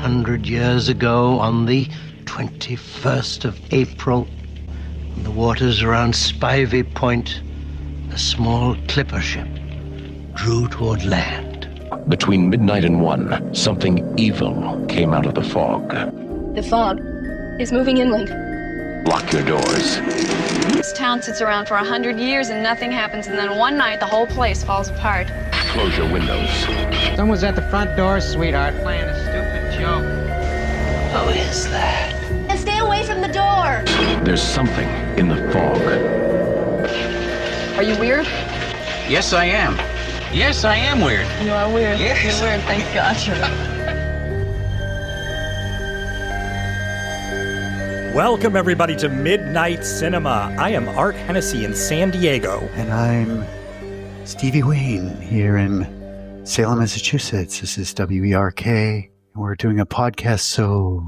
100 years ago, on the 21st of April, in the waters around Spivey Point, a small clipper ship drew toward land. Between midnight and 1, something evil came out of the fog. The fog is moving inland. Lock your doors. This town sits around for 100 years and nothing happens, and then one night the whole place falls apart. Close your windows. Someone's at the front door, sweetheart, playing a stupid joke. Who is that? And stay away from the door! There's something in the fog. Are you weird? Yes, I am. Yes, I am weird. You are weird. Yes. You're weird, thank God. Welcome, everybody, to Midnight Cinema. I am Art Hennessy in San Diego. And I'm Stevie Wayne here in Salem, Massachusetts. This is WERK, and we're doing a podcast, so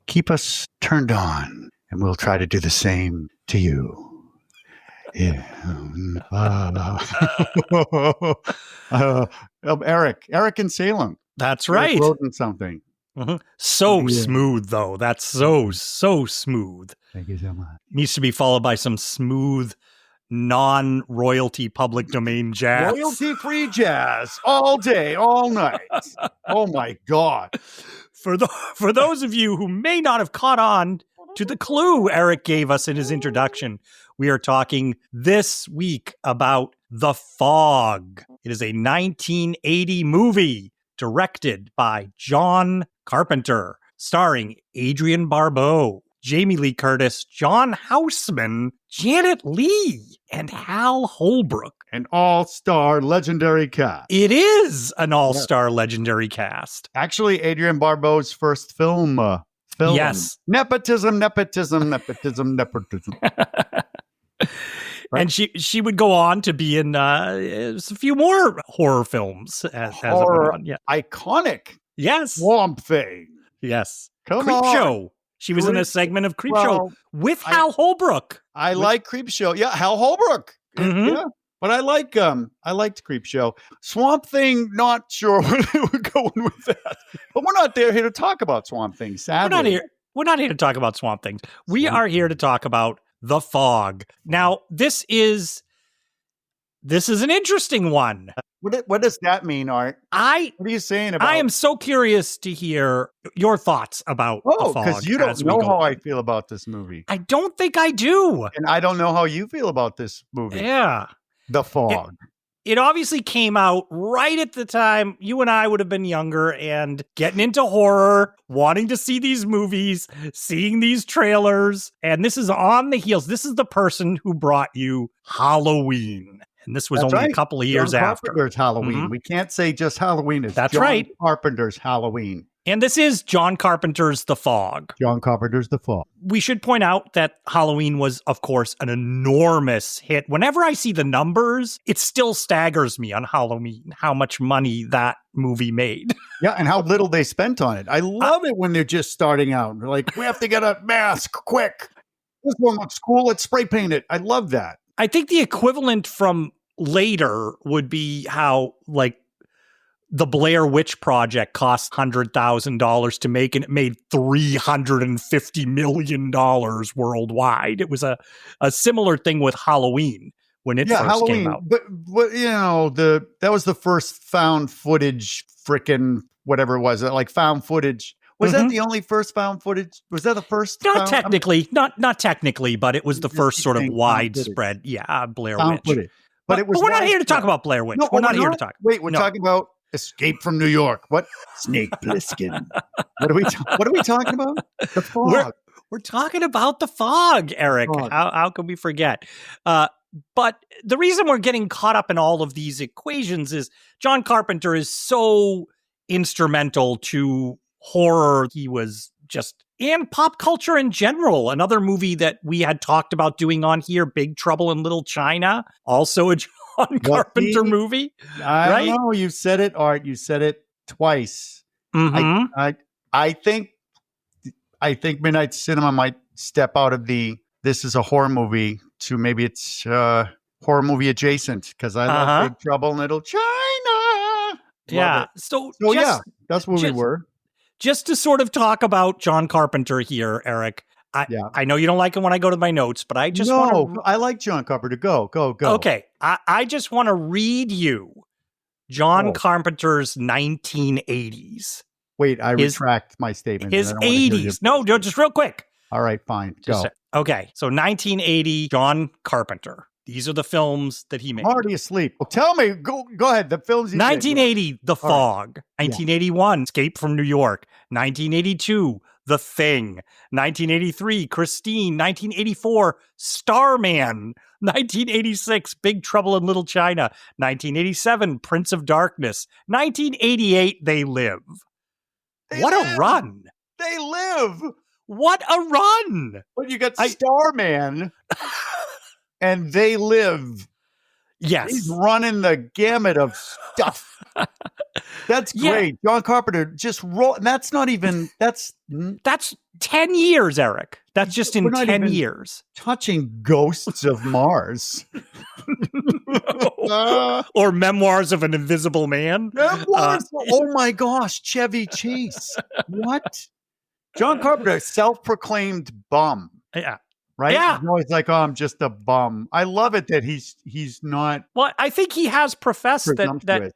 keep us turned on, and we'll try to do the same to you. Yeah. Erik in Salem. That's right. Erik wrote in something. So smooth, though. That's so smooth. Thank you so much. Needs to be followed by some smooth, non-royalty public domain jazz. Royalty-free jazz all day, all night. Oh, my God. For those of you who may not have caught on to the clue Erik gave us in his introduction, we are talking this week about The Fog. It is a 1980 movie directed by John Carpenter, starring Adrienne Barbeau, Jamie Lee Curtis, John Houseman, Janet Leigh, and Hal Holbrook. An all-star legendary cast. It is an all-star legendary cast. Actually, Adrienne Barbeau's first film. Yes. Nepotism. Right. And she would go on to be in a few more horror films as it went on. Yeah. Iconic. Yes. Swamp Thing. Yes. Come Creep on. Show. She was in a segment of Creep Show with Hal Holbrook. I like Creep Show. Yeah, Hal Holbrook. Mm-hmm. Yeah. But I liked Creep Show. Swamp Thing, not sure where they were going with that. But we're not here to talk about Swamp Thing, sadly. We're not here to talk about Swamp Things. We are here to talk about The Fog. Now, this is an interesting one. What does that mean, Art? What are you saying about? I am so curious to hear your thoughts about The Fog. Because you don't know how I feel about this movie. I don't think I do. And I don't know how you feel about this movie. Yeah. The Fog. It obviously came out right at the time you and I would have been younger and getting into horror, wanting to see these movies, seeing these trailers. And this is on the heels. This is the person who brought you Halloween. And this was only a couple of years John after. Carpenter's Halloween. Mm-hmm. We can't say just Halloween. It's That's John right. Carpenter's Halloween. And this is John Carpenter's The Fog. John Carpenter's The Fog. We should point out that Halloween was, of course, an enormous hit. Whenever I see the numbers, it still staggers me on Halloween how much money that movie made. Yeah, and how little they spent on it. I love it when they're just starting out. They're like, we have to get a mask quick. This one looks cool. Let's spray paint it. I love that. I think the equivalent from later would be how, like, the Blair Witch Project cost $100,000 to make, and it made $350 million worldwide. It was a similar thing with Halloween when it first came out. But you know, that was the first found footage, frickin' whatever it was, like found footage. Was that the only first found footage? Was that the first? Not technically, but it was the first sort of widespread, Blair found Witch. Footage. But we're not here to talk about Blair Witch. No, we're not here to talk. Wait, we're talking about Escape from New York. What? Snake Plissken. What are we talking about? The Fog. We're talking about The Fog, Erik. How can we forget? But the reason we're getting caught up in all of these equations is John Carpenter is so instrumental to horror. He was just, and pop culture in general. Another movie that we had talked about doing on here, Big Trouble in Little China, also a John Carpenter movie. I don't know. You said it, Art. You said it twice. Mm-hmm. I think Midnight Cinema might step out of this is a horror movie to maybe it's horror movie adjacent, because I love Big Trouble in Little China. Yeah. So yeah, that's where we were. just to sort of talk about John Carpenter here, Erik. I know you don't like it when I go to my notes, but I just want to... I like John Carpenter. Go. Okay, I just want to read you John Carpenter's 1980s. Wait, I retract my statement. His 80s. No, just real quick. All right, fine. Go. Okay, so 1980, John Carpenter. These are the films that he made. I'm already asleep. Well, tell me. Go ahead. The films he 1980, did. The Fog. 1981, Escape from New York. 1982, The Thing. 1983, Christine. 1984, Starman. 1986, Big Trouble in Little China. 1987, Prince of Darkness. 1988, They Live. What a run. They live. What a run. But you got Starman and They Live. Yes. He's running the gamut of stuff. That's great. John Carpenter just roll. That's not even, that's 10 years, Erik. That's just in 10 years. Touching Ghosts of Mars. Or Memoirs of an Invisible Man. Memoirs. Oh my gosh. Chevy Chase. What? John Carpenter, self-proclaimed bum. Yeah. Right? Yeah. He's always like, oh, I'm just a bum. I love it that he's not. Well, I think he has professed that,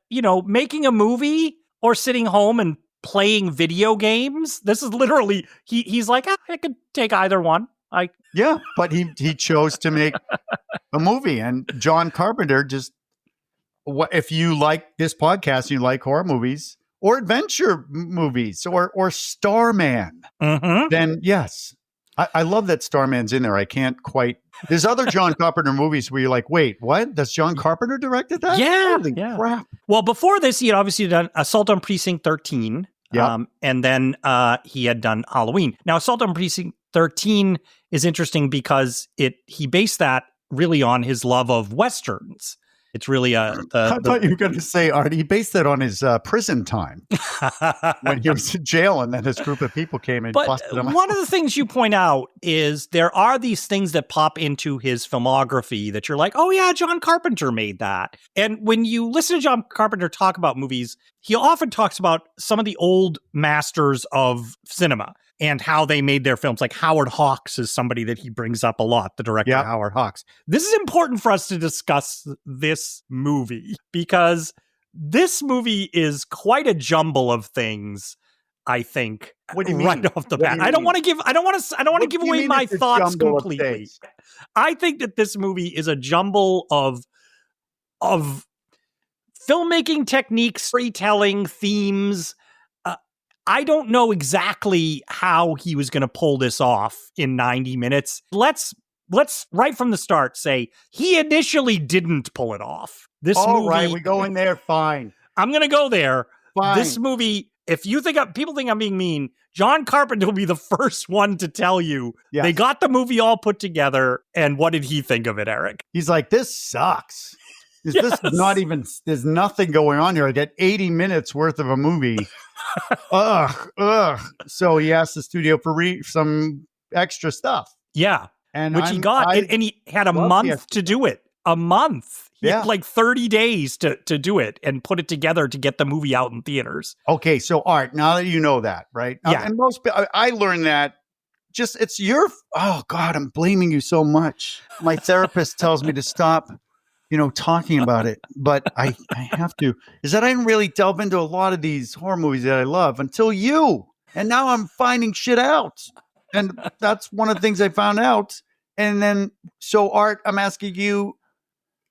making a movie or sitting home and playing video games, this is literally, he's like, I could take either one. Yeah, but he chose to make a movie. And John Carpenter if you like this podcast, you like horror movies or adventure movies or Starman, then yes. I love that Starman's in there. I can't quite. There's other John Carpenter movies where you're like, wait, what? Does John Carpenter directed that? Yeah. Holy crap. Well, before this, he had obviously done Assault on Precinct 13. Yeah. And then he had done Halloween. Now, Assault on Precinct 13 is interesting because he based that really on his love of Westerns. It's really I thought you were going to say, Art, he based that on his prison time when he was in jail, and then this group of people came and busted him. One of the things you point out is there are these things that pop into his filmography that you're like, oh yeah, John Carpenter made that. And when you listen to John Carpenter talk about movies, he often talks about some of the old masters of cinema and how they made their films. Like Howard Hawks is somebody that he brings up a lot, the director Howard Hawks. This is important for us to discuss this movie because this movie is quite a jumble of things, I think. What do you mean? Right off the bat. I don't want to give away my thoughts completely. I think that this movie is a jumble of filmmaking techniques, storytelling, themes. I don't know exactly how he was going to pull this off in 90 minutes. Let's right from the start say he initially didn't pull it off. This movie. All right, we go in there. Fine. I'm going to go there. Fine. This movie, if you think people think I'm being mean, John Carpenter will be the first one to tell you they got the movie all put together. And what did he think of it, Erik? He's like, this sucks. This is not even, there's nothing going on here. I get 80 minutes worth of a movie. Ugh. So he asked the studio for some extra stuff. Yeah. Which he got. And he had a month to do it. A month. He had like 30 days to do it and put it together to get the movie out in theaters. Okay. So, Art, now that you know that, right? Yeah. And I learned that oh God, I'm blaming you so much. My therapist tells me to stop talking about it, but I have to, is that I didn't really delve into a lot of these horror movies that I love until you, and now I'm finding shit out. And that's one of the things I found out. And then, so Art, I'm asking you,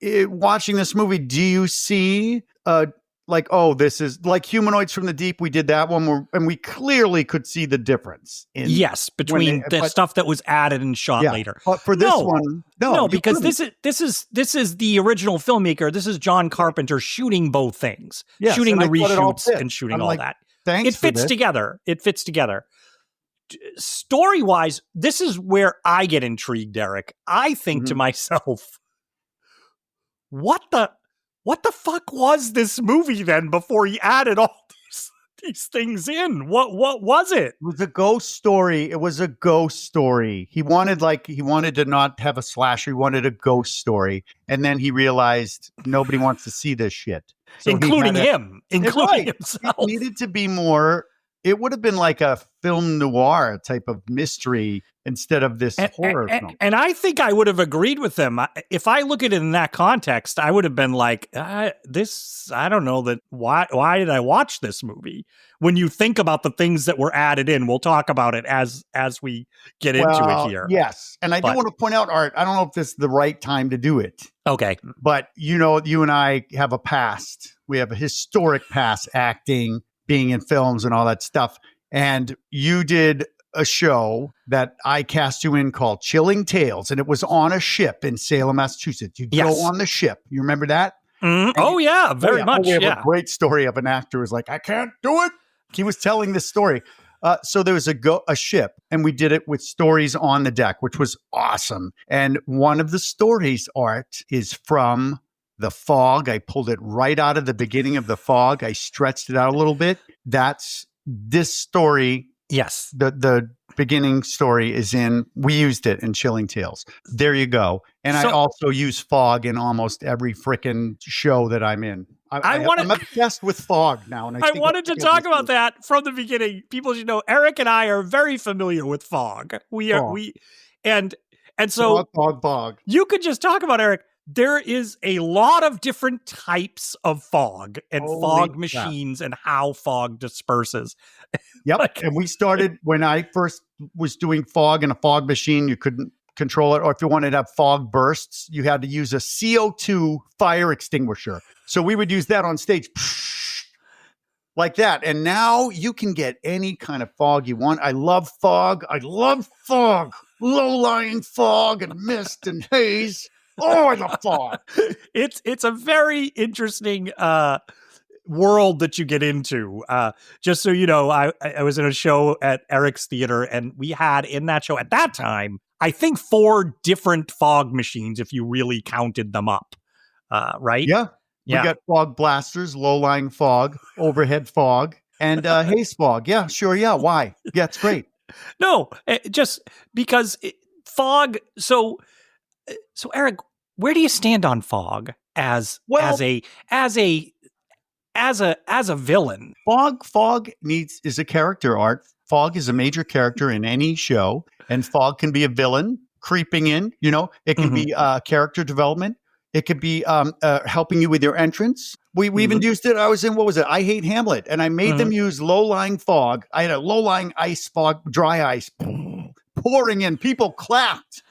watching this movie, do you see, this is like Humanoids from the Deep? We did that one and we clearly could see the difference. Between the stuff that was added and shot later. But for this one, no, because this is the original filmmaker. This is John Carpenter shooting both things, shooting the reshoots and shooting all that. It fits together. Story wise, this is where I get intrigued, Erik. I think to myself, what the fuck was this movie then before he added all these things in? What was it? It was a ghost story. He wanted to not have a slasher. He wanted a ghost story. And then he realized nobody wants to see this shit. So including himself. It needed to be more it would have been like a film noir type of mystery instead of this horror film. And I think I would have agreed with him. If I look at it in that context, I would have been like, I don't know that. Why did I watch this movie? When you think about the things that were added in, we'll talk about it as we get into it here. Yes. And I do want to point out, Art, I don't know if this is the right time to do it. Okay. But you and I have a past. We have a historic past acting, being in films and all that stuff. And you did a show that I cast you in called Chilling Tales, and it was on a ship in Salem, Massachusetts. You go on the ship. You remember that? Mm-hmm. Oh, yeah, very much. We have a great story of an actor who was like, I can't do it. He was telling this story. So there was a ship, and we did it with stories on the deck, which was awesome. And one of the stories, Art, is from The Fog. I pulled it right out of the beginning of The Fog. I stretched it out a little bit. That's this story. Yes. The beginning story we used it in Chilling Tales. There you go. And I also use fog in almost every frickin' show that I'm in. I'm obsessed with fog now. And I wanted to talk about that from the beginning. People should know Erik and I are very familiar with fog. And so fog. You could just talk about, Erik. There is a lot of different types of fog and fog machines and how fog disperses. Yep. And we started when I first was doing fog in a fog machine, you couldn't control it. Or if you wanted to have fog bursts, you had to use a CO2 fire extinguisher. So we would use that on stage like that. And now you can get any kind of fog you want. I love fog. Low-lying fog and mist and haze. Oh, I love fog. It's a very interesting world that you get into. Just so you know, I was in a show at Erik's theater, and we had in that show at that time, I think 4 different fog machines, if you really counted them up. Right? Yeah. We got fog blasters, low-lying fog, overhead fog, and haze fog. Yeah, sure. Yeah. Why? Yeah, it's great. No, just because fog. So Erik, where do you stand on fog as a villain? Fog is a character, Art. Fog is a major character in any show, and fog can be a villain creeping in. It can be character development. It could be helping you with your entrance. We even used it. I was in, what was it? I Hate Hamlet, and I made them use low-lying fog. I had a low-lying ice fog, dry ice pouring in. People clapped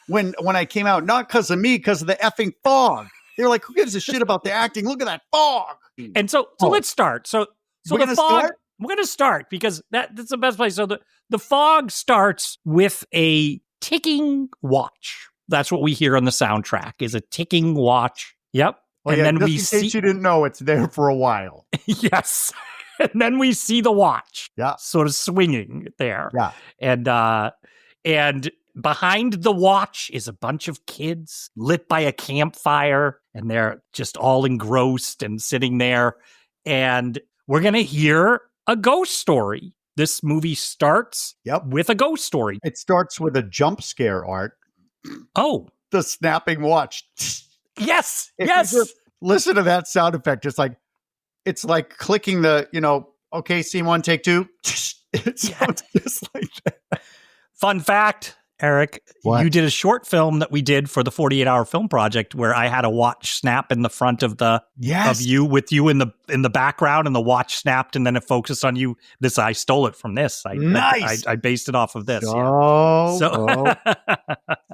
when I came out, not because of me, because of the effing fog. They were like, who gives a shit about the acting? Look at that fog. And so let's start. So the fog, we're going to start because that's the best place. So the fog starts with a ticking watch. That's what we hear on the soundtrack is a ticking watch. Yep. And then we see, in case you didn't know, it's there for a while. Yes. And then we see the watch. Yeah. Sort of swinging there. Yeah. And behind the watch is a bunch of kids lit by a campfire, and they're just all engrossed and sitting there. And we're going to hear a ghost story. This movie starts with a ghost story. It starts with a jump scare, Art. Oh. The snapping watch. Yes. If you just listen to that sound effect. It's like clicking the, okay, scene 1, take 2. It sounds just like that. Fun fact, Erik, you did a short film that we did for the 48-hour film project where I had a watch snap in the front of you with you in the background, and the watch snapped, and then it focused on you. I stole it from this. Nice. I based it off of this.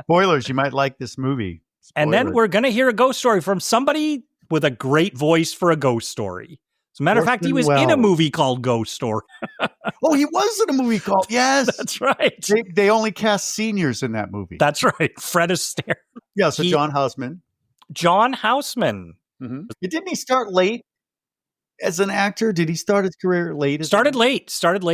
Spoilers, you might like this movie. Spoilers. And then we're going to hear a ghost story from somebody with a great voice for a ghost story. As a matter of fact, he was in a movie called Ghost Story. Oh, he was in a movie called, yes. That's right. They only cast seniors in that movie. That's right. Fred Astaire. Yeah, so John Houseman. Mm-hmm. Didn't he start late as an actor? Did he start his career late? Started late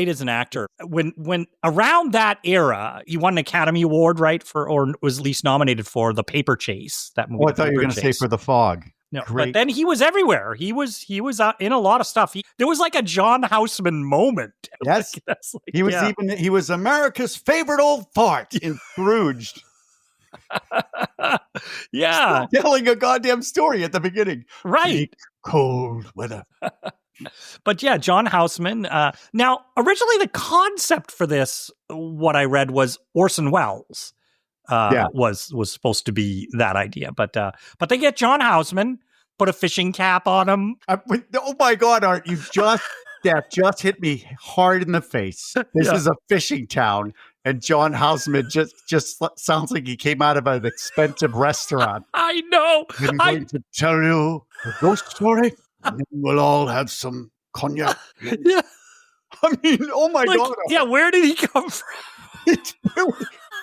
as an actor. When around that era, he won an Academy Award, right? Or was at least nominated for The Paper Chase. That movie. Oh, I thought you were going to say for The Fog. No, but then he was everywhere. He was in a lot of stuff. There was like a John Houseman moment. Yes, he was America's favorite old fart in Scrooged. Yeah, still telling a goddamn story at the beginning. Right, cold weather. But yeah, John Houseman. Now, originally the concept for this, what I read, was Orson Welles. Was supposed to be that idea, but they get John Houseman, put a fishing cap on him. Oh my God, Art! That just hit me hard in the face. This is a fishing town, and John Houseman just sounds like he came out of an expensive restaurant. I know. I'm going to tell you a ghost story, and then we'll all have some cognac. Yeah. I mean, oh my God! Yeah, where did he come from?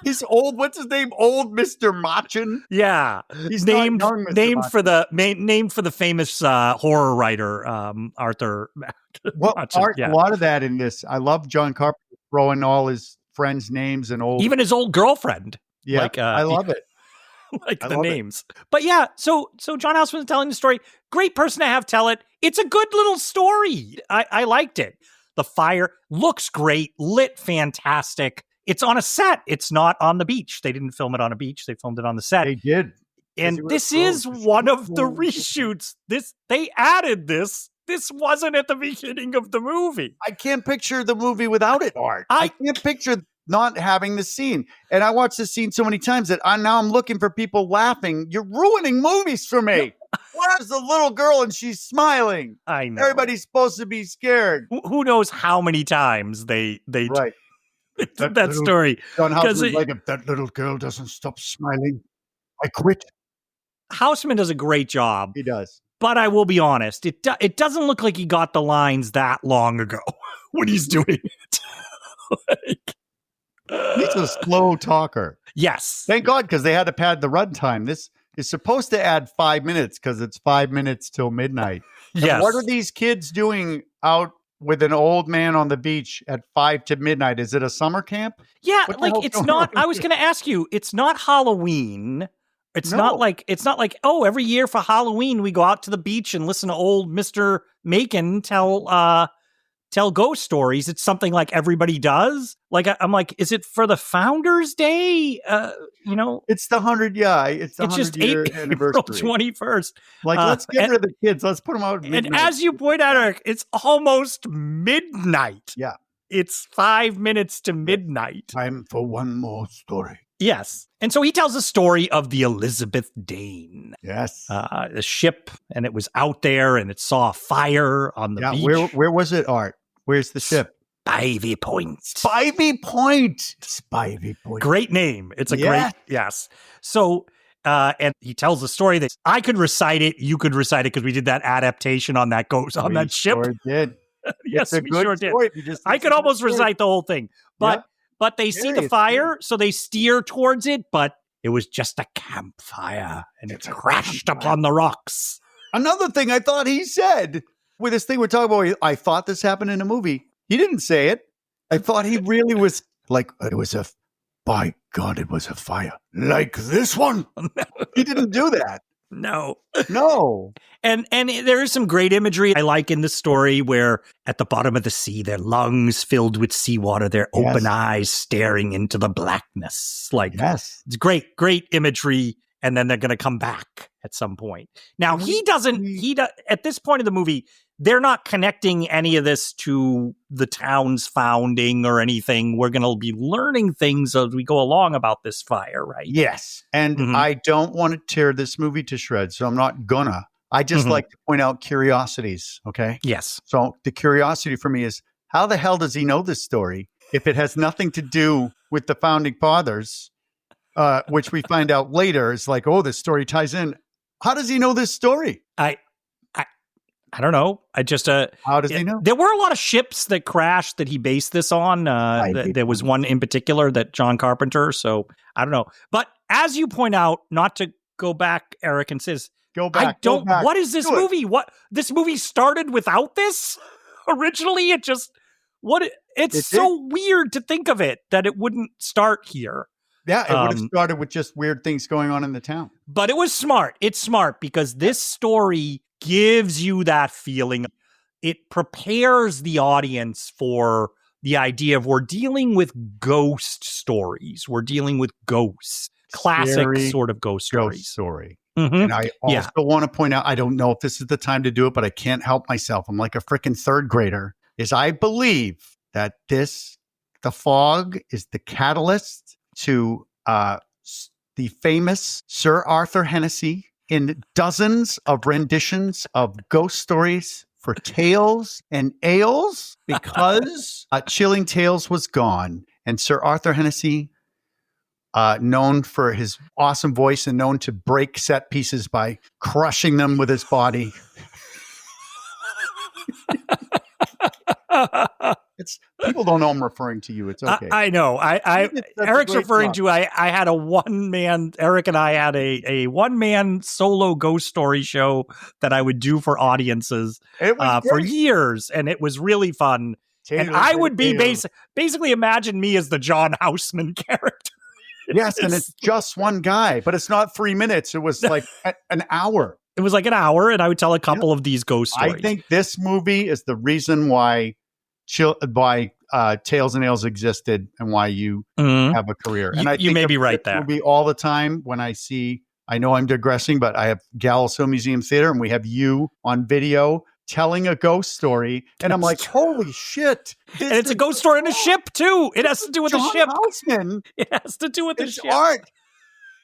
He's old. What's his name? Old Mr. Machin. Yeah, he's named for the famous horror writer Arthur. Well, Machin. Art, a lot of that in this. I love John Carpenter throwing all his friends' names and even his old girlfriend. Yeah, I love it. Like the names. But yeah, so John Houseman's telling the story. Great person to have tell it. It's a good little story. I liked it. The fire looks great, lit fantastic. It's on a set. It's not on the beach. They didn't film it on a beach. They filmed it on the set. They did. And this is one of the reshoots. They added this. This wasn't at the beginning of the movie. I can't picture the movie without it, Art. I can't picture not having the scene. And I watched the scene so many times that now I'm looking for people laughing. You're ruining movies for me. Where's the little girl and she's smiling? I know. Everybody's supposed to be scared. Who knows how many times they right. that story. John Houseman's like, if that little girl doesn't stop smiling, I quit. Houseman does a great job. He does. But I will be honest, it doesn't look like he got the lines that long ago when he's doing it. He's a slow talker. Yes. Thank God, because they had to pad the runtime. This is supposed to add 5 minutes because it's 5 minutes till midnight. Yes. What are these kids doing out with an old man on the beach at 5 to midnight? Is it a summer camp? Yeah, like it's not. I was going to ask you. It's not Halloween. It's not like every year for Halloween we go out to the beach and listen to old Mr. Macon tell ghost stories. It's something like everybody does. Like I'm like, is it for the Founders Day? It's the 100. Yeah, it's the 100-year anniversary, April 21st. Like, let's get rid of the kids. Let's put them out. And as you point out, Eric, it's almost midnight. Yeah, it's 5 minutes to midnight. Time for one more story. Yes. And so he tells the story of the Elizabeth Dane. Yes. The ship, and it was out there, and it saw a fire on the beach. Where was it, Art? Where's the ship? Spivey Point. Spivey Point. Spivey Point. Great name. It's a great, yes. So, and he tells the story that I could recite it, you could recite it, because we did that adaptation on that ship. Sure did. Yes, we sure did. I could almost recite the whole thing, but they see the fire, so they steer towards it, but it was just a campfire, and it crashed upon the rocks. Another thing I thought he said with this thing we're talking about, I thought this happened in a movie. He didn't say it. I thought he really was like, by God, it was a fire. Like this one. He didn't do that. No. And there is some great imagery I like in the story where at the bottom of the sea, their lungs filled with seawater, their open eyes staring into the blackness. Like, it's great imagery. And then they're going to come back at some point. Now, at this point of the movie, they're not connecting any of this to the town's founding or anything. We're going to be learning things as we go along about this fire, right? Yes. And I don't want to tear this movie to shreds, so I'm not gonna. I just like to point out curiosities, okay? Yes. So the curiosity for me is, how the hell does he know this story if it has nothing to do with the founding fathers, which we find out later is like, oh, this story ties in. How does he know this story? I don't know. I just how does he know? There were a lot of ships that crashed that he based this on. There was one in particular that John Carpenter. So I don't know. But as you point out, not to go back, Eric, and says, go back. What is this movie? What this movie started without this? Originally, it's so weird to think of it that it wouldn't start here. Yeah, it would have started with just weird things going on in the town. But it was smart. It's smart because this story gives you that feeling. It prepares the audience for the idea of we're dealing with ghost stories. We're dealing with ghosts, classic sort of ghost stories. Mhm. And I also want to point out, I don't know if this is the time to do it, but I can't help myself. I'm like a freaking third grader. Is I believe that the fog is the catalyst to the famous Sir Arthur Hennessy in dozens of renditions of ghost stories for Tales and Ales, because Chilling Tales was gone. And Sir Arthur Hennessy, known for his awesome voice and known to break set pieces by crushing them with his body. People don't know I'm referring to you. It's okay. I know. Eric's referring to. I had a one man. Erik and I had a one man solo ghost story show that I would do for audiences for years, and it was really fun. And I would be basically imagine me as the John Houseman character. Yes, and it's just one guy, but it's not 3 minutes. It was like an hour. It was like an hour, and I would tell a couple of these ghost stories. I think this movie is the reason why Tales and Ales existed and why you have a career. And you may be right there. Movie all the time when I know I'm digressing, but I have Gallows Hill Museum Theater, and we have you on video telling a ghost story, and I'm like, holy shit. And it's a ghost story in a ship, too. It has to do with the ship. Houseman. It has to do with the ship. Art.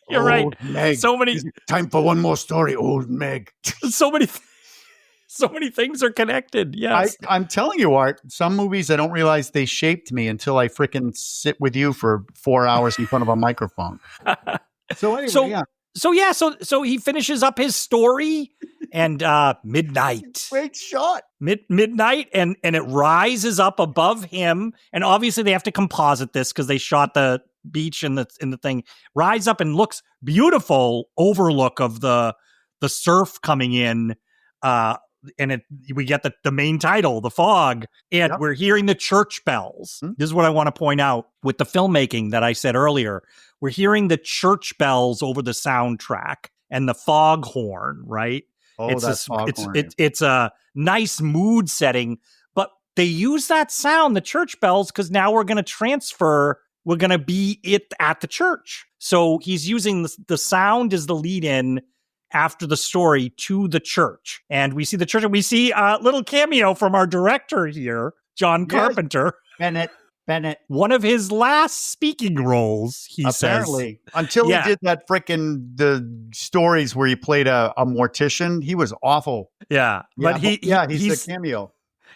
You're right. Meg. So many. Time for one more story, old Meg. So many things are connected. Yes. I'm telling you, Art, some movies I don't realize they shaped me until I freaking sit with you for 4 hours in front of a microphone. So anyway, So he finishes up his story, and midnight. Great shot. Midnight, and it rises up above him, and obviously they have to composite this because they shot the beach in the thing. Rise up and looks beautiful overlook of the surf coming in, and we get the main title, The Fog, and we're hearing the church bells. This is what I want to point out with the filmmaking that I said earlier. We're hearing the church bells over the soundtrack and the foghorn, right? Oh, it's a nice mood setting, but they use that sound, the church bells, because now we're going to transfer. We're going to be at the church. So he's using the sound as the lead in after the story to the church. And we see the church, and we see a little cameo from our director here, John Carpenter. Bennett. One of his last speaking roles, he Apparently. says. Until he did that the stories where he played a mortician, he was awful. Yeah. But he's a cameo.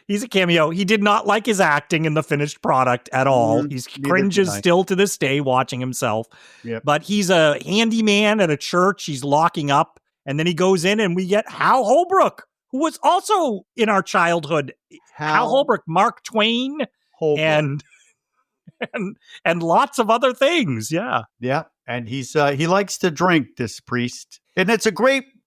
He's a cameo. He did not like his acting in the finished product at all. He cringes still to this day watching himself. Yep. But he's a handyman at a church. He's locking up. And then he goes in, and we get Hal Holbrook, who was also in our childhood. Hal Holbrook, Mark Twain, and lots of other things. Yeah. Yeah. And he likes to drink, this priest. And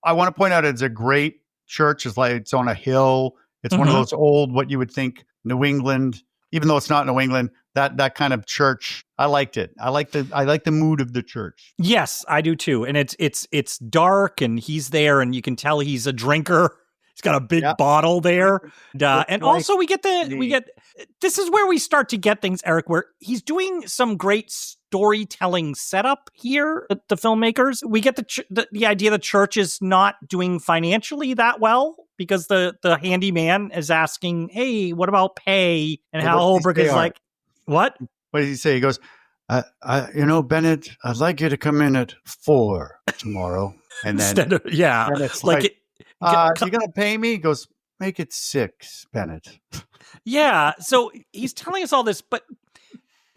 I want to point out, it's a great church. It's on a hill. It's one of those old, what you would think, New England, even though it's not New England, that kind of church. I liked it. I like the mood of the church. Yes, I do too. And it's dark, and he's there, and you can tell he's a drinker. He's got a big bottle there. And also we get this is where we start to get things, Erik, where he's doing some great storytelling setup here at the filmmakers. We get the idea the church is not doing financially that well, because the handyman is asking, hey, what about pay? And Hal Holbrook is like, what? What does he say? He goes, Bennett, I'd like you to come in at 4 tomorrow. And then, and it's like you're going to pay me? He goes, make it 6, Bennett. Yeah. So he's telling us all this, but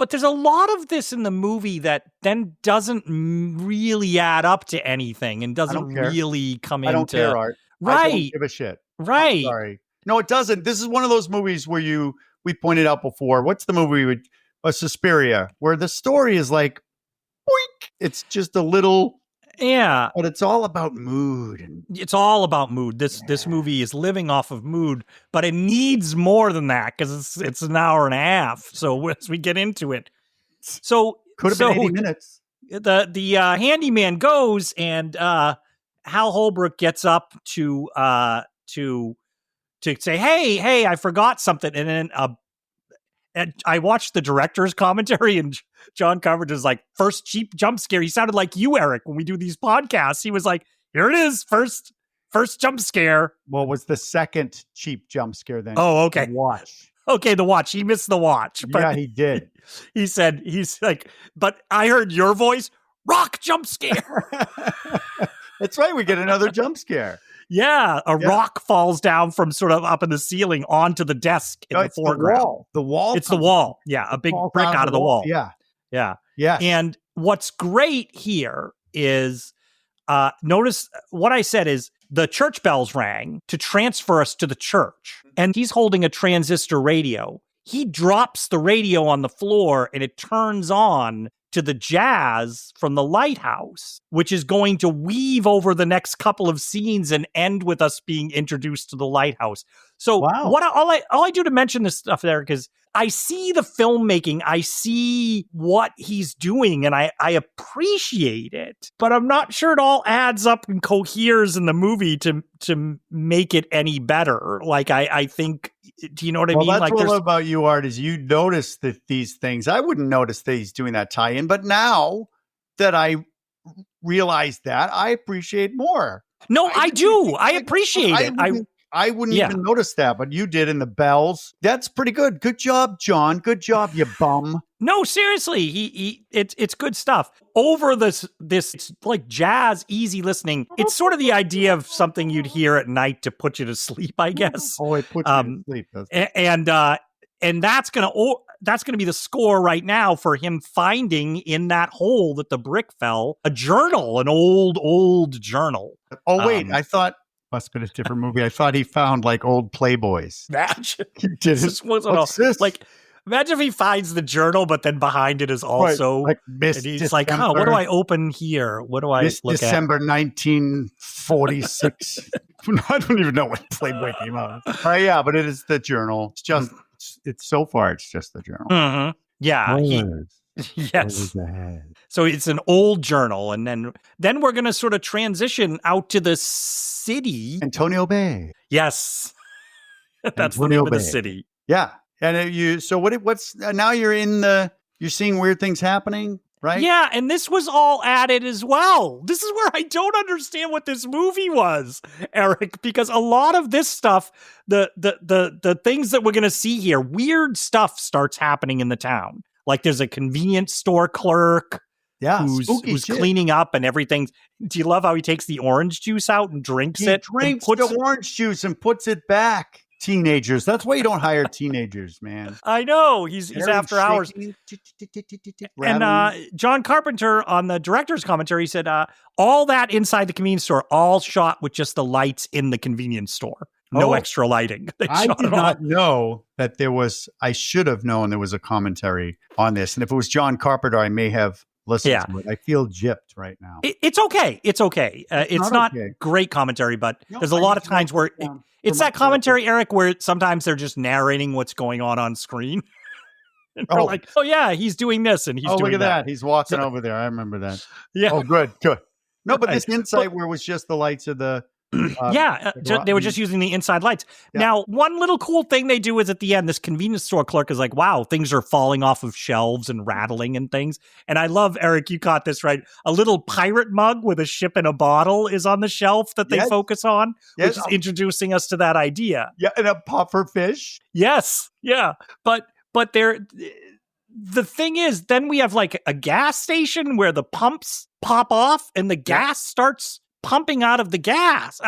there's a lot of this in the movie that then doesn't really add up to anything and doesn't really come into. I don't care, Art. Right. I don't give a shit. Right. I'm sorry. No, it doesn't. This is one of those movies where we pointed out before. What's the movie with Suspiria, where the story is like, boink. It's just a little. Yeah. But it's all about mood. It's all about mood. This movie is living off of mood, but it needs more than that because it's an hour and a half. So as we get into it. So could have been 80 minutes. The handyman goes, and Hal Holbrook gets up to say, hey, I forgot something. And then and I watched the director's commentary, and John Carpenter's like, first cheap jump scare. He sounded like you, Erik, when we do these podcasts. He was like, Here it is. First jump scare. What was the second cheap jump scare then? Oh, okay. The watch. Okay, the watch. He missed the watch. But Yeah, he did. he's like, but I heard your voice. Rock jump scare. That's right. We get another jump scare. Yeah, a rock falls down from sort of up in the ceiling onto the desk in the foreground. The wall. It's the wall. Yeah, a big brick out of the wall. Yeah. Yeah. Yeah. And what's great here is notice what I said is the church bells rang to transfer us to the church. And he's holding a transistor radio. He drops the radio on the floor and it turns on to the jazz from the lighthouse, which is going to weave over the next couple of scenes and end with us being introduced to the lighthouse. So all I do to mention this stuff, Erik, is I see the filmmaking, I see what he's doing, and I appreciate it, but I'm not sure it all adds up and coheres in the movie to make it any better. Like, I think, do you know what I mean? That's like, what I love about you, Art, is you notice that these things, I wouldn't notice that he's doing that tie-in, but now that I realize that, I appreciate more. No, I do. I appreciate it. I wouldn't even notice that, but you did in the bells. That's pretty good. Good job, John. Good job, you bum. No, seriously, it's good stuff. Over this it's like jazz, easy listening. It's sort of the idea of something you'd hear at night to put you to sleep, I guess. Oh, it puts you to sleep. And that's gonna be the score right now for him finding in that hole that the brick fell a journal, an old journal. Oh wait, I thought. Must have been a different movie. I thought he found like old Playboys. Imagine. He didn't. What's this? Like, imagine if he finds the journal, but then behind it is also like and he's December, like, oh, what do I open here? What do I look December at? 1946. I don't even know when Playboy came out. Yeah, but it is the journal. It's just so far it's just the journal. Mm-hmm. Yeah. Yes. So it's an old journal, and then we're going to sort of transition out to the city. Antonio Bay. Yes. That's Antonio the name Bay. of the city. Yeah. And what's now you're you're seeing weird things happening, right? Yeah, and this was all added as well. This is where I don't understand what this movie was, Erik, because a lot of this stuff, the things that we're going to see here, weird stuff starts happening in the town. Like there's a convenience store clerk who's cleaning up and everything. Do you love how he takes the orange juice out and drinks it? Drinks the orange juice and puts it back. Teenagers. That's why you don't hire teenagers, man. I know. He's after hours. And John Carpenter on the director's commentary said all that inside the convenience store, all shot with just the lights in the convenience store. No extra lighting. I did not know that there was, I should have known there was a commentary on this. And if it was John Carpenter, I may have listened to it. I feel gypped right now. It's okay. It's okay. It's not great commentary, but there's a lot of times where it's that commentary, Erik, where sometimes they're just narrating what's going on screen. And we're like, oh yeah, he's doing this and he's doing look at that. He's walking over there. I remember that. Yeah. Oh, good. No, but this insight where it was just the lights of the... they were just using the inside lights. Yeah. Now, one little cool thing they do is at the end, this convenience store clerk is like, wow, things are falling off of shelves and rattling and things. And I love, Erik, you caught this right. A little pirate mug with a ship in a bottle is on the shelf that they focus on, which is introducing us to that idea. Yeah, and a puffer fish. Yes, yeah. But the thing is, then we have like a gas station where the pumps pop off and the gas starts pumping out of the gas,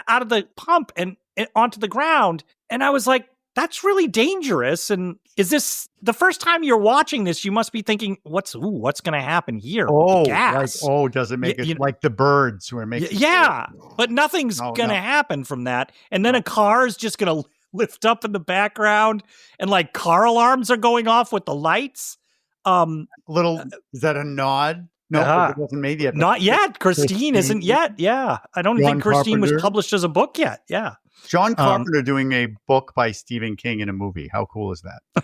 out of the pump and onto the ground. And I was like, that's really dangerous. And is this the first time you're watching this? You must be thinking, what's going to happen here? Oh, with the gas? Does it make it like the birds who are making? Yeah, but nothing's going to happen from that. And then a car is just going to lift up in the background, and like car alarms are going off with the lights. Is that a nod? No, it wasn't made yet. Not yet. Christine isn't yet. Yeah. I don't think Christine was published as a book yet. Yeah. John Carpenter doing a book by Stephen King in a movie. How cool is that?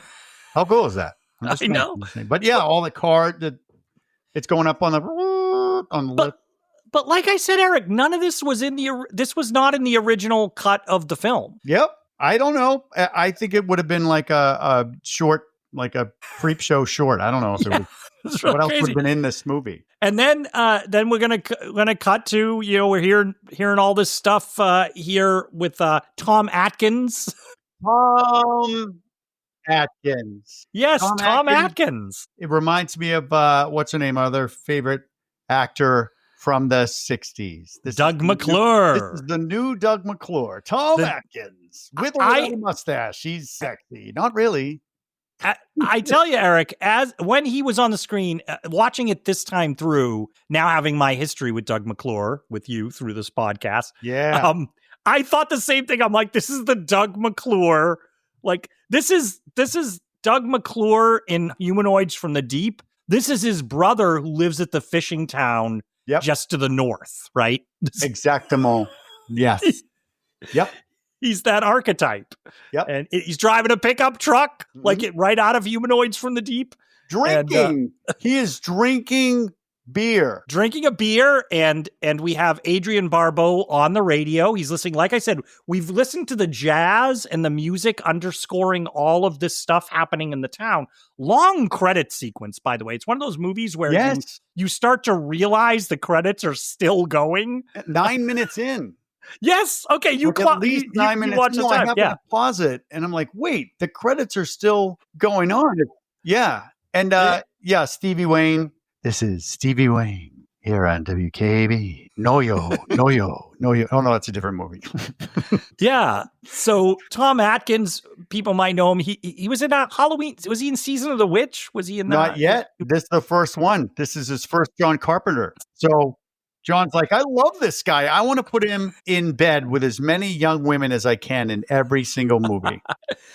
How cool is that? I know. But yeah, all the car, it's going up on the lift. But like I said, Erik, none of this was this was not in the original cut of the film. Yep. I don't know. I think it would have been like a short a creep show short. I don't know if it was. What else would have been in this movie? And then we're gonna cut to, we're hearing all this stuff here with Tom Atkins. Tom Atkins. Yes, Tom Atkins. It reminds me of what's her name? Our other favorite actor from the 60s. Doug McClure. This is the new Doug McClure. Tom Atkins with a mustache. He's sexy. Not really. I tell you, Erik, when he was on the screen, watching it this time through, now having my history with Doug McClure with you through this podcast, I thought the same thing. I'm like, this is the Doug McClure. Like, this is Doug McClure in Humanoids from the Deep. This is his brother who lives at the fishing town just to the north, right? Exactement. Yes. Yep. He's that archetype. Yep. And he's driving a pickup truck, like it right out of Humanoids from the Deep. Drinking. He is drinking beer. Drinking a beer, and we have Adrienne Barbeau on the radio. He's listening. Like I said, we've listened to the jazz and the music underscoring all of this stuff happening in the town. Long credit sequence, by the way. It's one of those movies where you start to realize the credits are still going. 9 minutes in. Yes. Okay. At least 9 minutes. I happen to pause it, and I'm like, wait, the credits are still going on. Yeah. And Stevie Wayne. This is Stevie Wayne here on WKAB. No yo. Oh no, that's a different movie. Yeah. So Tom Atkins, people might know him. He was in Halloween. Was he in Season of the Witch? Was he in that? Not yet. This is the first one. This is his first John Carpenter. So John's like, I love this guy. I want to put him in bed with as many young women as I can in every single movie.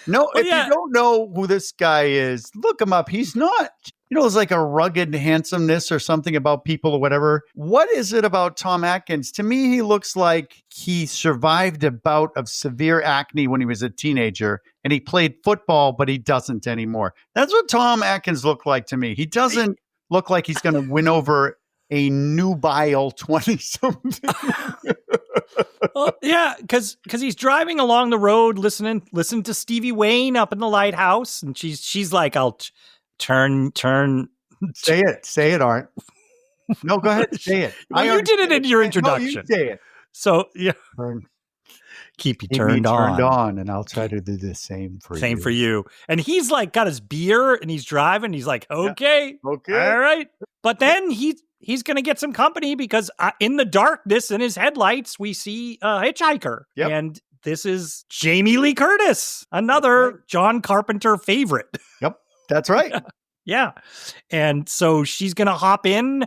You don't know who this guy is, look him up. He's not, there's like a rugged handsomeness or something about people or whatever. What is it about Tom Atkins? To me, he looks like he survived a bout of severe acne when he was a teenager, and he played football, but he doesn't anymore. That's what Tom Atkins looked like to me. He doesn't look like he's going to win over a nubile 20-something. Well, yeah, because he's driving along the road, listening to Stevie Wayne up in the lighthouse, and she's like, "I'll turn." Say it, Art. No, go ahead, say it. Well, you did it in your introduction. No, you say it. So yeah, keep you turned on, and I'll try to do the same for you. Same for you. And he's like got his beer, and he's driving. He's like, okay, all right. But then he's going to get some company because in the darkness in his headlights, we see a hitchhiker. Yep. And this is Jamie Lee Curtis, another John Carpenter favorite. Yep, that's right. Yeah. And so she's going to hop in,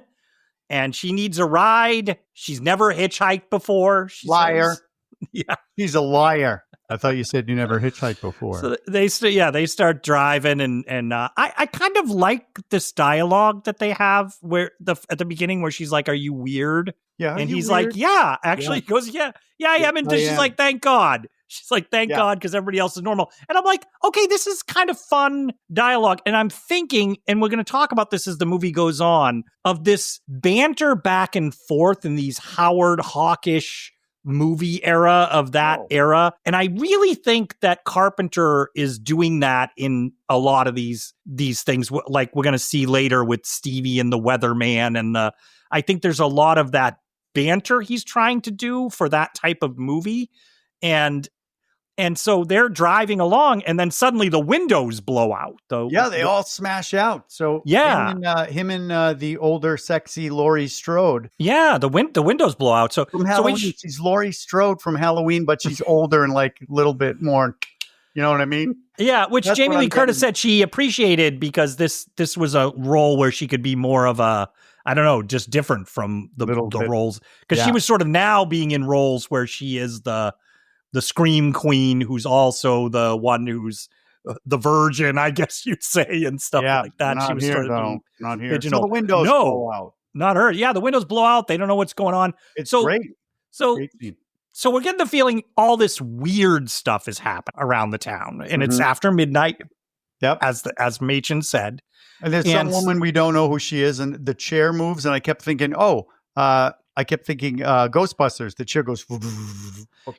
and she needs a ride. She's never hitchhiked before. Liar. Yeah. She's a liar. I thought you said you never hitchhiked before. So they start driving, and I kind of like this dialogue that they have where at the beginning where she's like, "Are you weird?" Yeah, and he's weird? Like, "Yeah." Actually, he goes, "Yeah, I am." And she's like, "Thank God." She's like, "Thank God," because everybody else is normal. And I'm like, okay, this is kind of fun dialogue. And I'm thinking, and we're going to talk about this as the movie goes on, of this banter back and forth in these Howard Hawkish movie era of that era. And I really think that Carpenter is doing that in a lot of these things, like we're going to see later with Stevie and the Weatherman. And I think there's a lot of that banter he's trying to do for that type of movie. And so they're driving along, and then suddenly the windows blow out. They all smash out. So him and the older, sexy Laurie Strode. Yeah, the windows blow out. So from Halloween, she's Laurie Strode from Halloween, but she's older and like a little bit more. You know what I mean? Yeah, which That's Jamie Lee Curtis said she appreciated because this was a role where she could be more of a, I don't know, just different from the roles, because she was sort of now being in roles where she is the scream queen, who's also the one who's the virgin, I guess you'd say, and stuff like that. She was here, sort of not here. So the windows blow out. Not her. Yeah, the windows blow out. They don't know what's going on. It's great. So we're getting the feeling all this weird stuff is happening around the town, and it's after midnight. Yep, as Machen said. And there's some woman we don't know who she is, and the chair moves, and I kept thinking, Ghostbusters. The chair goes.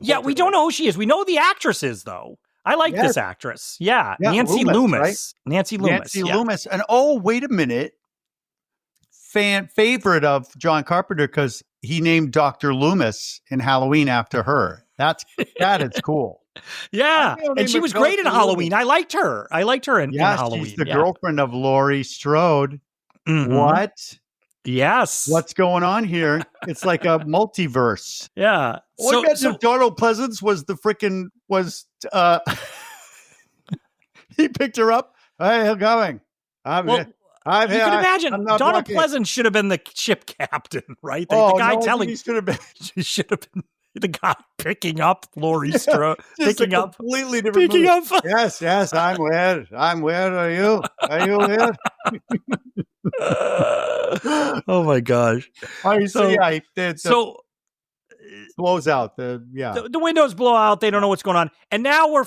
Yeah, we don't know who she is. We know the actress is, though. I like Yes. this actress. Yeah. Yeah, Nancy Loomis, Loomis. right? Nancy Loomis. Nancy yeah. Loomis. And oh, wait a minute. Favorite of John Carpenter because he named Dr. Loomis in Halloween after her. That is cool. Yeah. I don't And she even was know great in Dr. Halloween. Loomis. I liked her. I liked her in Halloween. She's the girlfriend of Laurie Strode. Mhm. What? Yes. What's going on here? It's like a multiverse. Yeah. So, imagine if Donald Pleasance was he picked her up. Hey, how's it going? I'm well, here. I'm you here. can I'm imagine not Donald blocking. Pleasance should have been the ship captain, right? The Oh, guy no, telling he should have been he should have been the guy picking up Laurie Strode, just picking a up, completely different picking movie. up. Yes, I'm weird. I'm weird. Are you weird? Oh my gosh! So blows out the windows blow out. They don't know what's going on, and now we're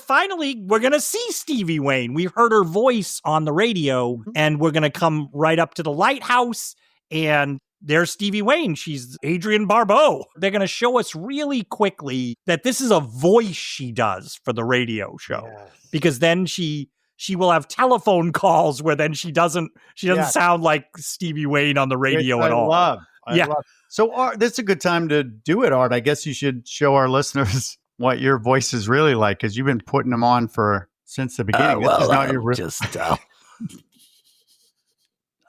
gonna see Stevie Wayne. We heard her voice on the radio, and we're gonna come right up to the lighthouse, and there's Stevie Wayne. She's Adrienne Barbeau. They're gonna show us really quickly that this is a voice she does for the radio show, because then she will have telephone calls where then she doesn't sound like Stevie Wayne on the radio at all. I love. So, Art, this is a good time to do it, Art. I guess you should show our listeners what your voice is really like, because you've been putting them on since the beginning. This is not your real.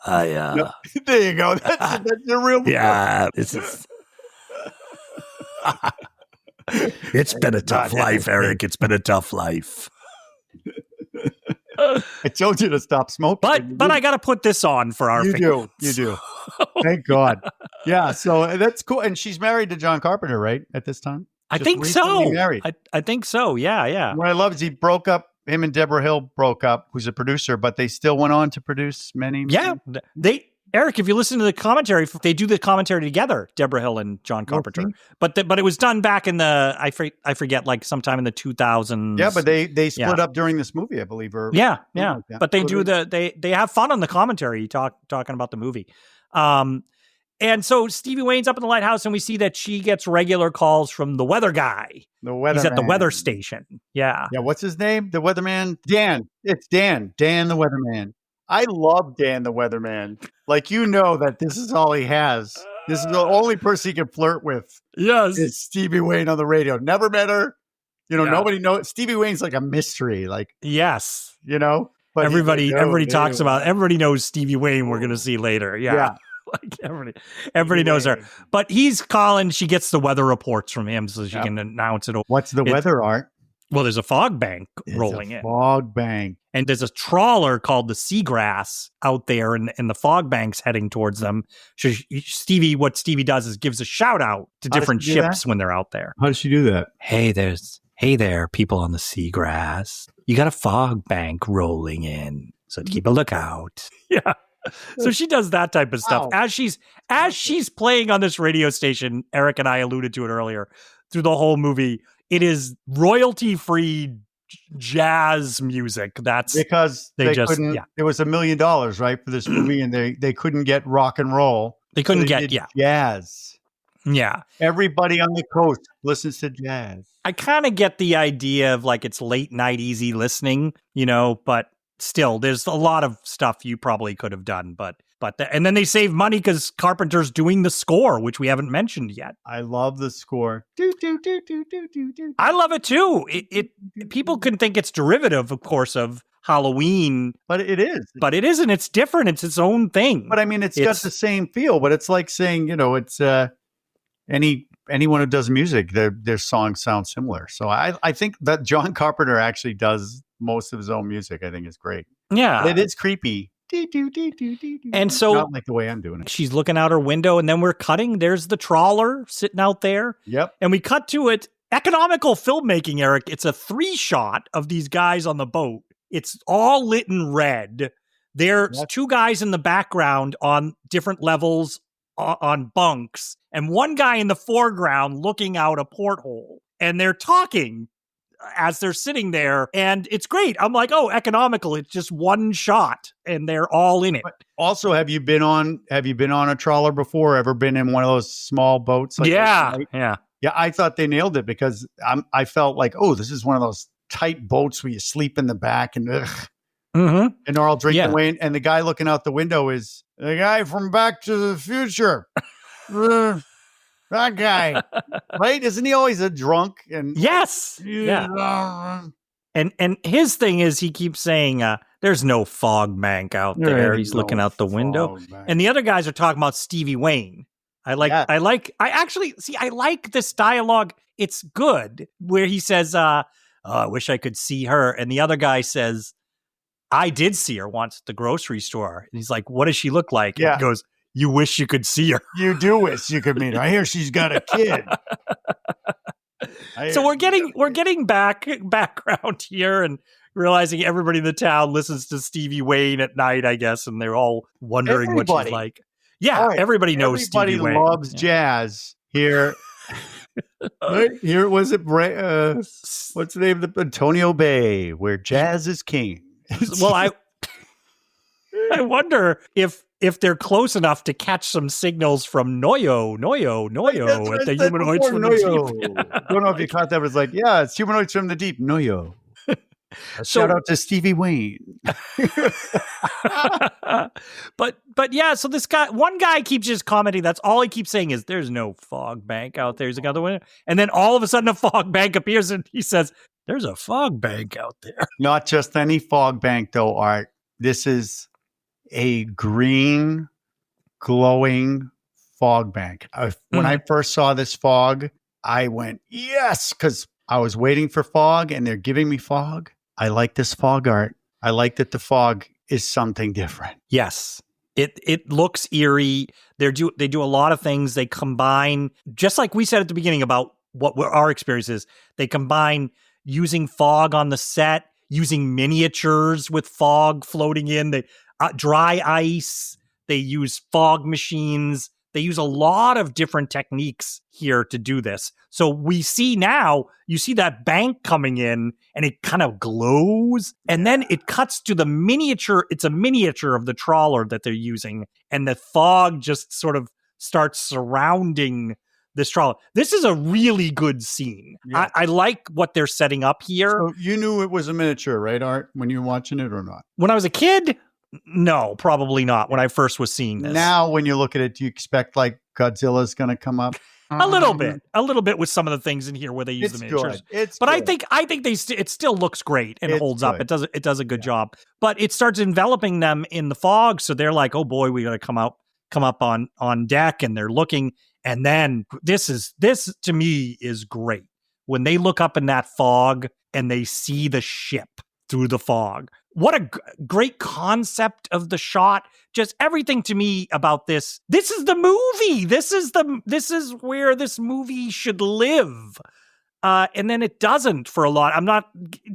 No, there you go. That's your real. Yeah, this is. It's been a tough life, Erik. It's been a tough life. I told you to stop smoking. But I got to put this on for our fans. You do. Thank God. Yeah, so that's cool. And she's married to John Carpenter, right? At this time, I think so. Married. I think so. Yeah. What I love is he broke up. Him and Deborah Hill broke up, who's a producer, but they still went on to produce many. Yeah, Erik, if you listen to the commentary, they do the commentary together, Deborah Hill and John Carpenter. Okay. But it was done back in the I forget, like sometime in the 2000s. Yeah, but they split up during this movie, I believe. Or yeah. Like but they they have fun on the commentary talking about the movie. And so Stevie Wayne's up in the lighthouse, and we see that she gets regular calls from the weather guy. He's at the weather station. Yeah. Yeah. What's his name? The weatherman? Dan. It's Dan. Dan the weatherman. I love Dan the weatherman. Like, that this is all he has. This is the only person he can flirt with. Yes. Is Stevie Wayne on the radio. Never met her. Nobody knows. Stevie Wayne's like a mystery. Like, yes. But everybody talks about, everybody knows Stevie Wayne we're going to see later. Yeah. Like everybody knows her. But he's calling. She gets the weather reports from him so she can announce it. What's the weather, Art? Well, there's a fog bank rolling in. Fog bank. And there's a trawler called the Seagrass out there, and the fog bank's heading towards them. So what Stevie does is gives a shout out to different ships when they're out there. How does she do that? Hey there, people on the Seagrass. You got a fog bank rolling in, so keep a lookout. Yeah. So she does that type of stuff. Wow. As she's playing on this radio station, Erik and I alluded to it earlier, through the whole movie, it is royalty-free jazz music. That's because they couldn't. Yeah. It was $1 million, right, for this movie, and they couldn't get rock and roll. They couldn't get jazz. Yeah. Everybody on the coast listens to jazz. I kind of get the idea of like it's late night easy listening, but still, there's a lot of stuff you probably could have done, and then they save money because Carpenter's doing the score, which we haven't mentioned yet. I love the score. I love it too. It people can think it's derivative, of course, of Halloween, but it is. But it isn't. It's different. It's its own thing. But I mean, it's got the same feel. But it's like saying, it's anyone who does music, their songs sound similar. So I think that John Carpenter actually does most of his own music. I think is great. Yeah, but it is creepy. And so, not like the way I'm doing it. She's looking out her window, and then we're cutting. There's the trawler sitting out there. Yep. And we cut to it. Economical filmmaking, Erik. It's a 3-shot of these guys on the boat. It's all lit in red. There's 2 guys in the background on different levels on bunks, and one guy in the foreground looking out a porthole. And they're talking as they're sitting there, and it's great. I'm like, economical. It's just one shot, and they're all in it. But also, have you been on a trawler before? Ever been in one of those small boats? Like yeah. I thought they nailed it because I felt like, this is one of those tight boats where you sleep in the back and Mm-hmm. and they're all drinking Yeah. away. And the guy looking out the window is the guy from Back to the Future. That guy, right? Isn't he always a drunk? And Yes. Yeah. And his thing is he keeps saying, there's no fog bank out there. He's looking out the window. And the other guys are talking about Stevie Wayne. I like this dialogue. It's good where he says, I wish I could see her. And the other guy says, I did see her once at the grocery store. And he's like, what does she look like? Yeah. And he goes, you wish you could see her. You do wish you could meet her. I hear she's got a kid. So we're getting background here and realizing everybody in the town listens to Stevie Wayne at night, I guess, and they're all wondering what she's like. Yeah, right. Everybody knows Stevie Wayne. Everybody loves jazz here. Right? Here was it. What's the name of the Antonio Bay, where jazz is king. Well, I wonder if they're close enough to catch some signals from Noyo at the humanoids from the deep. Don't know if you caught that. It was like, yeah, it's humanoids from the deep. Noyo. Shout out to Stevie Wayne. but yeah, so one guy keeps just commenting. That's all he keeps saying is, "There's no fog bank out there." He's another one, and then all of a sudden a fog bank appears, and he says, "There's a fog bank out there." Not just any fog bank, though, Art. This is a green, glowing fog bank. When I first saw this fog, I went, yes, because I was waiting for fog and they're giving me fog. I like this fog art. I like that the fog is something different. Yes. It looks eerie. They do a lot of things. They combine, just like we said at the beginning about what our experience is, they combine using fog on the set, using miniatures with fog floating in, they dry ice, they use fog machines. They use a lot of different techniques here to do this. So we see now, you see that bank coming in and it kind of glows. And then it cuts to the miniature. It's a miniature of the trawler that they're using. And the fog just sort of starts surrounding this trawler. This is a really good scene. Yeah. I like what they're setting up here. So you knew it was a miniature, right, Art, when you were watching it or not? When I was a kid, no, probably not when I first was seeing this. Now, when you look at it, do you expect like Godzilla's going to come up? A little bit with some of the things in here where they use the miniatures. But good. I think it still looks great and holds up. It does a good job. But it starts enveloping them in the fog, so they're like, "Oh boy, we got to come up on deck," and they're looking. And then this to me is great when they look up in that fog and they see the ship through the fog. What a great concept of the shot. Just everything to me about this. This is the movie. This is where this movie should live. And then it doesn't for a lot. I'm not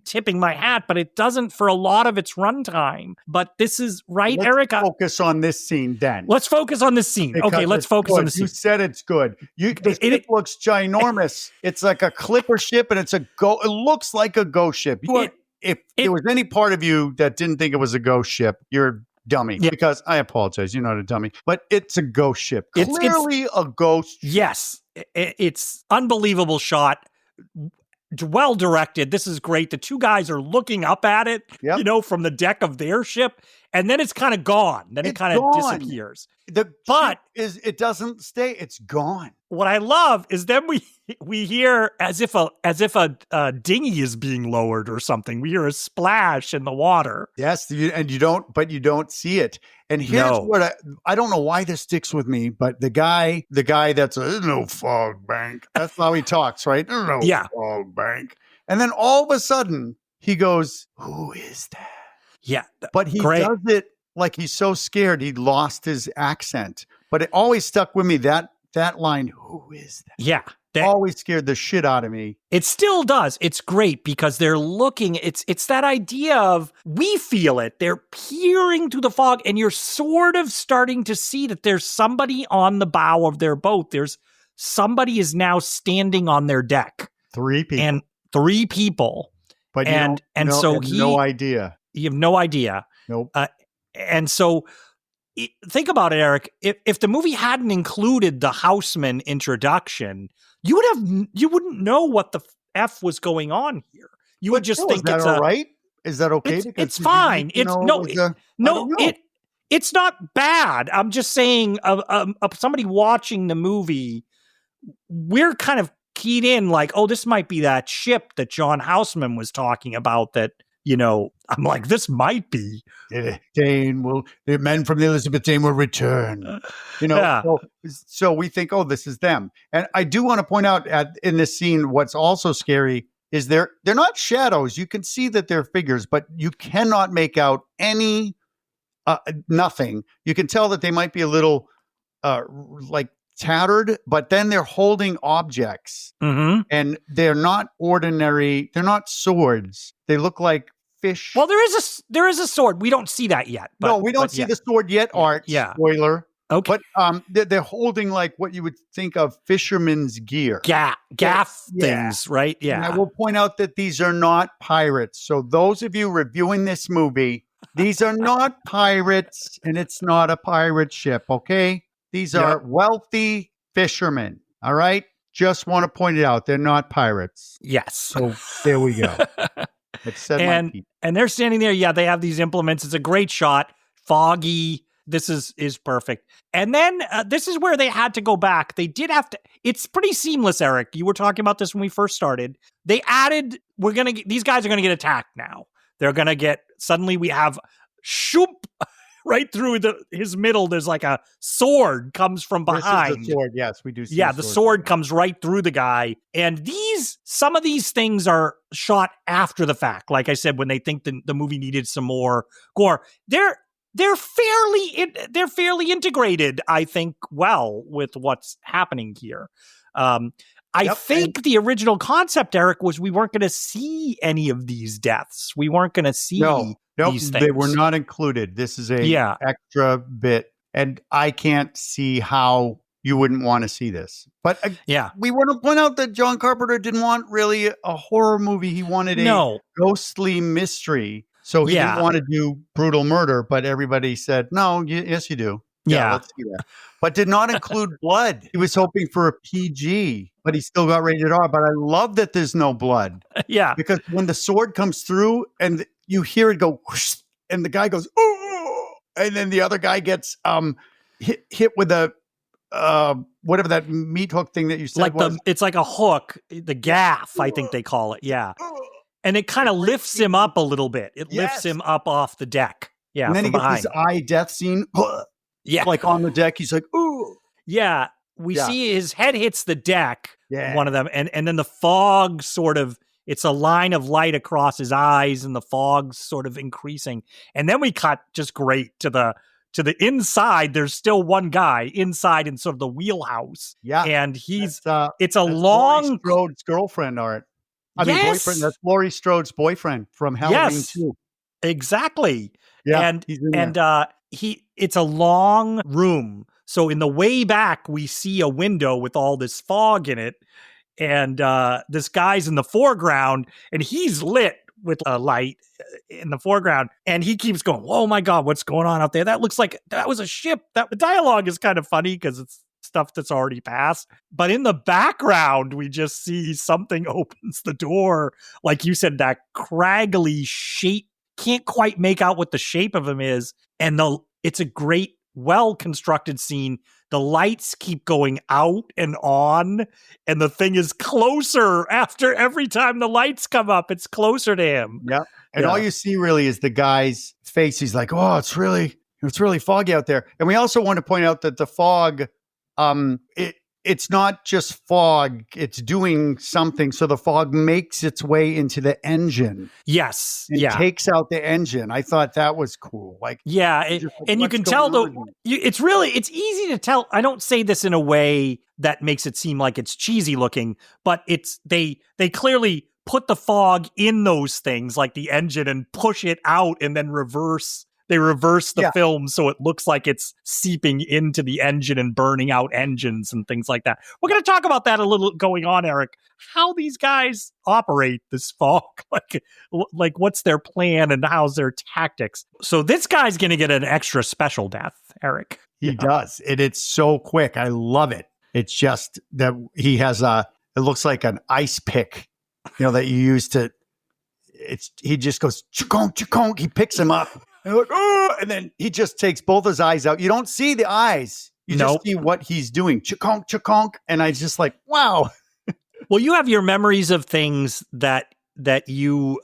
tipping my hat, but it doesn't for a lot of its runtime. But this is right, Erik. Let's focus on this scene then. Let's focus on this scene. Okay, let's focus on the scene. You said it's good. It looks ginormous. It's like a clipper ship, and it looks like a ghost ship. If there was any part of you that didn't think it was a ghost ship, you're a dummy. Yeah. Because I apologize, you're not a dummy. But it's a ghost ship. Clearly a ghost ship. Yes. It's unbelievable shot. Well directed. This is great. The two guys are looking up at it, from the deck of their ship, and then it's kind of gone. Then it kind of disappears. It doesn't stay. It's gone. What I love is then we hear as if a dinghy is being lowered or something. We hear a splash in the water. Yes, and you don't see it. And here's what I don't know why this sticks with me, but the guy that's there's no fog bank. That's how he talks, right? There's no fog bank. And then all of a sudden he goes, "Who is that?" Yeah, but he does it like he's so scared he lost his accent. But it always stuck with me that line, "Who is that?" Yeah. That always scared the shit out of me. It still does. It's great because they're looking. It's that idea of we feel it. They're peering through the fog, and you're sort of starting to see that there's somebody on the bow of their boat. There's somebody is now standing on their deck. 3 people. But you have no idea. You have no idea. Nope. And so think about it, Erik. If the movie hadn't included the Houseman introduction, you wouldn't know what the F was going on here. you would just think is that it's all right? Is that okay? It's fine. It's it's not bad. I'm just saying, somebody watching the movie, we're kind of keyed in like, oh, this might be that ship that John Houseman was talking about that, I'm like, this might be. The men from the Elizabeth Dane will return. So we think, oh, this is them. And I do want to point out in this scene, what's also scary is they're not shadows. You can see that they're figures, but you cannot make out any nothing. You can tell that they might be a little like tattered, but then they're holding objects, and they're not ordinary. They're not swords. They look like fish. Well, there is a sword. We don't see that yet. No, we don't see the sword yet. Art. Yeah. Spoiler. Okay. But they're holding like what you would think of fisherman's gear. Gaff things, right? Yeah. And I will point out that these are not pirates. So those of you reviewing this movie, these are not pirates, and it's not a pirate ship, okay? These are wealthy fishermen, all right? Just want to point it out. They're not pirates. Yes. So there we go. And they're standing there. Yeah, they have these implements. It's a great shot. Foggy. This is perfect. And then this is where they had to go back. They did have to. It's pretty seamless, Erik. You were talking about this when we first started. They added, these guys are going to get attacked now. They're going to get, suddenly we have shoop right through his middle. There's like a sword comes from behind. This is the sword. Yes, we do see the sword comes right through the guy. And some of these things are shot after the fact. Like I said, when they think the movie needed some more gore, they're fairly integrated, I think, well, with what's happening here. I think the original concept, Erik, was we weren't going to see any of these deaths. We weren't going to see these things. They were not included. This is a extra bit, and I can't see how you wouldn't want to see this. But we want to point out that John Carpenter didn't want really a horror movie. He wanted a ghostly mystery. So he didn't want to do brutal murder, but everybody said, no, yes, you do. Yeah, let's do that. But did not include blood. He was hoping for a PG, but he still got rated R. But I love that there's no blood. Yeah. Because when the sword comes through and you hear it go whoosh, and the guy goes, oh, and then the other guy gets hit with a whatever that meat hook thing that you said it's like a hook, the gaff, I think they call it. Yeah. And it kind of lifts him up a little bit. It lifts him up off the deck. Yeah. And then he gets his eye death scene. Yeah. Like on the deck. He's like, ooh. Yeah. We see his head hits the deck. Yeah. One of them. And then the fog it's a line of light across his eyes and the fog's sort of increasing. And then we cut just great to the inside. There's still one guy inside in sort of the wheelhouse. Yeah. And it's a long. Laurie Strode's girlfriend, Art. Boyfriend. That's Laurie Strode's boyfriend from Halloween 2. Exactly. Yeah, it's a long room. So in the way back, we see a window with all this fog in it. And this guy's in the foreground and he's lit with a light in the foreground. And he keeps going, oh my God, what's going on out there? That looks like that was a ship. The dialogue is kind of funny because it's stuff that's already passed. But in the background, we just see something opens the door. Like you said, that craggly shape. Can't quite make out what the shape of him is. And it's a great, well-constructed scene. The lights keep going out and on. And the thing is closer after every time the lights come up. It's closer to him. Yeah. And all you see really is the guy's face. He's like, oh, it's really foggy out there. And we also want to point out that the fog, it's not just fog, it's doing something. So the fog makes its way into the engine. Yes. It takes out the engine. I thought that was cool. Like, and you can tell it's easy to tell. I don't say this in a way that makes it seem like it's cheesy looking, but they clearly put the fog in those things like the engine and push it out and then reverse the film so it looks like it's seeping into the engine and burning out engines and things like that. We're going to talk about that a little going on, Erik. How these guys operate this fog, like what's their plan and how's their tactics. So this guy's going to get an extra special death, Erik. He does. It's so quick. I love it. It's just that he has it looks like an ice pick, that you use to he just goes chikonk, chikonk. He picks him up, and, like, oh, and then he just takes both his eyes out. You don't see the eyes. You just see what he's doing. Chikonk, chikonk. And I just like, wow. Well, you have your memories of things that you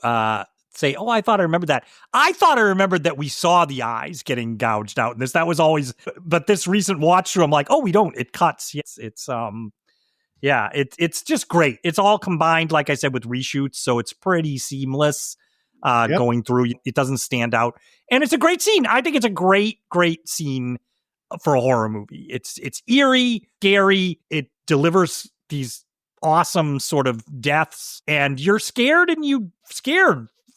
say, oh, I thought I remembered that. I thought I remembered that we saw the eyes getting gouged out in this. That was always, but this recent watch through, I'm like, oh, we don't. It cuts. Yes, it's just great. It's all combined, like I said, with reshoots, so it's pretty seamless going through. It doesn't stand out, and it's a great scene. I think it's a great scene for a horror movie. It's eerie, scary. It delivers these awesome sort of deaths, and you're scared,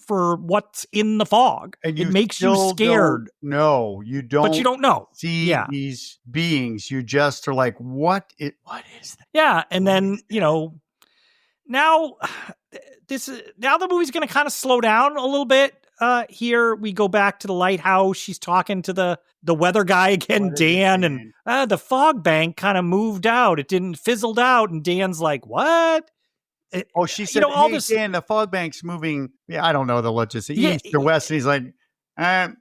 for what's in the fog. And it makes you scared. No, you don't. But you don't know. See these beings. You just are like, what is that? Yeah, and then, now the movie's going to kind of slow down a little bit. Here we go back to the lighthouse. She's talking to the weather guy again, Dan, and the fog bank kind of moved out. It didn't fizzled out, and Dan's like, "What?" She said, Dan, the fog bank's moving. Yeah, I don't know the logistics, east or west. And he's like,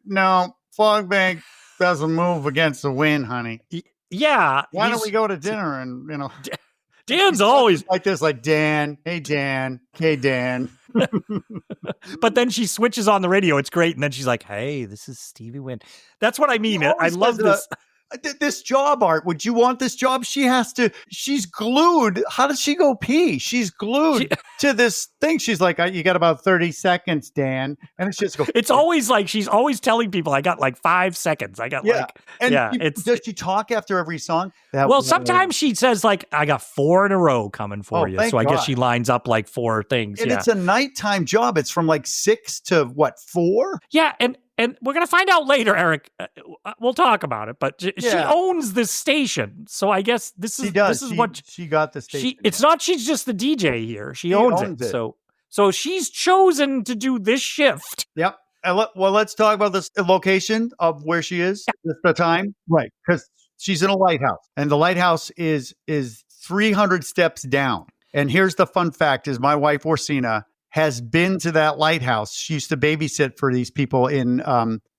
no, fog bank doesn't move against the wind, honey. Yeah. Why don't we go to dinner? And, Dan's always like this, like, Dan, hey, Dan. But then she switches on the radio. It's great. And then she's like, hey, this is Stevie Wynn. That's what I mean. I love this. This job, Art, would you want this job? She's glued. How does she go pee? She's glued to this thing. She's like, you got about 30 seconds, Dan. And it's just it's always like, she's always telling people, I got like 5 seconds. I got does she talk after every song? Sometimes she says like, I got 4 in a row coming for you. So I guess she lines up like 4 things. And it's a nighttime job. It's from like 6 to 4? Yeah. And we're going to find out later, Erik. We'll talk about it, but she owns this station. So I guess this is what she got the station. It's not she's just the DJ here. She owns it. So she's chosen to do this shift. Yep. Let's talk about this location of where she is at the time. Right. Because she's in a lighthouse, and the lighthouse is 300 steps down. And here's the fun fact is my wife, Orsina, has been to that lighthouse. She used to babysit for these people in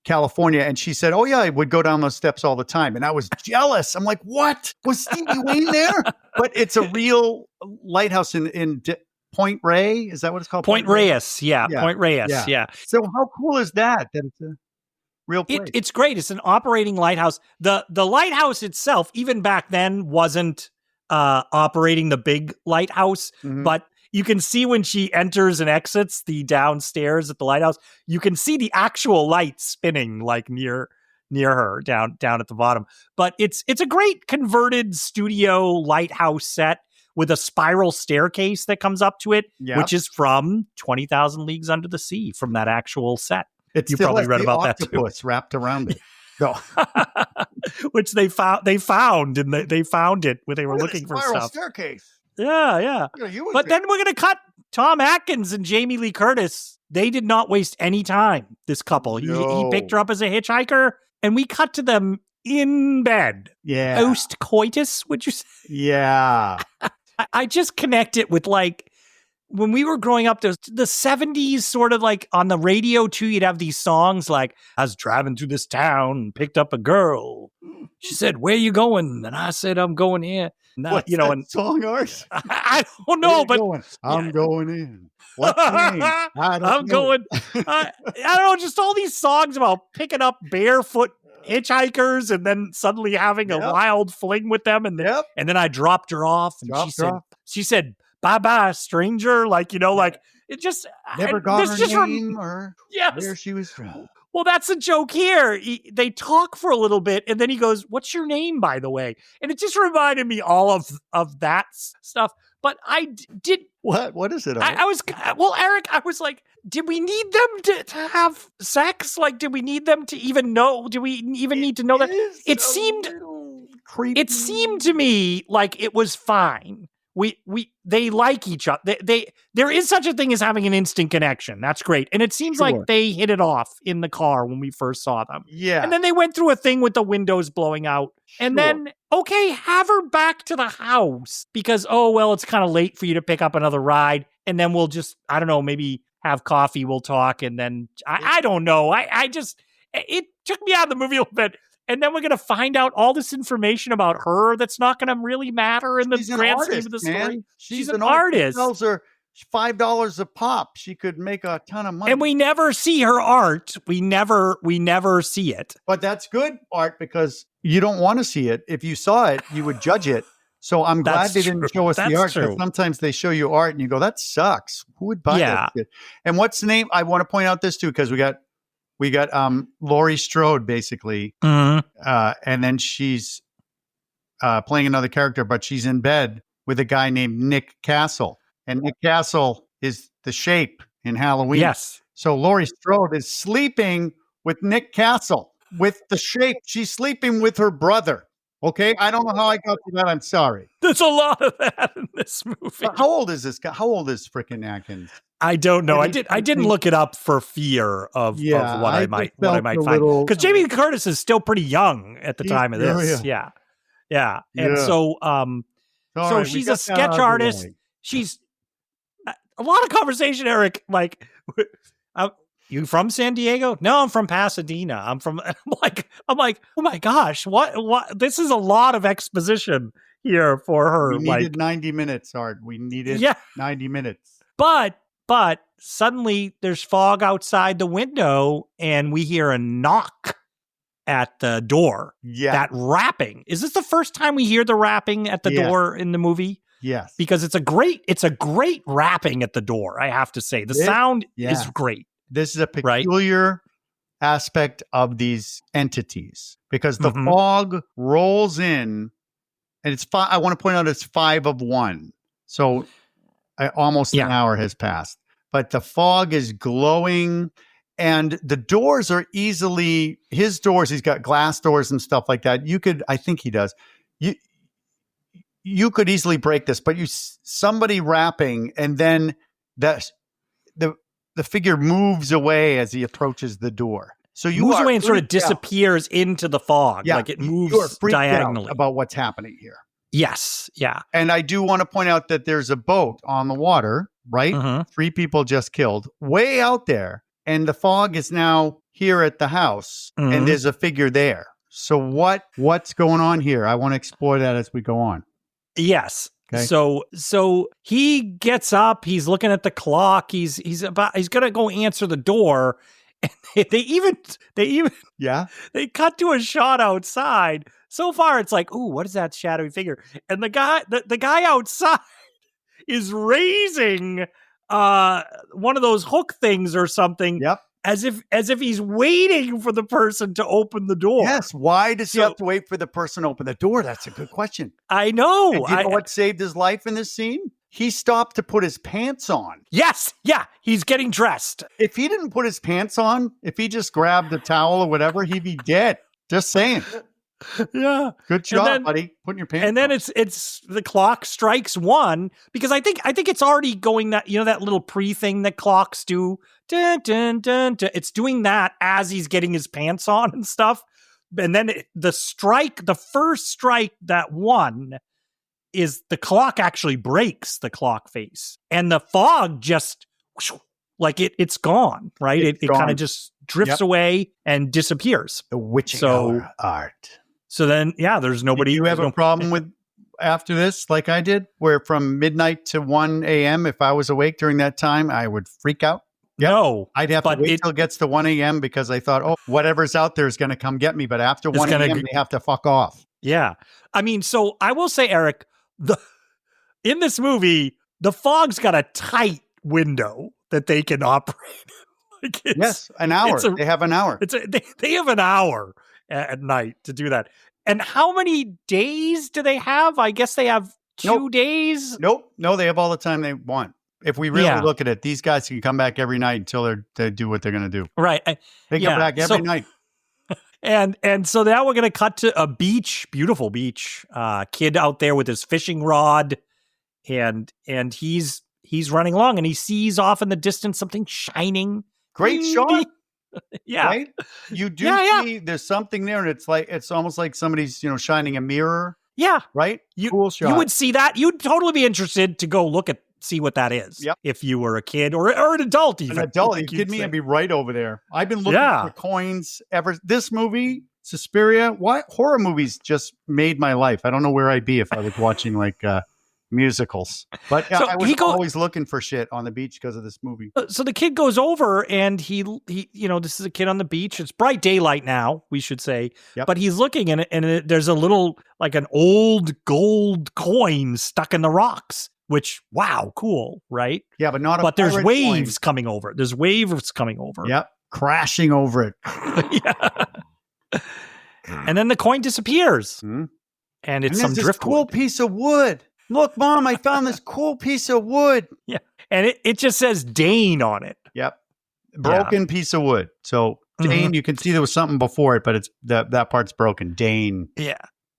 California. And she said, oh, yeah, I would go down those steps all the time. And I was jealous. I'm like, what? Was Stevie Wayne there? But it's a real lighthouse in Point Ray. Is that what it's called? Point Reyes. Yeah. Point Reyes. Yeah. So how cool is that it's a real place? It's great. It's an operating lighthouse. The lighthouse itself, even back then, wasn't operating the big lighthouse, but you can see when she enters and exits the downstairs at the lighthouse, you can see the actual light spinning like near her down at the bottom. But it's a great converted studio lighthouse set with a spiral staircase that comes up to it, which is from 20,000 Leagues Under the Sea, from that actual set. You probably read about that too. Octopus wrapped around it. No. Which they found and they found it when they were looking for stuff. Staircase. Yeah. But then we're going to cut Tom Atkins and Jamie Lee Curtis. They did not waste any time, this couple. No. He picked her up as a hitchhiker, and we cut to them in bed. Yeah. Post coitus, would you say? Yeah. I just connect it with like when we were growing up, the 70s, sort of like on the radio too, you'd have these songs like, I was driving through this town and picked up a girl. She said, where you going? And I said, I'm going here. What's that song, Art? I don't know, but I'm going in. What's the name? I'm going. I don't know, just all these songs about picking up barefoot hitchhikers and then suddenly having a wild fling with them. And then I dropped her off and she said, bye-bye, stranger. Like, like it just never got her name or where she was from. Well, that's a joke here. They talk for a little bit, and then he goes, what's your name, by the way? And it just reminded me all of that stuff. But I did... What is it? Erik, I was like, did we need them to have sex? Like, did we need them to even know? Do we even need to know that? It seemed to me like it was fine. They like each other. There is such a thing as having an instant connection. That's great. And it seems like they hit it off in the car when we first saw them. Yeah. And then they went through a thing with the windows blowing out. And then, okay, have her back to the house because, it's kind of late for you to pick up another ride. And then we'll just, I don't know, maybe have coffee, we'll talk. And then I don't know. It took me out of the movie a little bit. And then we're going to find out all this information about her that's not going to really matter in the grand scheme of the story. She's an artist. She sells her $5 a pop. She could make a ton of money. And we never see her art. We never see it. But that's good art because you don't want to see it. If you saw it, you would judge it. So I'm glad they didn't show us the art. Because sometimes they show you art and you go, that sucks. Who would buy that shit? And what's the name? I want to point out this too, because we got Laurie Strode basically. Mm-hmm. And then she's playing another character, but she's in bed with a guy named Nick Castle. And Nick Castle is the Shape in Halloween. Yes. So Laurie Strode is sleeping with Nick Castle with the Shape. She's sleeping with her brother. Okay. I don't know how I got to that. I'm sorry. There's a lot of that in this movie. How old is this guy? How old is frickin' Atkins? I don't know. I didn't look it up for fear of what I might find. Because Jamie Lee Curtis is still pretty young at the time of this. Yeah. And so she's a sketch artist. She's a lot of conversation, Erik. Like, you from San Diego? No, I'm from Pasadena. I'm like, oh my gosh, what? This is a lot of exposition here for her. We needed 90 minutes, Art. We needed 90 minutes. But suddenly there's fog outside the window and we hear a knock at the door. Yeah. That rapping. Is this the first time we hear the rapping at the door in the movie? Yes. Because it's a great rapping at the door, I have to say. The sound is great. This is a peculiar aspect of these entities because the fog rolls in and it's I want to point out it's 5 of 1. So almost an hour has passed, but the fog is glowing and the doors are his doors, he's got glass doors and stuff like that. I think he does. You could easily break this, but somebody rapping and then the figure moves away as he approaches the door. So you moves away and sort of disappears into the fog. Yeah, like it moves diagonally. About what's happening here. Yes. Yeah. And I do want to point out that there's a boat on the water, right? Mm-hmm. 3 people just killed way out there. And the fog is now here at the house and there's a figure there. So what's going on here? I want to explore that as we go on. Yes. Okay. So he gets up, he's looking at the clock, he's gonna go answer the door. And they cut to a shot outside. So far it's like, ooh, what is that shadowy figure? And the guy outside is raising one of those hook things or something. Yep. As if he's waiting for the person to open the door. Yes. Why does he have to wait for the person to open the door? That's a good question. I know. And you know what saved his life in this scene? He stopped to put his pants on. Yes. Yeah. He's getting dressed. If he didn't put his pants on, if he just grabbed a towel or whatever, he'd be dead. Just saying. Yeah. Good job, buddy. Putting your pants on. And then it's the clock strikes 1 because I think it's already going that, that little pre-thing that clocks do. Dun, dun, dun, dun. It's doing that as he's getting his pants on and stuff. And then the first strike that 1 is the clock actually breaks the clock face. And the fog just like it's gone, right? It kind of just drifts away and disappears. The witching hour art. So then, there's nobody. Do you have a problem with after this, like I did, where from midnight to 1 a.m., if I was awake during that time, I would freak out? Yep. No. I'd have to wait till it gets to 1 a.m. because I thought, whatever's out there is going to come get me. But after 1 a.m., they have to fuck off. Yeah. I mean, so I will say, Erik, in this movie, the fog's got a tight window that they can operate. Yes, an hour. They have an hour. They have an hour at night to do that. And how many days do they have? I guess they have 2 days. Nope. No, they have all the time they want. If we really look at it, these guys can come back every night until they do what they're going to do. Right. They come back every night. And so now we're going to cut to a beach, beautiful beach, kid out there with his fishing rod, and he's running along and he sees off in the distance something shining. Great shot. Yeah. Right? You do see there's something there, and it's almost like somebody's, shining a mirror. Yeah. Right? Cool shot. You would see that. You'd totally be interested to go look at see what that is. Yep. If you were a kid or an adult, even. An adult, you Like you'd kidding me? say. I'd be right over there. I've been looking Yeah. for coins ever. This movie, Suspiria, why horror movies just made my life. I don't know where I'd be if I was watching like musicals. But So I was he always looking for shit on the beach because of this movie. So the kid goes over and he, this is a kid on the beach. It's bright daylight now, we should say. Yep. But he's looking and there's a little, like an old gold coin stuck in the rocks, which, wow, cool, right? Yeah, but not a But there's pirate waves coin. coming over. There's waves coming over. Yep, crashing over it. Yeah. And then the coin disappears. Hmm. And it's And some there's this driftwood. cool piece of wood. Look, Mom, I found this cool piece of wood. Yeah. And it just says Dane on it. Yep. Broken piece of wood. So Dane, you can see there was something before it, but it's that part's broken. Dane. Yeah.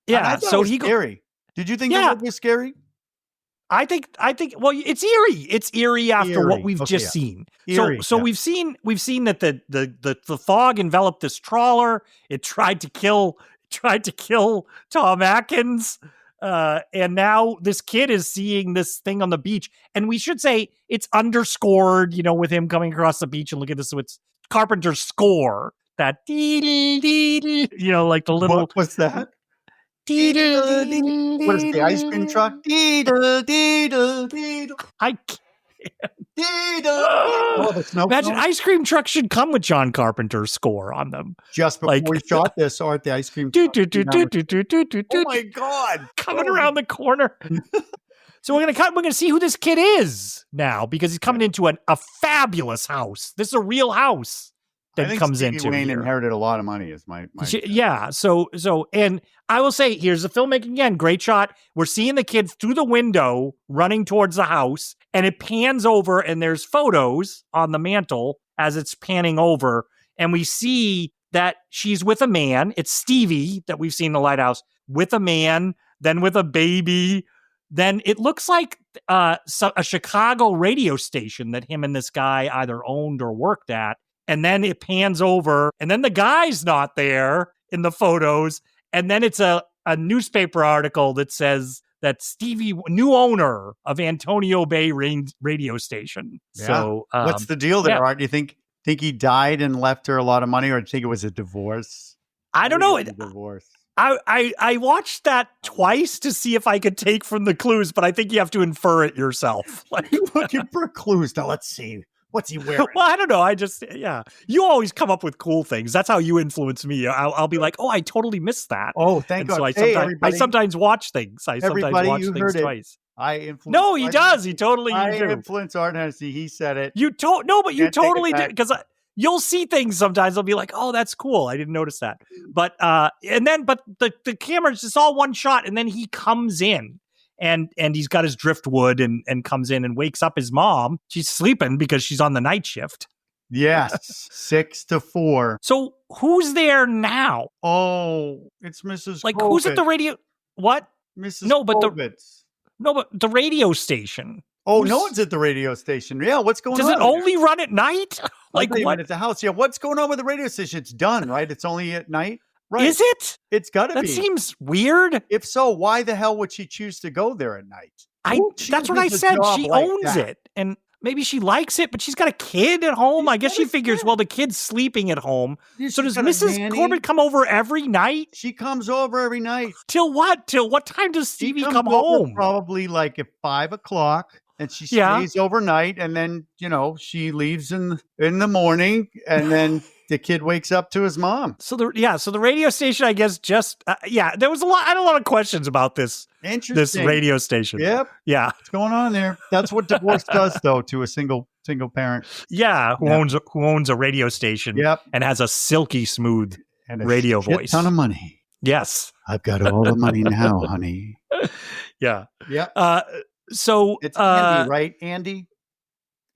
And I Yeah. thought it So was he scary. Did you think Yeah. that wood was scary? I think well, it's eerie. It's eerie after what Eerie. we've Okay, just yeah. seen. Eerie, So yeah. we've seen that the fog enveloped this trawler. It tried to kill Tom Atkins. And now this kid is seeing this thing on the beach. And we should say it's underscored, with him coming across the beach, and look at this. So it's Carpenter's score. That like the little What's that? What is the ice cream truck? I Oh, the snow imagine cone? ice cream trucks should come with John Carpenter's score on them. Just before like- we shot this, or at the ice cream Do, truck. do, do, do, do, do, do, do, Oh do, my God. coming around the corner. So we're gonna see who this kid is now, because he's coming into a fabulous house. This is a real house I that he think comes Stevie into. Wayne here. inherited a lot of money, is my Yeah. So, and I will say, here's the filmmaking again. Great shot. We're seeing the kids through the window running towards the house, and it pans over, and there's photos on the mantle as it's panning over, and we see that she's with a man. It's Stevie that we've seen in the lighthouse with a man, then with a baby. Then it looks like a Chicago radio station that him and this guy either owned or worked at. And then it pans over, and then the guy's not there in the photos. And then it's a newspaper article that says that Stevie, new owner of Antonio Bay radio station. Yeah. So What's the deal there, yeah. Art? Do you think he died and left her a lot of money, or do you think it was a divorce? I don't know. It was a divorce. I watched that twice to see if I could take from the clues, but I think you have to infer it yourself. Like, You're looking for clues. Now let's see. What's he wearing? well, I don't know. You always come up with cool things. That's how you influence me. I'll be like, oh, I totally missed that. Oh, thank And God. so Hey, I everybody. sometimes watch things. I sometimes Everybody, watch you things heard it. twice. I influence. No, he Art does. He Hennessy. totally I do. influence Art Hennessy. He said it. You but you Can't take it totally do, back. because you'll see things sometimes. I'll be like, oh, that's cool. I didn't notice that. But the camera's just all one shot, and then he comes in. And he's got his driftwood and comes in and wakes up his mom. She's sleeping because she's on the night shift. Yes, 6 to 4. So who's there now? Oh, it's Mrs. Like, who's at the radio? What? Mrs. No, but Kovitz. but the radio station. Oh, who's- no one's at the radio station. Yeah, what's going Does on? it only run at night? Like, Like what at the house? Yeah, what's going on with the radio station? It's done, right? It's only at night, right? is it? It's got to That be. seems weird. If so, why the hell would she choose to go there at night? That's what I chooses a said. job She like owns that? it, and maybe she likes it, but she's got a kid at home. I guess got she a figures, kid. well, the kid's sleeping at home. So She's does got a Mrs. nanny. Corbett come over every night? She comes over every night. Till what? Till what time does She Stevie comes come over home? Probably like at 5 o'clock, and she Yeah. stays overnight, and then she leaves in the morning, and then the kid wakes up to his mom. So the radio station, I guess, just there was I had a lot of questions about this Interesting. radio station. Yep. Yeah, What's going on there? That's what divorce does, though, to a single parent. yeah. Who Yeah. owns a radio station? Yep. and has a silky smooth And a radio shit voice. ton of money. Yes. I've got all the money now, honey. Yeah. Yep. So It's Andy, right? Andy.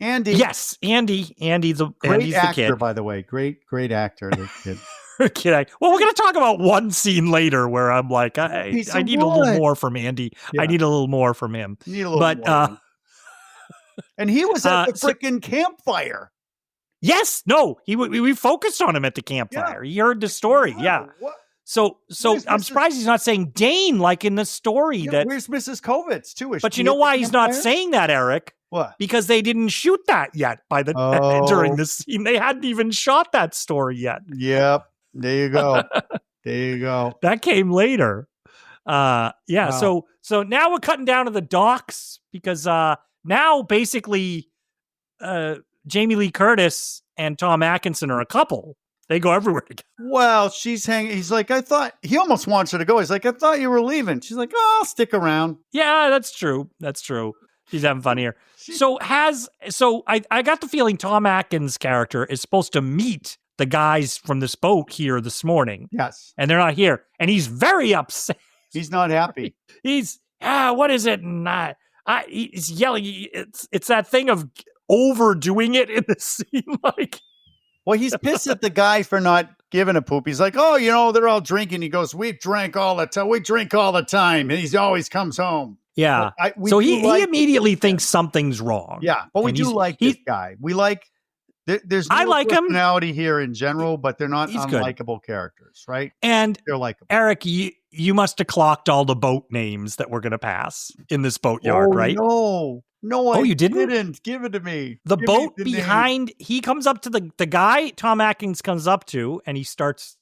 Yes, Andy's Great the actor, kid. by the way. Great actor. The kid. Well, we're going to talk about one scene later where I'm like, I Piece of need a little wood. more from Andy. Yeah. I need a little more from him. Need a little But more. And he was at the so- freaking campfire. yes, no, we focused on him at the campfire. He heard the story. Yeah. What? So I'm surprised he's not saying Dane like in the story. Yeah, where's Mrs. Kovitz too? But you know why he's not saying that, Erik? What? Because they didn't shoot that yet during the scene. They hadn't even shot that story yet. Yep. There you go. There you go. That came later. Wow. So now we're cutting down to the docks because now basically Jamie Lee Curtis and Tom Atkinson are a couple. They go everywhere together. Well, she's hanging. He's like, he almost wants her to go. He's like, I thought you were leaving. She's like, oh, I'll stick around. Yeah, that's true. She's having fun here. I got the feeling Tom Atkins' character is supposed to meet the guys from this boat here this morning. Yes. And they're not here. And he's very upset. He's not happy. He's, what is it? And he's yelling. It's that thing of overdoing it in the scene. Like, well, he's pissed at the guy for not giving a poop. He's like, oh, they're all drinking. He goes, we drink all the time. We drink all the time. And he always comes home. Yeah. So he immediately thinks something's wrong. Yeah. But we do like this guy. We like, there's no personality here in general, but they're not unlikable characters, right? And they're likable. Erik, you must have clocked all the boat names that we're going to pass in this boatyard, right? No, you didn't? Give it to me. The boat behind, he comes up to the guy Tom Atkins comes up to, and he starts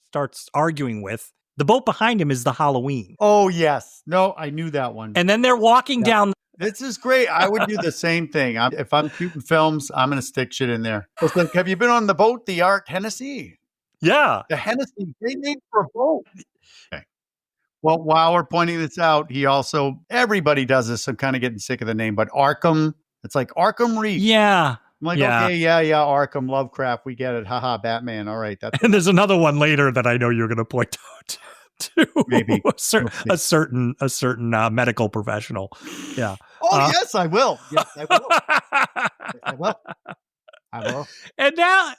arguing with. The boat behind him is the Halloween. Oh, yes. No, I knew that one. And then they're walking down. This is great. I would do the same thing. If I'm shooting films, I'm going to stick shit in there. It's like, have you been on the boat, the Art Hennessy? Yeah. The Hennessy, great name for a boat. Okay. Well, while we're pointing this out, everybody does this. I'm kind of getting sick of the name, but Arkham, it's like Arkham Reef. Yeah. I'm like, okay, yeah, Arkham, Lovecraft, we get it. Haha, Batman. All right. And there's another one later that I know you're going to point out to. Maybe a certain medical professional. Yeah. Oh, yes, I will. Yes, I will. I will. And now,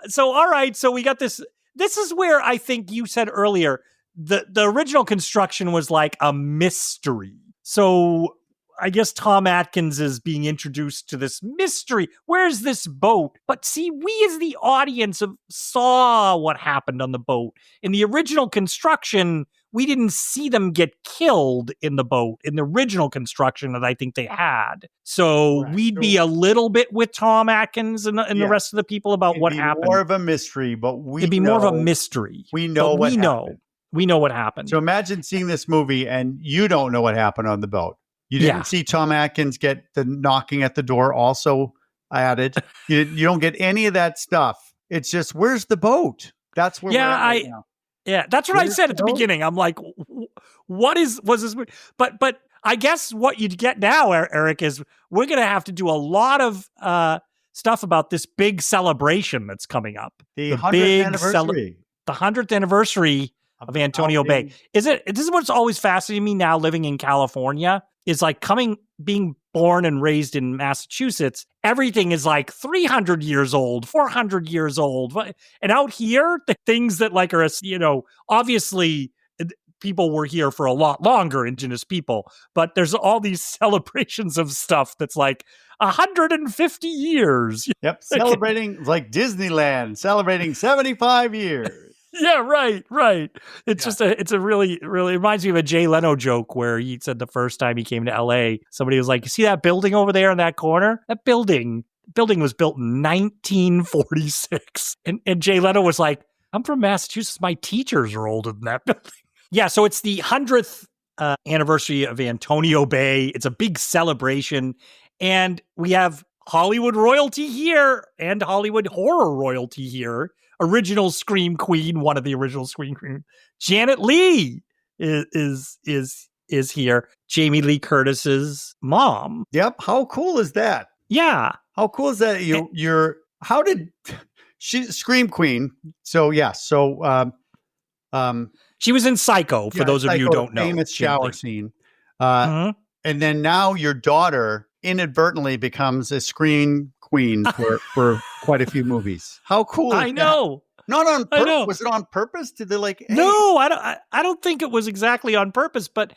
so all right, so we got this. This is where I think you said earlier the original construction was like a mystery. So I guess Tom Atkins is being introduced to this mystery. Where's this boat? But see, we as the audience saw what happened on the boat. In the original construction, we didn't see them get killed in the boat in the original construction that I think they had. So we'd be a little bit with Tom Atkins and the rest of the people about what happened. More of a mystery, but it'd be more of a mystery. We know what happened. We know what happened. So imagine seeing this movie and you don't know what happened on the boat. You didn't see Tom Atkins get the knocking at the door also added. You don't get any of that stuff. It's just, where's the boat? That's where we're at right now. Yeah, that's what I said at the beginning. I'm like, was this movie? But I guess what you'd get now, Erik, is we're going to have to do a lot of stuff about this big celebration that's coming up. The 100th anniversary. The 100th anniversary of Antonio Bay. This is what's always fascinating me now living in California. Is like being born and raised in Massachusetts, everything is like 300 years old, 400 years old. And out here, the things that like are, obviously people were here for a lot longer, indigenous people, but there's all these celebrations of stuff that's like 150 years. Yep. Celebrating like Disneyland, celebrating 75 years. Yeah, right. It's just it's a really, really, it reminds me of a Jay Leno joke where he said the first time he came to LA, somebody was like, you see that building over there in that corner? That building was built in 1946. And Jay Leno was like, I'm from Massachusetts. My teachers are older than that building. Yeah, so it's the 100th anniversary of Antonio Bay. It's a big celebration. And we have Hollywood royalty here and Hollywood horror royalty here. Original Scream Queen, one of the original Scream Queen, Janet Leigh is here. Jamie Lee Curtis's mom. Yep. How cool is that? Yeah. How cool is that? How did she Scream Queen? So yeah. So she was in Psycho. For those of you who don't know, famous shower scene. And then now your daughter inadvertently becomes a Scream Queen for quite a few movies. How cool is I know. That? Not on purpose. Was it on purpose? Did they like? Hey. No, I don't think it was exactly on purpose. But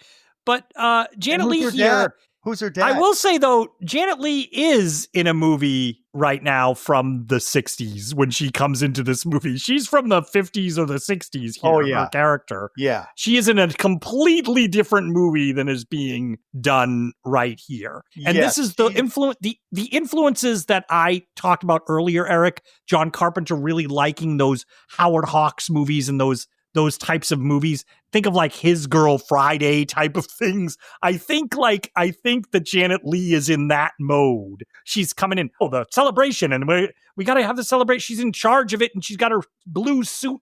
Janet Leigh here. Who's her dad? I will say, though, Janet Leigh is in a movie right now from the 60s when she comes into this movie. She's from the 50s or the 60s here, her character. Yeah. She is in a completely different movie than is being done right here. And this is the influences that I talked about earlier, Erik. John Carpenter really liking those Howard Hawks movies and those types of movies. Think of like His Girl Friday type of things. I think that Janet Leigh is in that mode. She's coming in, the celebration, and we got to have the celebration. She's in charge of it, and she's got her blue suit,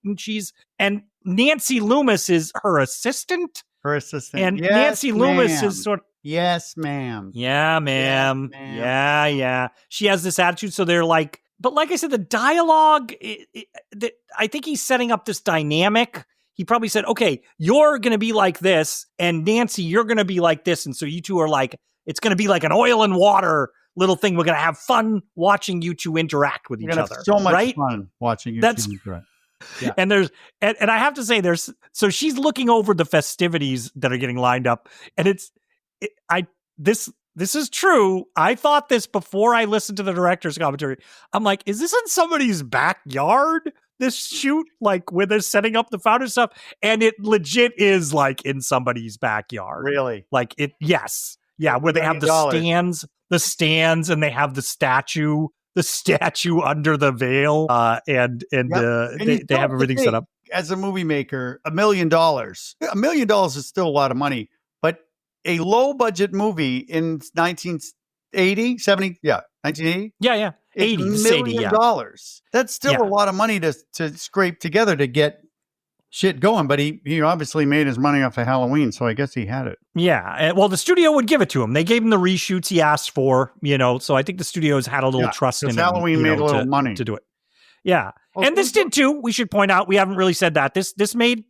and Nancy Loomis is her assistant. And yes, Nancy Loomis is sort of, yes, ma'am. Yeah, ma'am. Yes, ma'am. Yeah. She has this attitude, so they're like, but like I said, the dialogue, I think he's setting up this dynamic. He probably said, okay, you're going to be like this, and Nancy, you're going to be like this. And so you two are like, it's going to be like an oil and water little thing. We're going to have fun watching you two interact with each other. Have so much fun watching you two interact. Yeah. And I have to say, so she's looking over the festivities that are getting lined up, and this is true. I thought this before I listened to the director's commentary. I'm like, is this in somebody's backyard? This shoot, like where they're setting up the founder stuff, and it legit is like in somebody's backyard. Really? Like it? Yes. Yeah. Where they have the stands, and they have the statue under the veil, and they have everything set up. As a movie maker, $1 million. $1 million is still a lot of money, but a low budget movie in 1980, 70, 1980? Yeah. 80, $1 million. That's still a lot of money to scrape together to get shit going, but he obviously made his money off of Halloween, so I guess he had it. Yeah, well, the studio would give it to him. They gave him the reshoots he asked for, so I think the studios had a little trust in him. Halloween made a little money to do it. Yeah, and this did too. We should point out, we haven't really said that this made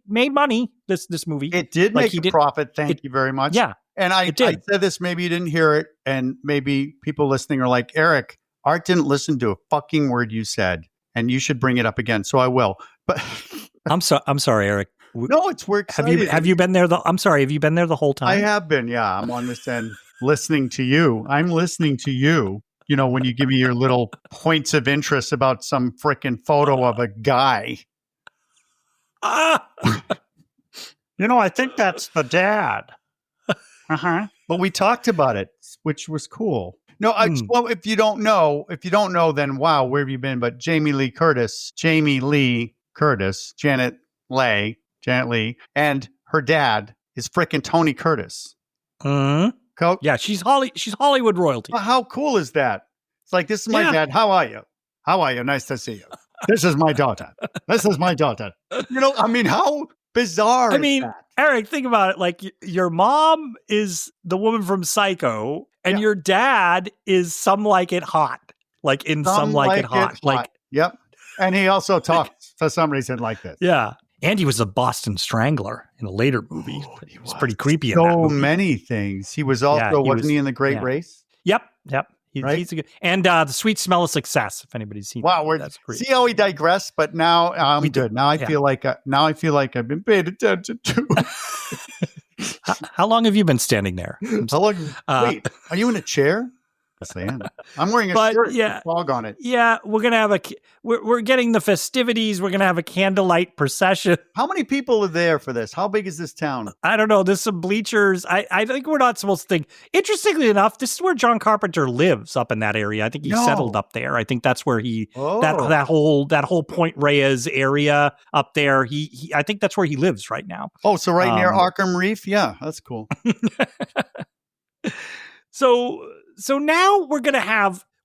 money. This movie, it did make a profit. Thank you very much. Yeah, and I said this. Maybe you didn't hear it, and maybe people listening are like, Erik, Art didn't listen to a fucking word you said, and you should bring it up again. So I will. But I'm sorry, Erik. No, we're excited. Have you been there? I'm sorry. Have you been there the whole time? I have been. Yeah, I'm on this end listening to you. I'm listening to you. When you give me your little points of interest about some freaking photo of a guy. I think that's the dad. But we talked about it, which was cool. No, well, if you don't know, then wow, where have you been? But Janet Leigh Curtis, Janet Leigh, and her dad is freaking Tony Curtis. Mm-hmm. Yeah, she's Hollywood royalty. Well, how cool is that? It's like, this is my dad. How are you? Nice to see you. This is my daughter. How bizarre is that? Erik, think about it. Like, your mom is the woman from Psycho, and your dad is Some Like It Hot. Like in Some Like It Hot. Yep. And he also talks for some reason like this. Yeah. And he was a Boston Strangler in a later movie. He was pretty creepy in that movie. So many things. He was also, wasn't he in The Great Race? Yep. He's a good, and The Sweet Smell of Success, if anybody's seen that. Wow, that's great. See how we digress, but now I'm good. Now I feel like I've been paid attention to. How long have you been standing there? How long? Wait, are you in a chair? Yes, I am. I'm wearing a shirt with a fog on it. Yeah, we're gonna have we're getting the festivities. We're gonna have a candlelight procession. How many people are there for this? How big is this town? I don't know. There's some bleachers. I think we're not supposed to think. Interestingly enough, this is where John Carpenter lives, up in that area. I think he settled up there. I think that's where that whole Point Reyes area up there. I think that's where he lives right now. Oh, so right near Arkham Reef? Yeah, that's cool. So now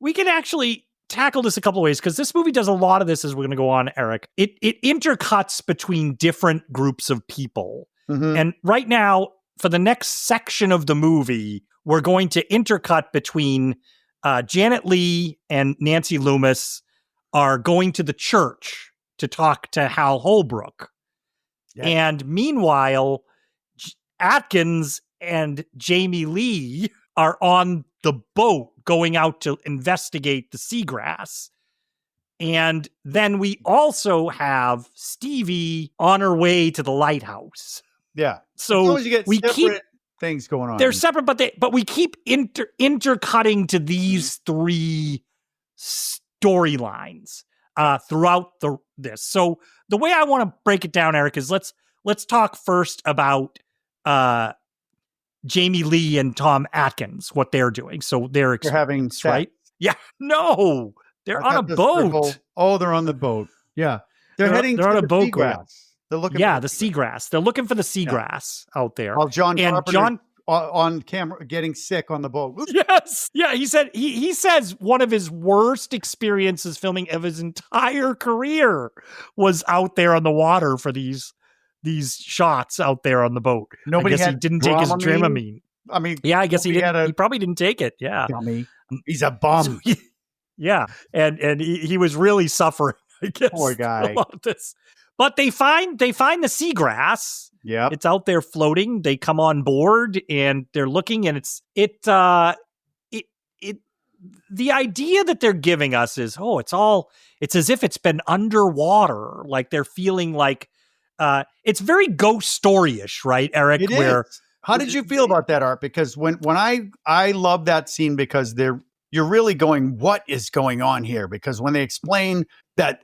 we can actually tackle this a couple of ways, because this movie does a lot of this as we're going to go on, Erik. It intercuts between different groups of people. Mm-hmm. And right now, for the next section of the movie, we're going to intercut between Janet Leigh and Nancy Loomis are going to the church to talk to Hal Holbrook. Yeah. And meanwhile, Atkins and Jamie Lee are on the boat going out to investigate the seagrass. And then we also have Stevie on her way to the lighthouse. Yeah. So we keep things going on. They're separate, but we keep intercutting to these three storylines throughout this. So the way I want to break it down, Erik, is let's talk first about Jamie Lee and Tom Atkins, what they're doing. So they're having sex, right? Yeah, no, they're on a boat. They're on the boat. Yeah, they're heading. They're on a boat. They're looking. Yeah, the seagrass. They're looking for the seagrass out there. Well, John Carpenter on camera getting sick on the boat. Yes. Yeah, he said he says one of his worst experiences filming of his entire career was out there on the water for these shots out there on the boat. Nobody I guess he didn't take his Dramamine. I mean, yeah, I guess he didn't. He probably didn't take it. Yeah. Dummy. He's a bum. So yeah. And he was really suffering, I guess. Poor guy. About this. But they find the seagrass. Yeah, it's out there floating. They come on board and they're looking, and the idea that they're giving us is, it's as if it's been underwater. Like they're feeling like it's very ghost story-ish, right, Erik? It is. How did you feel about that, Art? Because when I love that scene because you're really going, what is going on here? Because when they explain that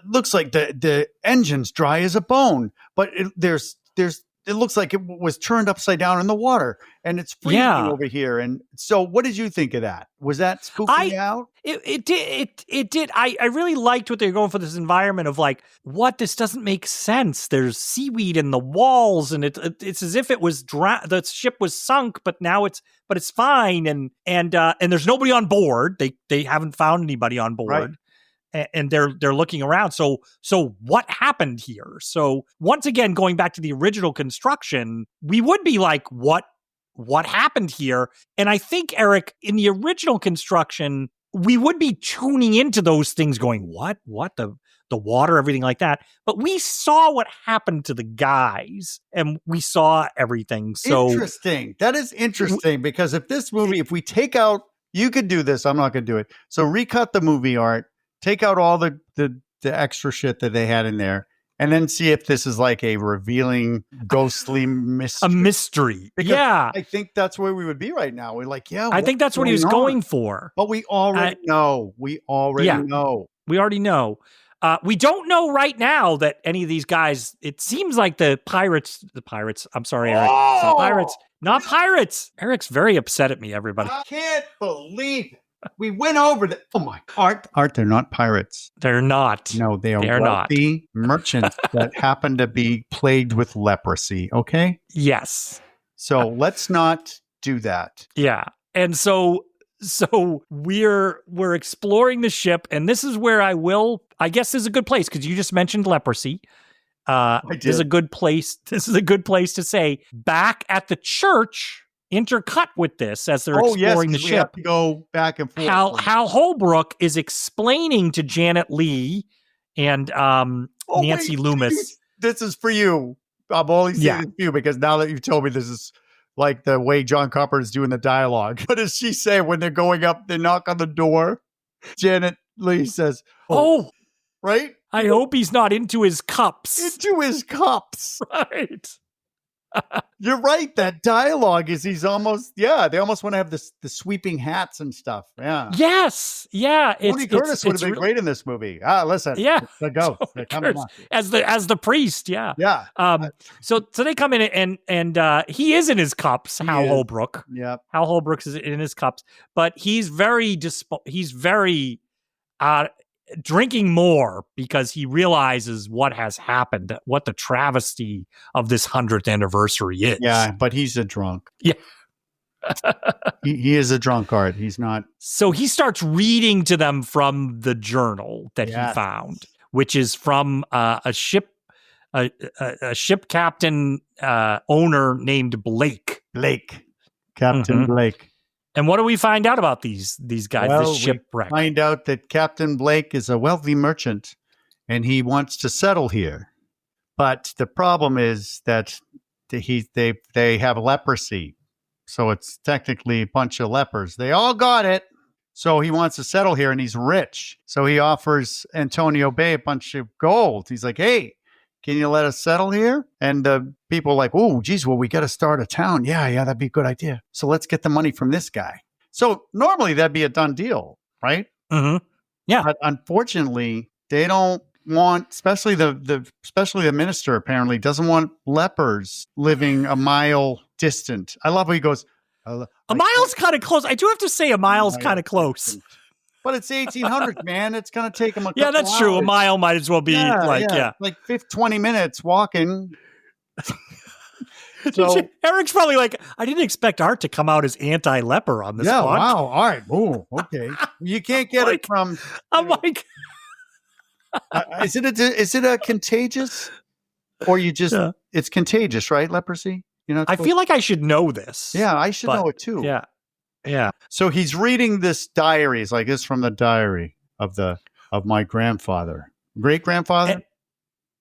looks like the engine's dry as a bone, but it looks like it was turned upside down in the water and it's freezing over here. And so what did you think of that? Was that spooking out? It did. I really liked what they're going for, this environment of like, what, this doesn't make sense. There's seaweed in the walls and it's as if it was the ship was sunk, but now it's fine. And there's nobody on board. They haven't found anybody on board. Right. And they're looking around. So what happened here? So once again, going back to the original construction, we would be like, what happened here? And I think, Erik, in the original construction, we would be tuning into those things going, what the water, everything like that. But we saw what happened to the guys and we saw everything. So interesting. That is interesting because if we take out, you could do this. I'm not going to do it. So recut the movie, Art. Take out all the extra shit that they had in there and then see if this is like a revealing ghostly mystery. A mystery. Because yeah. I think that's where we would be right now. We're like, I think that's what he was going for. But we already know. We already know. We already know. We don't know right now that any of these guys, it seems like the pirates, I'm sorry, Erik. It's not pirates. Eric's very upset at me, everybody. I can't believe it. We went over the. Oh my Art, they're not pirates. They're not. No, they are wealthy merchants that happen to be plagued with leprosy. Okay. Yes. So let's not do that. Yeah, and so we're exploring the ship, and this is where I guess this is a good place because you just mentioned leprosy. This is a good place. This is a good place to say back at the church. Intercut with this as they're exploring the ship. We have to go back and forth. Hal Holbrook is explaining to Janet Leigh and Nancy Loomis. This is for you. I'm only saying it for you because now that you've told me this is like the way John Carpenter is doing the dialogue. What does she say when they're going up? They knock on the door. Janet Leigh says, "Oh, right? I hope he's not into his cups." Into his cups, right? You're right. That dialogue is they almost want to have the sweeping hats and stuff. Yeah. Yes. Yeah. Tony Curtis would have been great in this movie. Listen. Yeah. The ghost. As the priest. Yeah. Yeah. So they come in and he is in his cups. Hal Holbrook. Yeah. Hal Holbrook is in his cups, but he's very drinking more because he realizes what has happened, what the travesty of this 100th anniversary is. Yeah, but he's a drunk. Yeah. he is a drunk, Art. He's not. So he starts reading to them from the journal that he found, which is from a ship captain owner named Blake. Captain Blake. And what do we find out about these guys, this shipwreck? We find out that Captain Blake is a wealthy merchant and he wants to settle here. But the problem is that they have leprosy. So it's technically a bunch of lepers. They all got it. So he wants to settle here and he's rich. So he offers Antonio Bay a bunch of gold. He's like, hey, Can you let us settle here? And the people are like, oh, geez, well, we got to start a town. Yeah, that'd be a good idea. So let's get the money from this guy. So normally that'd be a done deal, right? Mm-hmm. Yeah. But unfortunately, they don't want, especially the minister apparently doesn't want lepers living a mile distant. I love how he goes, a mile's kind of close. I do have to say a mile's kind of close. But it's 1800s, man. It's going to take them a couple Yeah, that's hours. true. A mile might as well be like 20 minutes walking. So Eric's probably like, I didn't expect Art to come out as anti-leper on this yeah, pod. wow. All right. Oh, okay. You can't get it from. I'm like, is it a contagious, or you just? Yeah. It's contagious, right? Leprosy. You know. I feel like I should know this. Yeah, I should know it too. Yeah. Yeah. So he's reading this diary. It's like this from the diary of my grandfather, great grandfather.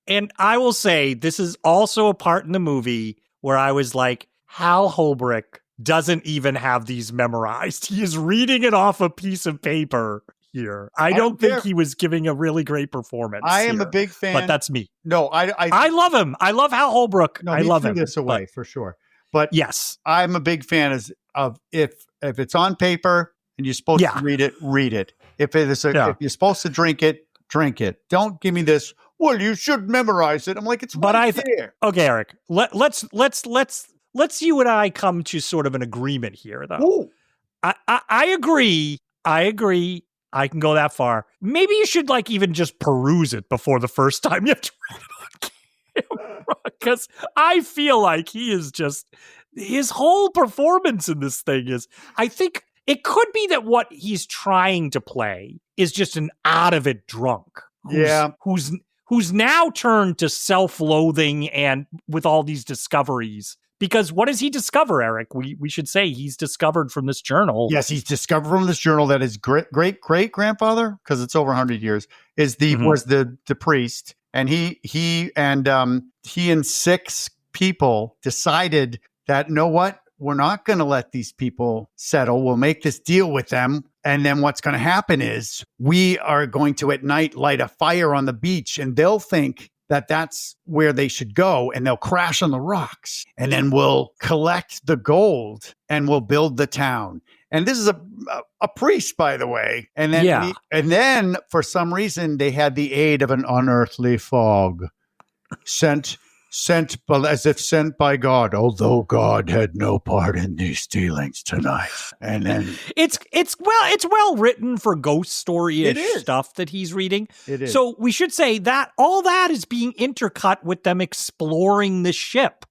And I will say this is also a part in the movie where I was like, Hal Holbrook doesn't even have these memorized. He is reading it off a piece of paper here. I don't think he was giving a really great performance. I am a big fan, but that's me. No, I love him. I love Hal Holbrook. No, I love him. This away for sure. But yes, I'm a big fan of if it's on paper and you're supposed to read it. If if you're supposed to drink it, drink it. Don't give me this. Well, you should memorize it. I'm like, it's right there. Okay, Eric. Let's you and I come to sort of an agreement here, though. Ooh. I agree. I can go that far. Maybe you should even just peruse it before the first time you have to read it on camera, because I feel like he is just, his whole performance in this thing is, I think it could be that what he's trying to play is just an out of it drunk. Who's now turned to self-loathing and with all these discoveries. Because what does he discover, Eric? We should say he's discovered from this journal. Yes, he's discovered from this journal that his great grandfather, because it's over 100 years, was the priest, and he and 6 people decided that, you know what, we're not going to let these people settle. We'll make this deal with them. And then what's going to happen is we are going to at night light a fire on the beach, and they'll think that that's where they should go, and they'll crash on the rocks, and then we'll collect the gold and we'll build the town. And this is a priest, by the way. And then and then for some reason they had the aid of an unearthly fog sent as if sent by God, although God had no part in these dealings tonight. And then it's well written for ghost story-ish stuff that he's reading. It is. So we should say that all that is being intercut with them exploring the ship.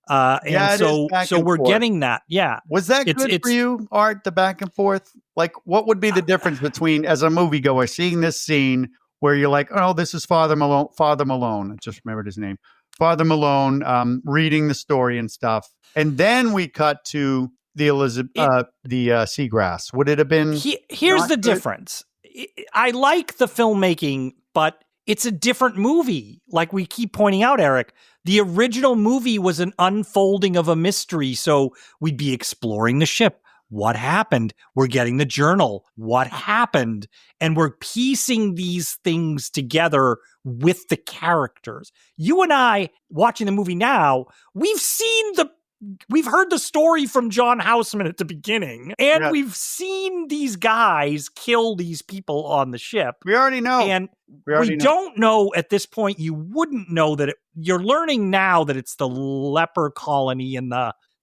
So we're getting that. Yeah. Was that good for you, Art, the back and forth? Like, what would be the difference between, as a moviegoer, seeing this scene where you're like, oh, this is Father Malone. I just remembered his name. Father Malone, reading the story and stuff. And then we cut to the seagrass. Would it have been? Here's the difference. I like the filmmaking, but it's a different movie. Like we keep pointing out, Eric, the original movie was an unfolding of a mystery. So we'd be exploring the ship. What happened? We're getting the journal. What happened? And we're piecing these things together with the characters. You and I, watching the movie now, we've heard the story from John Houseman at the beginning, and we've seen these guys kill these people on the ship. We already know. And we don't know at this point. You wouldn't know that you're learning now that it's the leper colony and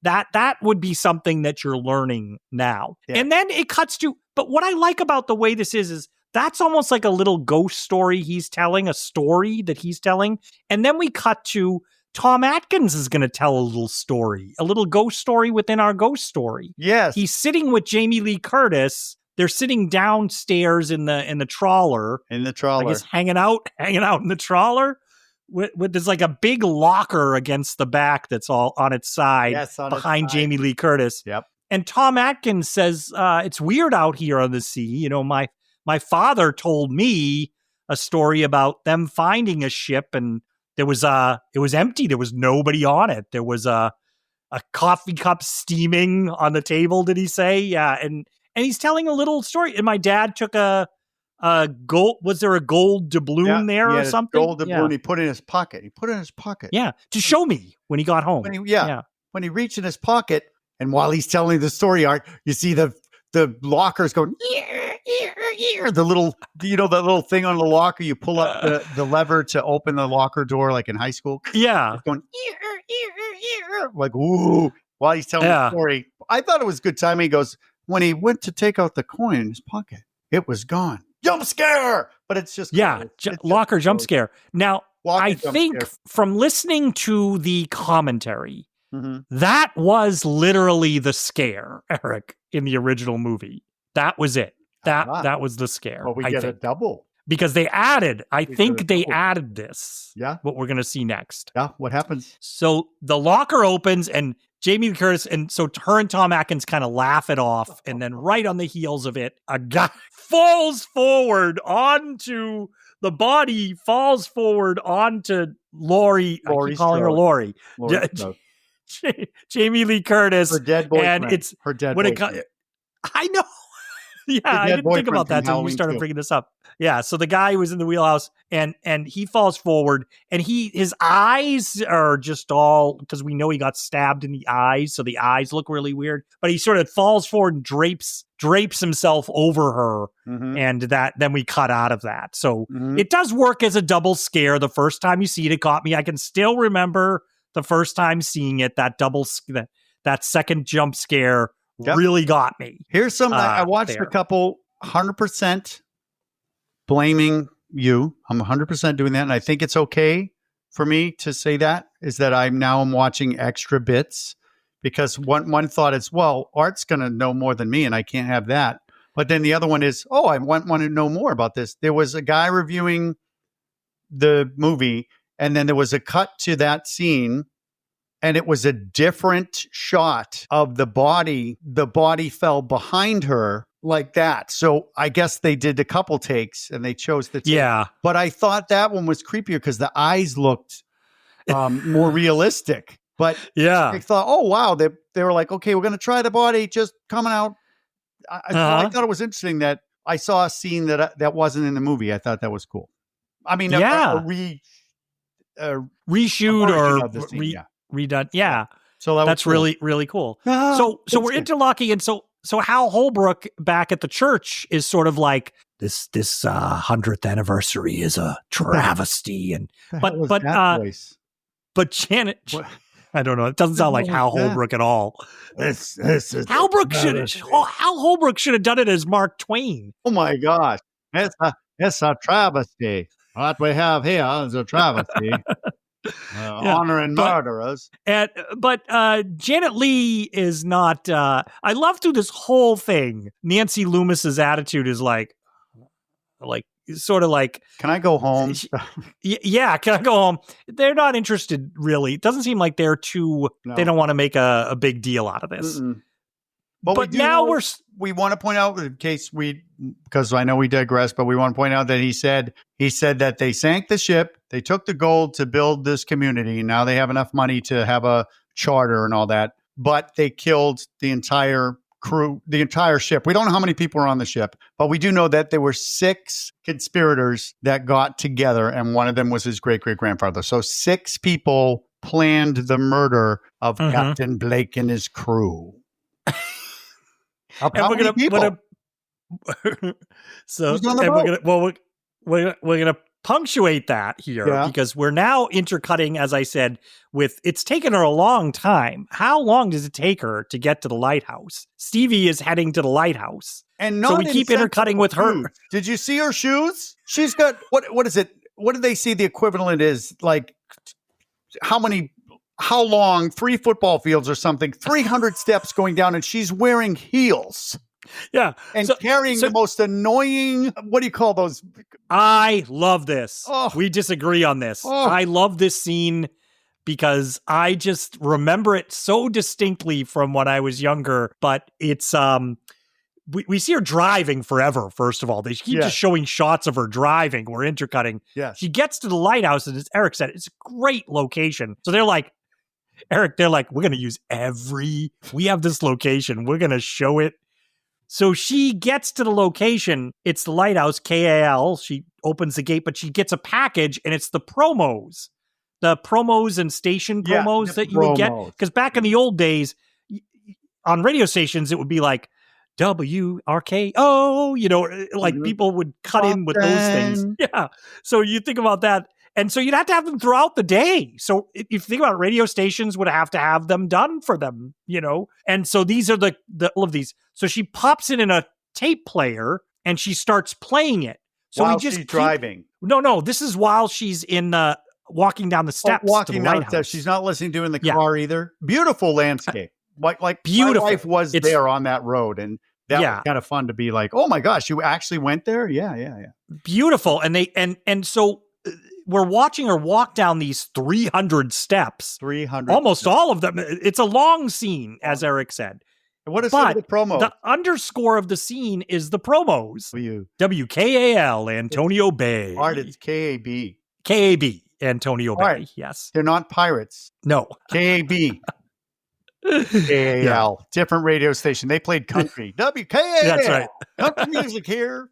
that would be something that you're learning now. Yeah. And then it cuts to, but what I like about the way this is that's almost like a little ghost story he's telling, a story that he's telling. And then we cut to Tom Atkins is going to tell a little story, a little ghost story within our ghost story. Yes. He's sitting with Jamie Lee Curtis. They're sitting downstairs in the trawler. In the trawler. I guess hanging out in the trawler. There's like a big locker against the back that's all on its side behind Jamie Lee Curtis. Yep. And Tom Atkins says, it's weird out here on the sea. You know, my father told me a story about them finding a ship, and it was empty. There was nobody on it. There was a coffee cup steaming on the table, did he say? Yeah. And he's telling a little story. And my dad took a gold. Was there a gold doubloon there or something? Gold doubloon he put in his pocket. Yeah, to show me when he got home. When he reached in his pocket, and while he's telling the story, Art, you see the lockers going. The little, that little thing on the locker, you pull up the lever to open the locker door, like in high school. Yeah, it's going like ooh. While he's telling the story, I thought it was good timing. He goes, when he went to take out the coin in his pocket, it was gone. Jump scare! But it's just locker jump scare. Now, I think scare. From listening to the commentary, that was literally the scare, Erik, in the original movie. That was it. That was the scare. Well, we get a double. Because they added, I think they added this. Yeah. What we're going to see next. Yeah. What happens? So the locker opens and Jamie Lee Curtis, and so her and Tom Atkins kind of laugh it off. And then right on the heels of it, a guy falls forward onto the body, falls forward onto Lori. I keep calling her Lori. Jamie Lee Curtis. Her dead boyfriend. And it's her dead boyfriend. I know. Yeah, I didn't think about that until you started bringing this up. Yeah, so the guy who was in the wheelhouse, and he falls forward, and his eyes are just all, because we know he got stabbed in the eyes, so the eyes look really weird. But he sort of falls forward and drapes himself over her, and then we cut out of that. So it does work as a double scare. The first time you see it, it caught me. I can still remember the first time seeing it. That second jump scare. Yep. Really got me. Here's some. I watched a couple. 100% blaming you. I'm 100% doing that, and I think it's okay for me to say that. Is that I'm watching extra bits because one thought is, well, Art's going to know more than me, and I can't have that. But then the other one is, I want to know more about this. There was a guy reviewing the movie, and then there was a cut to that scene. And it was a different shot of the body. The body fell behind her like that. So I guess they did a couple takes and they chose the take. Yeah. But I thought that one was creepier because the eyes looked more realistic. But I thought, oh, wow. They were like, okay, we're going to try the body just coming out. I thought it was interesting that I saw a scene that wasn't in the movie. I thought that was cool. I mean, reshoot or redone. Yeah. So that's cool. Really, really cool. So we're interlocking. And so Hal Holbrook back at the church is sort of like this 100th anniversary is a travesty. And, but Janet, I don't know. It doesn't sound like Hal Holbrook at all. This is Hal Holbrook should have done it as Mark Twain. Oh my gosh. It's a travesty. What we have here is a travesty. Honoring murderers. But Janet Leigh is not. I love through this whole thing. Nancy Loomis's attitude is like sort of like, can I go home? Yeah, can I go home? They're not interested really. It doesn't seem like they're too. No. They don't want to make a big deal out of this. Mm-mm. But now we want to point out, in case because I know we digress, but we want to point out that he said that they sank the ship, they took the gold to build this community. Now they have enough money to have a charter and all that, but they killed the entire crew, the entire ship. We don't know how many people are on the ship, but we do know that there were 6 conspirators that got together, and one of them was his great-great-grandfather. So 6 people planned the murder of Captain Blake and his crew. And we're gonna punctuate that here because we're now intercutting, as I said, with it's taken her a long time. How long does it take her to get to the lighthouse? Stevie is heading to the lighthouse, and so we keep intercutting with her. Did you see her shoes? She's got what is it? What did they say the equivalent is? Like how long? 3 football fields or something, 300 steps going down, and she's wearing heels. Yeah. And carrying the most annoying, what do you call those? I love this. Oh. We disagree on this. Oh. I love this scene because I just remember it so distinctly from when I was younger, but it's, we see her driving forever, first of all. They keep just showing shots of her driving. We're intercutting. Yeah. She gets to the lighthouse, and as Erik said, it's a great location. So they're like, Erik, we're going to use we have this location. We're going to show it So she gets to the location. It's the lighthouse, KAL. She opens the gate, but she gets a package, and it's the promos. The promos and station promos that you would get. Because back in the old days, on radio stations, it would be like WRKO, like people would cut in with those things. Yeah. So you think about that. And so you'd have to have them throughout the day. So if you think about it, radio stations would have to have them done for them, And so these are all of these. So she pops it in a tape player and she starts playing it. So while she's driving. No. This is while she's in walking down the steps. Walking down the steps. She's not listening to it in the car either. Beautiful landscape. Like beautiful. My wife was there on that road, and that was kind of fun to be like, oh my gosh, you actually went there? Yeah. Beautiful. And they and so we're watching her walk down these 300 steps. 300. Almost all of them. It's a long scene, as Erik said. And what is some of the promo? The underscore of the scene is the promos. WKAL, Antonio Bay. Art, it's KAB. KAB, Antonio Bay, right. Yes. They're not pirates. No. KAB. KAL. Different radio station. They played country. WKAL. That's right. Country music here.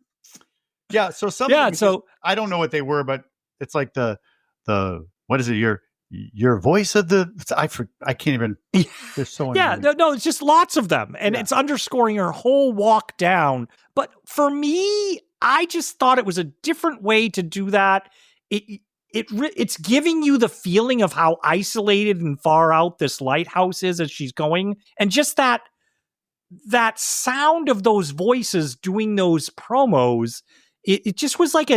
Yeah, so so I don't know what they were, but it's like the what is it? Your voice of the I can't even. There's so many. No, it's just lots of them, and it's underscoring her whole walk down. But for me, I just thought it was a different way to do that. It's giving you the feeling of how isolated and far out this lighthouse is as she's going, and just that sound of those voices doing those promos. It just was like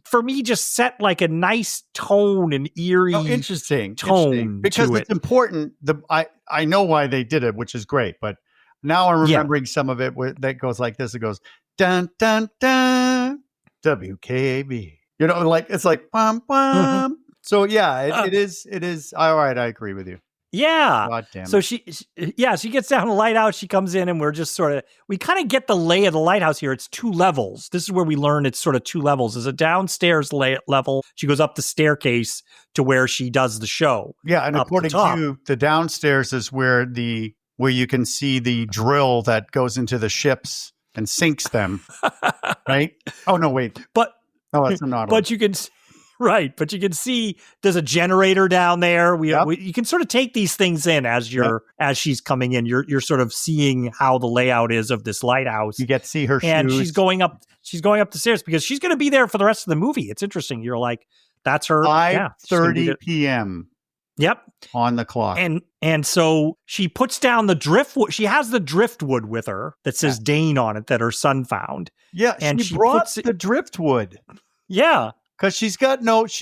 for me, just set like a nice tone and eerie, interesting tone because to it's important. I know why they did it, which is great, but now I'm remembering some of it that goes like this. It goes dun dun dun WKAB. Like it's like bum bum. So it is. All right, I agree with you. Yeah. God damn it. So she gets down the lighthouse. She comes in, and we're just we kind of get the lay of the lighthouse here. It's 2 levels. This is where we learn it's sort of 2 levels. There's a downstairs level. She goes up the staircase to where she does the show. Yeah, and according to you, the downstairs is where you can see the drill that goes into the ships and sinks them. Right? Oh no, wait. That's not. But you can. Right, but you can see there's a generator down there. You can sort of take these things in as as she's coming in. You're sort of seeing how the layout is of this lighthouse. You get to see her and shoes. She's going up the stairs because she's going to be there for the rest of the movie. It's interesting. You're like, that's her 5:30 p.m. Yep, on the clock. And so she puts down the driftwood. She has the driftwood with her that says Dane on it that her son found. Yeah, and she brought the driftwood. Yeah. Because she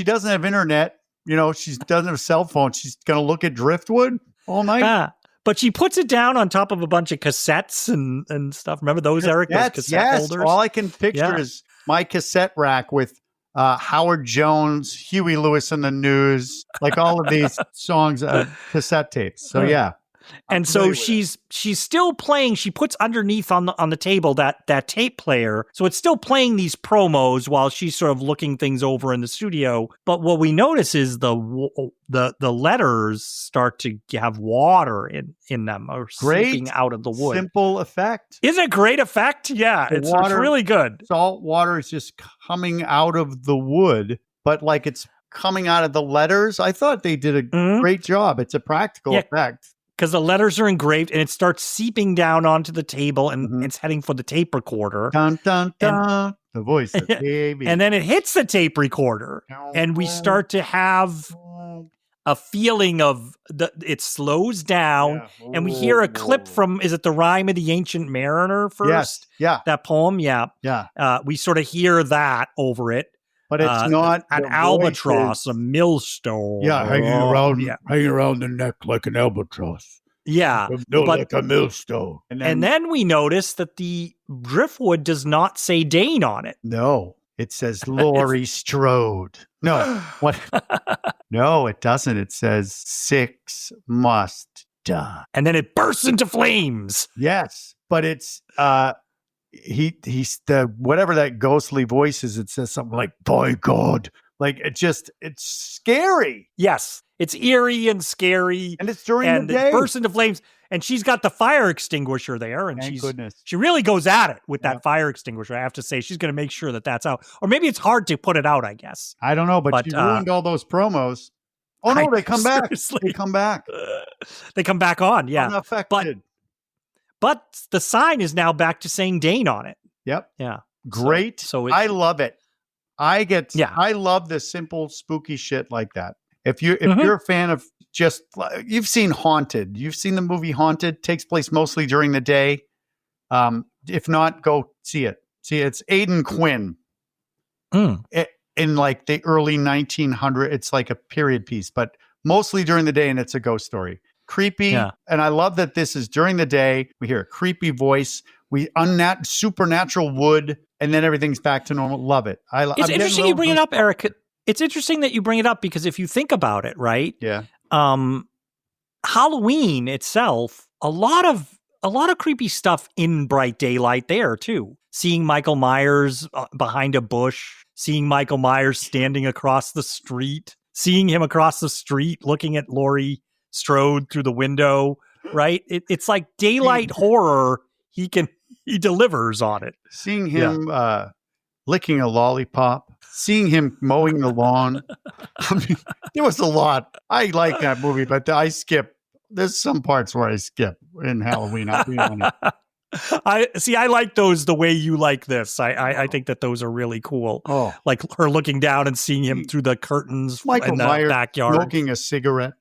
doesn't have internet. She doesn't have a cell phone. She's going to look at driftwood all night. But she puts it down on top of a bunch of cassettes and stuff. Remember those, Erik? Those cassette holders? All I can picture is my cassette rack with Howard Jones, Huey Lewis and the News, like all of these songs, cassette tapes. So, yeah. And so she's still playing. She puts underneath on the table that tape player, so it's still playing these promos while she's sort of looking things over in the studio. But what we notice is the letters start to have water in them, or seeping out of the wood. Simple effect. Isn't it a great effect? Yeah, it's really good. Salt water is just coming out of the wood, but like it's coming out of the letters. I thought they did a great job. It's a practical effect. Because the letters are engraved, and it starts seeping down onto the table, and it's heading for the tape recorder. Dun, dun, dun. The voice of baby. And then it hits the tape recorder, and we start to have a feeling of it slows down, and we hear a clip from, is it The Rime of the Ancient Mariner first? Yes, yeah. That poem, yeah. We sort of hear that over it. But it's not an albatross, a millstone. Yeah, hanging around the neck like an albatross. Yeah, like a millstone. And then we notice that the driftwood does not say Dane on it. No, it says Laurie Strode. No, what? No, it doesn't. It says 6 must die. And then it bursts into flames. Yes, but it's he's the whatever that ghostly voice is. It says something like "by God," like it's scary. Yes, it's eerie and scary, and it's during the day. It bursts into flames, And she's got the fire extinguisher there, and Thank goodness. she really goes at it with that fire extinguisher. I have to say, she's going to make sure that that's out. Or maybe it's hard to put it out, I guess. I don't know, but she ruined all those promos. Oh, no, they come back. They come back. They come back on, yeah. Unaffected. But the sign is now back to saying Dane on it. Yep. Yeah. Great. So I love it. I love the simple, spooky shit like that. If you're a fan of you've seen Haunted. You've seen the movie Haunted. Takes place mostly during the day. If not, go see it. It's Aidan Quinn. In like the early 1900s, it's like a period piece, but mostly during the day, and it's a ghost story. Creepy, and I love that this is during the day. We hear a creepy voice. We supernatural wood, and then everything's back to normal. Love it. It's interesting you bring it up, Erik. It's interesting that you bring it up because if you think about it, right? Yeah. Halloween itself, a lot of creepy stuff in bright daylight there too. Seeing Michael Myers behind a bush, seeing Michael Myers standing across the street, seeing him across the street looking at Laurie Strode through the window, right? It's like daylight horror. He delivers on it. Seeing him licking a lollipop, seeing him mowing the lawn. I mean, there was a lot. I like that movie, but I skip. There's some parts where I skip in Halloween. I'll be honest. I like those the way you like this. I think that those are really cool. Oh, like her looking down and seeing him through the curtains Michael in the Myers backyard, smoking a cigarette.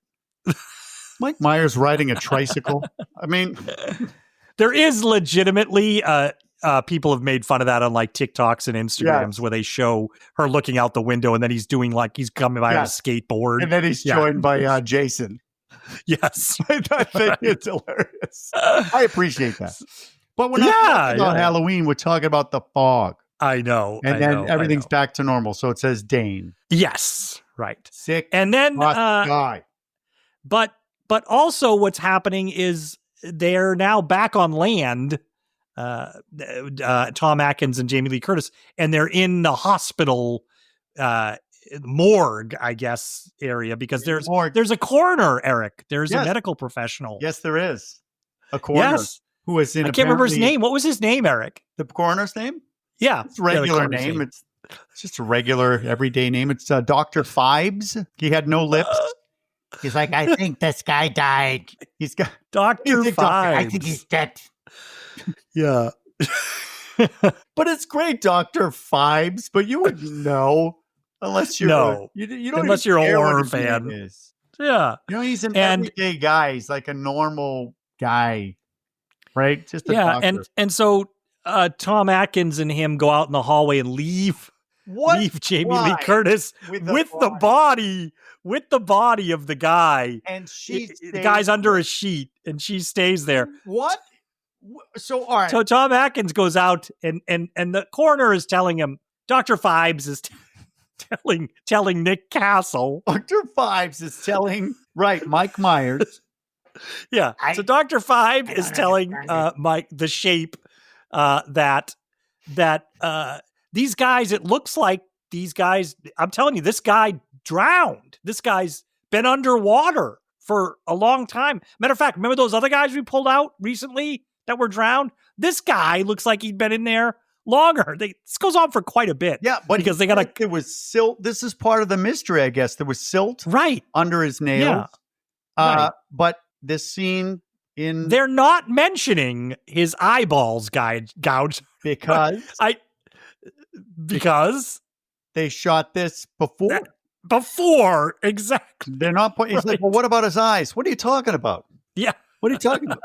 Mike Myers riding a tricycle. I mean, there is legitimately people have made fun of that on like TikToks and Instagrams where they show her looking out the window and then he's doing like he's coming by on a skateboard. And then he's joined by Jason. Yes. I think it's hilarious. I appreciate that. But we're not talking about Halloween. We're talking about the fog. I know. And then everything's back to normal. So it says Dane. Yes. Right. Sick. And then guy. But also what's happening is they're now back on land. Tom Atkins and Jamie Lee Curtis, and they're in the hospital morgue, I guess, area because there's a coroner, Erik. There's a medical professional. Yes, there is a coroner who was in. I can't remember his name. What was his name, Erik? The coroner's name? Yeah, it's a regular name. It's just a regular everyday name. It's Dr. Fibes. He had no lips. He's like, I think this guy died. He's got Dr. Fibes. I think he's dead. Yeah. But it's great, Dr. Fibes, but you wouldn't know unless you're you don't unless you're a horror fan. Yeah. You know, he's an everyday guy. He's like a normal guy. Right? Just a doctor. And so Tom Atkins and him go out in the hallway and leave Jamie Lee Curtis with the body of the guy. And the guy's under a sheet and she stays there. What? So, all right. So Tom Atkins goes out and the coroner is telling him, Dr. Fibes is telling Nick Castle. Dr. Fibes is telling, Mike Myers. Yeah. So Dr. Five is telling Mike the shape that these guys, it looks like these guys, I'm telling you, this guy drowned. This guy's been underwater for a long time. Matter of fact, remember those other guys we pulled out recently that were drowned? This guy looks like he'd been in there longer. This goes on for quite a bit. Yeah, but because it was silt. This is part of the mystery, I guess. There was silt under his nails. Yeah. But this scene they're not mentioning his eyeballs gouged because they shot this before. Before, exactly. They're not putting. He's like, well, what about his eyes? What are you talking about? Yeah. What are you talking about?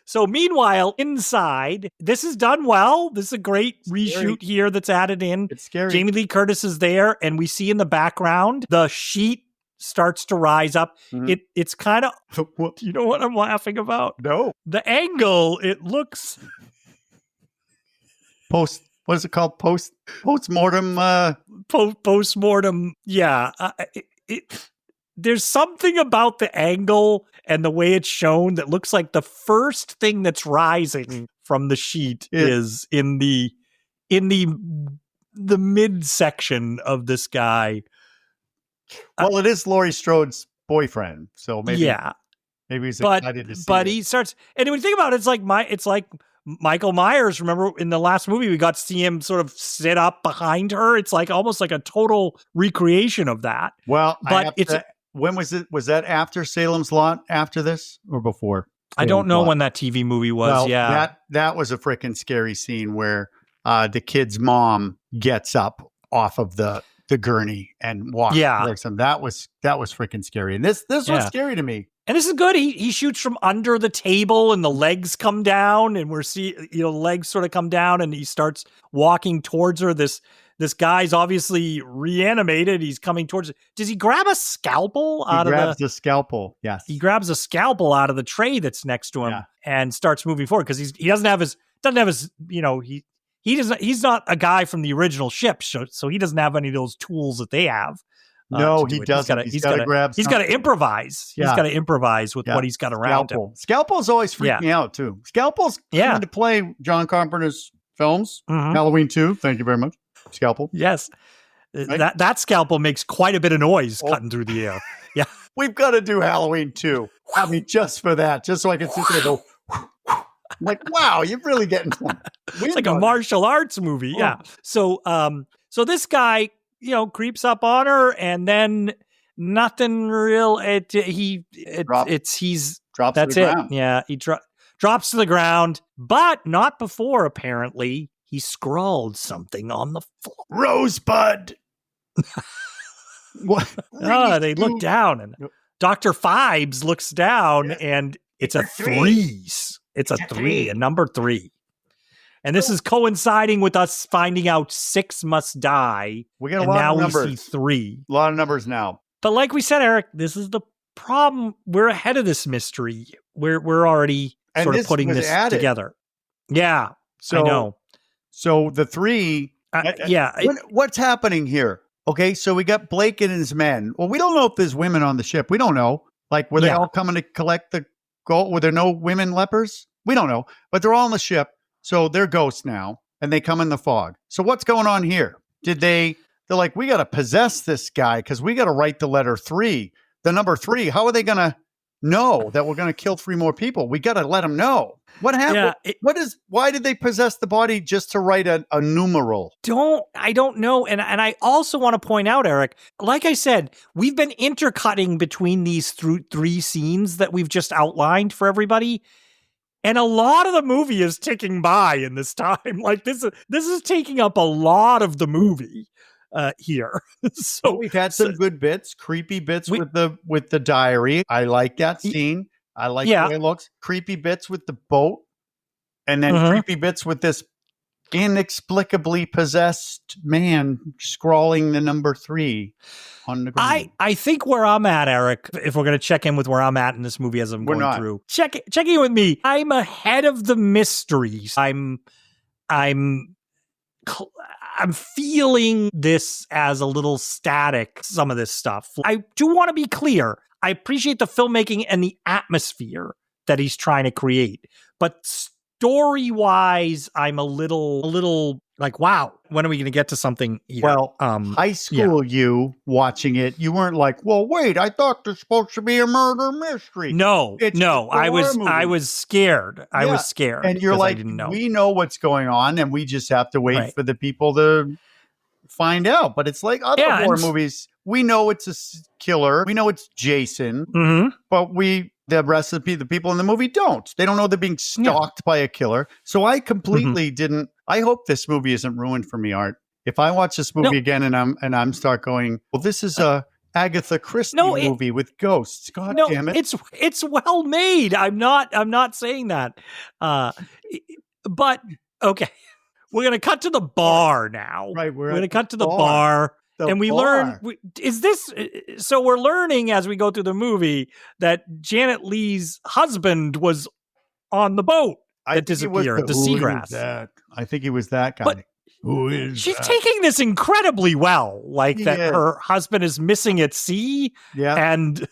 So meanwhile, inside, this is done well. This is a great reshoot here that's added in. It's scary. Jamie Lee Curtis is there, and we see in the background the sheet starts to rise up. Mm-hmm. It's kind of. You know what I'm laughing about? No. The angle. It looks. What is it called? Postmortem. Postmortem. Yeah. There's something about the angle and the way it's shown that looks like the first thing that's rising from the sheet is in the midsection of this guy. Well, it is Laurie Strode's boyfriend, so maybe. Yeah. Maybe he's excited to see but it. he starts, and when you think about it, it's like Michael Myers. Remember in the last movie, we got to see him sort of sit up behind her. It's like almost like a total recreation of that. Well, but when was it? Was that after Salem's Lot? After this or before? I don't know when that TV movie was. Well, yeah, that was a freaking scary scene where the kid's mom gets up off of the gurney and walks towards him. That was freaking scary. And this was scary to me. And this is good. He shoots from under the table, and the legs come down, and legs sort of come down, and he starts walking towards her. This guy's obviously reanimated. He's coming towards her. Does he grab a scalpel He grabs the scalpel. Yes. He grabs a scalpel out of the tray that's next to him and starts moving forward because he doesn't have his he's not a guy from the original ship, so he doesn't have any of those tools that they have. No, he doesn't. He's got to grab. He's got to improvise. He's got to improvise with what he's got around him. Scalpel's always freaked me out too. Scalpel's coming to play John Carpenter's films. Halloween 2. Thank you very much. Scalpel. Yes. Right? That scalpel makes quite a bit of noise cutting through the air. Yeah. We've got to do Halloween 2. I mean, just for that, just so I can sit there and go. I'm like, wow, you're really getting some. It's like a martial arts movie. Oh. Yeah. So this guy, creeps up on her, and then nothing real. Drops to the ground. Yeah. He drops to the ground, but not before apparently he scrawled something on the floor. Rosebud. What? They look down, and Dr. Fibes looks down, and it's a 3s. It's a 3, a number 3. And this is coinciding with us finding out 6 must die. We got a lot of numbers. We see 3. A lot of numbers now. But like we said, Erik, this is the problem. We're ahead of this mystery. We're already sort of putting this together. Yeah, I know. So the 3, what's happening here? Okay, so we got Blake and his men. Well, we don't know if there's women on the ship. We don't know. Like, were they all coming to collect the gold? Were there no women lepers? We don't know. But they're all on the ship, so they're ghosts now, and they come in the fog. So what's going on here? They're like, we got to possess this guy because we got to write the letter 3, the number 3. How are they going to know that we're going to kill 3 more people? We got to let them know. What happened? Why did they possess the body just to write a numeral? I don't know. And I also want to point out, Erik, like I said, we've been intercutting between these 3 scenes that we've just outlined for everybody. And a lot of the movie is ticking by in this time. Like this is taking up a lot of the movie here. So we've had some good bits, creepy bits with the diary. I like that scene. I like the way it looks. Creepy bits with the boat, and then creepy bits with this inexplicably possessed man scrawling the number 3 on the ground. I think where I'm at, Erik, if we're going to check in with where I'm at in this movie as I'm going through, check in with me. I'm ahead of the mysteries. I'm feeling this as a little static, some of this stuff. I do want to be clear. I appreciate the filmmaking and the atmosphere that he's trying to create. But story-wise, I'm a little like, wow, when are we going to get to something here? Well, high school you watching it, you weren't like, well, wait, I thought there's supposed to be a murder mystery. No, I was scared. I was scared. And you're like, we know what's going on, and we just have to wait for the people to find out. But it's like other horror movies. We know it's a killer. We know it's Jason. But the rest of the people in the movie don't. They don't know they're being stalked by a killer. So I completely didn't. I hope this movie isn't ruined for me, Art. If I watch this movie again and I'm start going, well, this is a Agatha Christie movie with ghosts. God damn it! It's well made. I'm not saying that. But okay. We're going to cut to the bar now. Right. We're going to cut to the bar. And we learn, so we're learning as we go through the movie that Janet Leigh's husband was on the boat that disappeared, the Seagrass. I think he was that guy. But who is she's taking this incredibly well, like that her husband is missing at sea. Yeah. And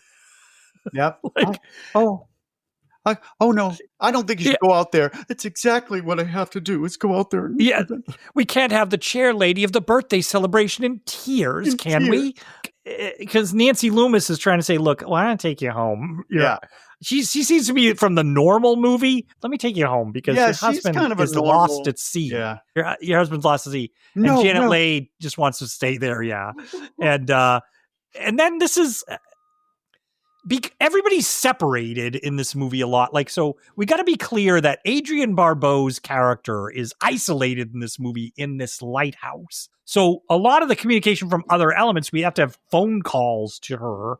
like, oh no, I don't think you should go out there. It's exactly what I have to do is go out there. We can't have the chair lady of the birthday celebration in tears, can we? Because Nancy Loomis is trying to say, look, why don't I take you home? She seems to be from the normal movie. Let me take you home because your husband kind of is lost at sea. Yeah. Your husband's lost at sea. No, and Janet no. Leigh just wants to stay there, yeah. And then this is... everybody's separated in this movie a lot. Like, so we got to be clear that Adrienne Barbeau's character is isolated in this movie in this lighthouse. So a lot of the communication from other elements, we have to have phone calls to her.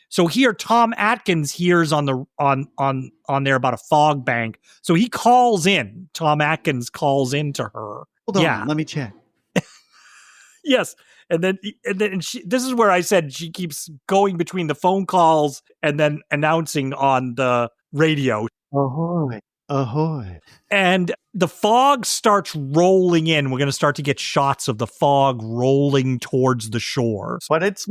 So here Tom Atkins hears on there about a fog bank. So he calls in. Tom Atkins calls in to her. Hold on, let me check. Yes. And then this is where I said she keeps going between the phone calls and then announcing on the radio. Ahoy, ahoy. And the fog starts rolling in. We're going to start to get shots of the fog rolling towards the shore. But it's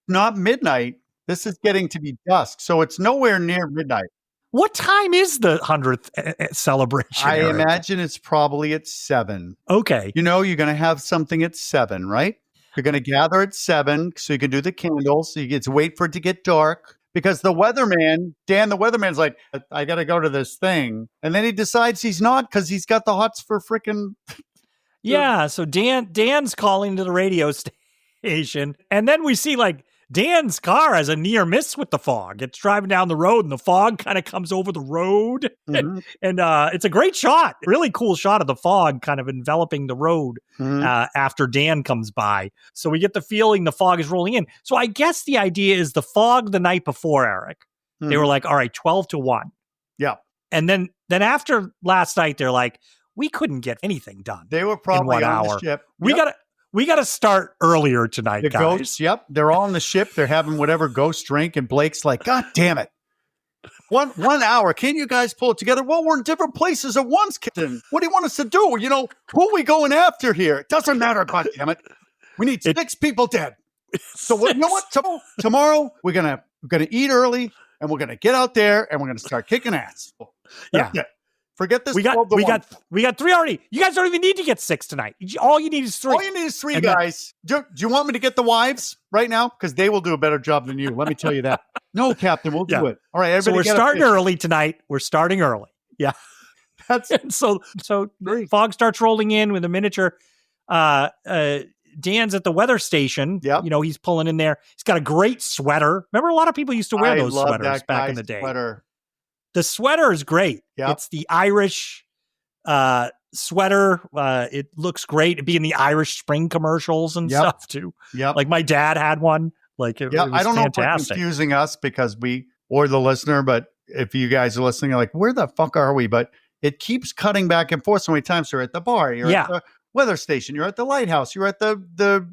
not midnight. This is getting to be dusk, so it's nowhere near midnight. What time is the 100th celebration? I Erik? imagine it's probably at 7. Okay. You're going to have something at 7, right? You're going to gather at 7 so you can do the candles. So you get to wait for it to get dark because the weatherman's like, I got to go to this thing. And then he decides he's not because he's got the hots for freaking. Yeah. So Dan's calling to the radio station. And then we see like Dan's car has a near miss with the fog. It's driving down the road and the fog kind of comes over the road. Mm-hmm. And it's a great shot. Really cool shot of the fog kind of enveloping the road after Dan comes by. So we get the feeling the fog is rolling in. So I guess the idea is the fog the night before, Erik. Mm-hmm. They were like, all right, 12 to 1. Yeah. And then after last night, they're like, we couldn't get anything done. They were probably in 1 on hour. The ship. We got to start earlier tonight, the guys. Ghosts, yep. They're all on the ship. They're having whatever ghost drink. And Blake's like, God damn it. One hour. Can't you guys pull it together? Well, we're in different places at once, Captain. What do you want us to do? Who are we going after here? It doesn't matter, God damn it. We need 6 people dead. So you know what? Tomorrow we're gonna eat early and we're gonna get out there and we're gonna start kicking ass. That's it. Forget this. We got 3 already. You guys don't even need to get 6 tonight. All you need is 3. All you need is 3, guys. Do you want me to get the wives right now? Because they will do a better job than you. Let me tell you that. No, Captain, we'll do it. All right, everybody. So we're starting early tonight. We're starting early. Yeah. So the fog starts rolling in with a miniature. Dan's at the weather station. Yep. He's pulling in there. He's got a great sweater. Remember, a lot of people used to wear those sweaters back in the day. Sweater. The sweater is great. Yep. It's the Irish sweater. It looks great. It'd be in the Irish spring commercials and stuff too. Yeah, like my dad had one. Like it was I don't fantastic. know if we're confusing us because or the listener, but if you guys are listening, you're like, where the fuck are we? But it keeps cutting back and forth so many times. You're at the bar. You're at the weather station. You're at the lighthouse. You're at the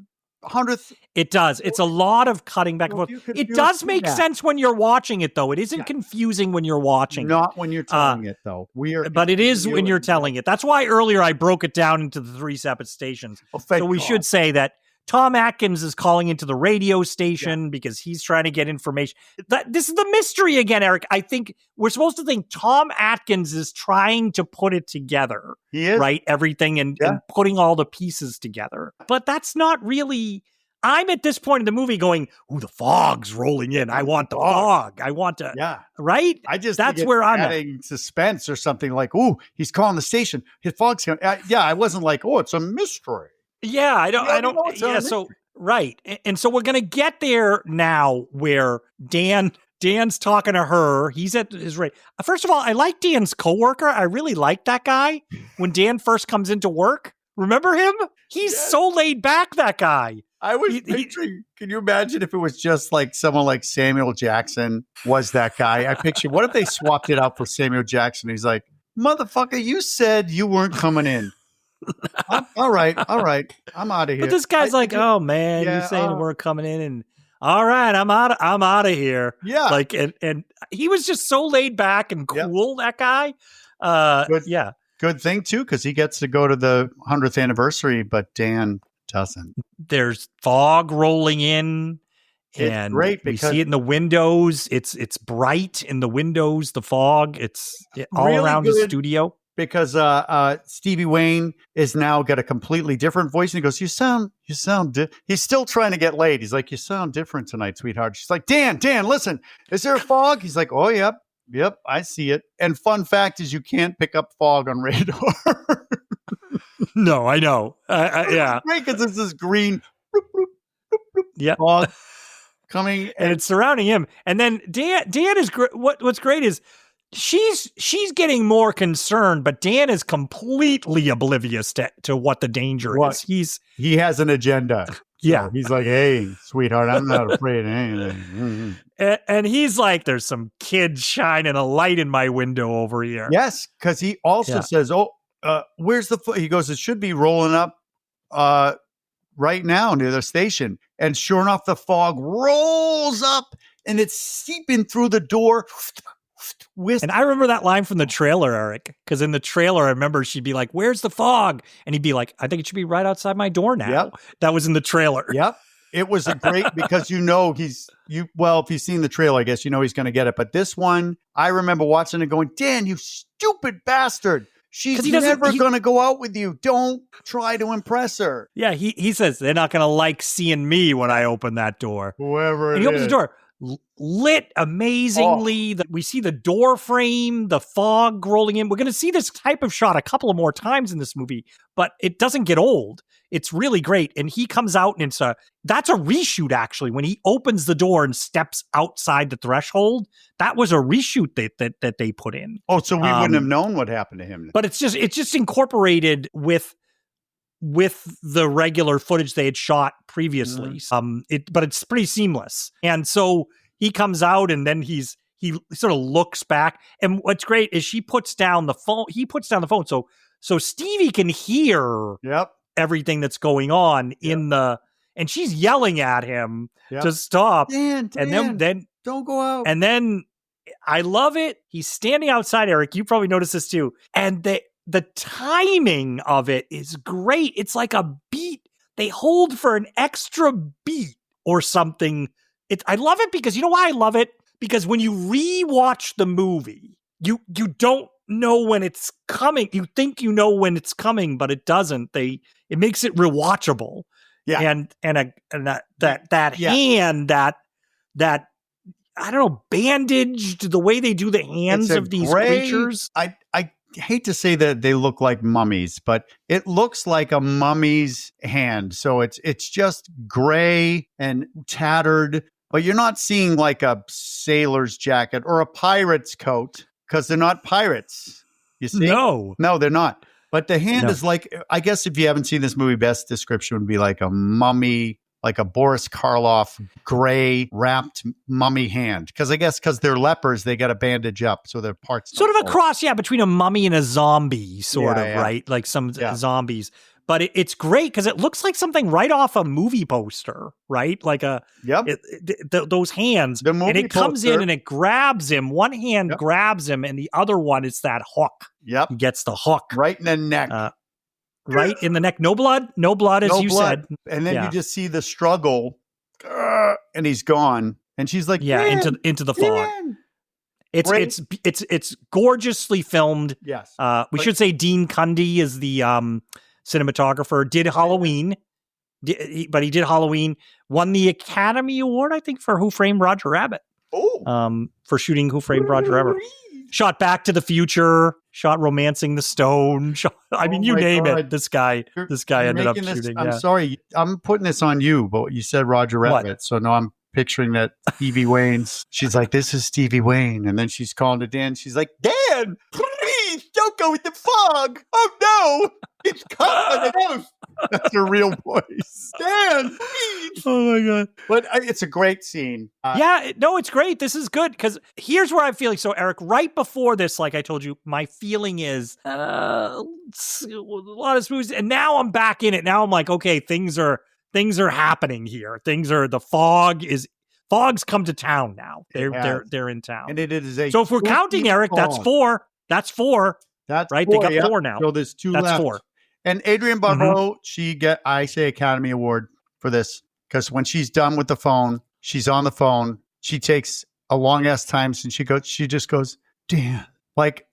100th. It does. It's a lot of cutting back and forth. It does make sense when you're watching it, though. It isn't confusing when you're watching. Not when you're telling it, though. But it is when you're telling it. That's why earlier I broke it down into the 3 separate stations. So we should say that Tom Atkins is calling into the radio station because he's trying to get information. This is the mystery again, Erik. I think we're supposed to think Tom Atkins is trying to put it together. He is. Right? Everything and putting all the pieces together. But that's not really... I'm at this point in the movie going, ooh, the fog's rolling in. I want the fog. I want to... Yeah. Right? That's where I'm adding suspense or something like, ooh, he's calling the station. His fog's coming. I wasn't like, oh, it's a mystery. Yeah, I don't. Yeah, so right, and so we're gonna get there now, where Dan's talking to her. He's at his rate. First of all, I like Dan's coworker. I really like that guy. When Dan first comes into work, remember him? He's so laid back. That guy. I was picturing. Can you imagine if it was just like someone like Samuel Jackson was that guy? I picture. What if they swapped it out for Samuel Jackson? He's like, motherfucker, you said you weren't coming in. All right. I'm out of here. But this guy's oh man, you're saying we're coming in, and all right, I'm out of here. Yeah, like and he was just so laid back and cool. That guy. Good thing too, because he gets to go to the 100th anniversary, but Dan doesn't. There's fog rolling in. It's and great we see it in the windows. It's bright in the windows. The fog. It's all really around the studio. because Stevie Wayne is now got a completely different voice. And he goes, you sound, he's still trying to get laid. He's like, you sound different tonight, sweetheart. She's like, Dan, listen, is there a fog? He's like, oh, yep, I see it. And fun fact is you can't pick up fog on radar. No, I know. Yeah. Great, because it's this green Yeah. fog coming. And it's surrounding him. And then Dan is what's great is she's getting more concerned, but Dan is completely oblivious to what the danger is. He has an agenda. Yeah. So he's like, hey, sweetheart, I'm not afraid of anything. And he's like, there's some kid shining a light in my window over here. Yes, because he also says, where's the he goes, it should be rolling up right now near the station. And sure enough, the fog rolls up and it's seeping through the door. And I remember that line from the trailer, Erik, because in the trailer, I remember she'd be like, where's the fog? And he'd be like, I think it should be right outside my door now. Yep. That was in the trailer. Yep. It was a great, because if you've seen the trailer, I guess you know he's going to get it. But this one, I remember watching it going, Dan, you stupid bastard. She's never going to go out with you. Don't try to impress her. Yeah, he says they're not going to like seeing me when I open that door. Whoever and he opens the door. Lit amazingly. We see the door frame, the fog rolling in. We're going to see this type of shot a couple of more times in this movie, but it doesn't get old. It's really great. And he comes out and that's a reshoot, actually. When he opens the door and steps outside the threshold, that was a reshoot that they put in. Oh, so we wouldn't have known what happened to him. But it's just incorporated with the regular footage they had shot previously. Mm-hmm. But it's pretty seamless. And so he comes out and then he sort of looks back. And what's great is he puts down the phone. So Stevie can hear everything that's going on and she's yelling at him to stop. Dan, and then don't go out. And then I love it. He's standing outside, Erik. You probably noticed this too. And the timing of it is great. It's like a beat. They hold for an extra beat or something. I love it because you know why I love it? Because when you rewatch the movie, you don't know when it's coming. You think you know when it's coming, but it doesn't. It makes it rewatchable. Yeah. And that hand that I don't know, bandaged, the way they do the hands of these creatures. I hate to say that they look like mummies, but it looks like a mummy's hand. So it's just gray and tattered, but you're not seeing like a sailor's jacket or a pirate's coat because they're not pirates. You see? No, they're not. But the hand is like, I guess if you haven't seen this movie, best description would be like a mummy, like a Boris Karloff gray wrapped mummy hand. Because I guess because they're lepers, they got a bandage up. So their parts. Sort of a cross, between a mummy and a zombie, right? Like some zombies. But it's great because it looks like something right off a movie poster, right? Like those hands. The movie and it comes in and it grabs him. One hand grabs him and the other one is that hook. Yep. He gets the hook. Right in the neck. Right in the neck. No blood, as you said. And then you just see the struggle and he's gone. And she's like, into the fog. It's gorgeously filmed. Yes. We should say Dean Cundy is the cinematographer, did Halloween, but he did Halloween, won the Academy Award, I think, for Who Framed Roger Rabbit. Oh. For shooting Who Framed Roger Rabbit. Shot Back to the Future, shot Romancing the Stone. You name it. This guy ended up shooting. I'm sorry, I'm putting this on you, but you said Roger Rabbit. What? So now I'm picturing that Stevie Wayne's. She's like, this is Stevie Wayne. And then she's calling to Dan. She's like, Dan, please don't go with the fog. Oh no, it's coming out. That's her real voice. Dan, please. Oh my God. But it's a great scene. It's great. This is good because here's where I'm feeling. So Erik, right before this, like I told you, my feeling is a lot of movies. And now I'm back in it. Now I'm like, okay, things are happening here. Fog's come to town now. They're in town. And it is so if we're counting, Erik, that's four. That's four. That's right. Four, they got four now. So there's two that's left. Four. And Adrienne Barbeau, I say Academy Award for this because when she's done with the phone, she's on the phone. She takes a long ass time since she just goes, Dan. Like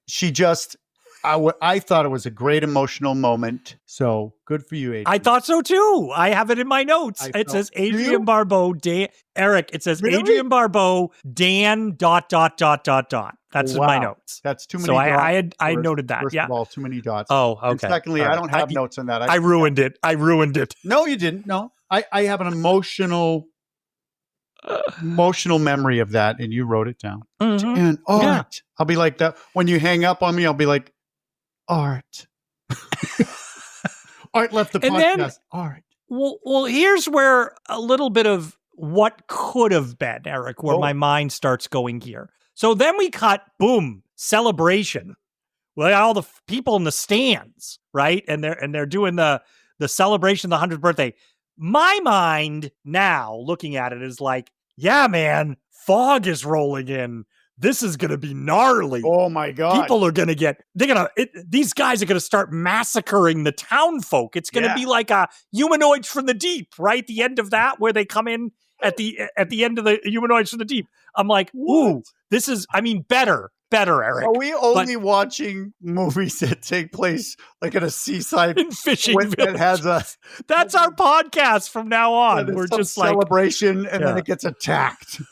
I thought it was a great emotional moment. So good for you, Adrienne. I thought so too. I have it in my notes. It says Adrienne Barbeau, Dan. Erik, it says Really? Adrienne Barbeau, Dan. ... That's in my notes. That's too many. So dots. I noted that. First of all, too many dots. Oh, okay. And secondly, All I right. don't have notes on that. I ruined it. No, you didn't. No, I have an emotional memory of that, and you wrote it down. Mhm. And art. I'll be like that when you hang up on me. I'll be like, art. Art left the And podcast. then- Art. Well, here's where a little bit of what could have been, Erik, where my mind starts going here. So then we cut, boom, celebration. Well, all the people in the stands, right? And they're doing the celebration of the 100th birthday. My mind now, looking at it, is like, yeah, man, fog is rolling in. This is going to be gnarly. Oh my God. People are going to these guys are going to start massacring the town folk. It's going to be like a Humanoids from the Deep, right? The end of that, where they come in at the end of the Humanoids from the Deep. I'm like, ooh, this is, better, Erik. Are we only watching movies that take place like at a seaside in fishing that village? has a That's our podcast from now on. We're just like celebration, and then it gets attacked.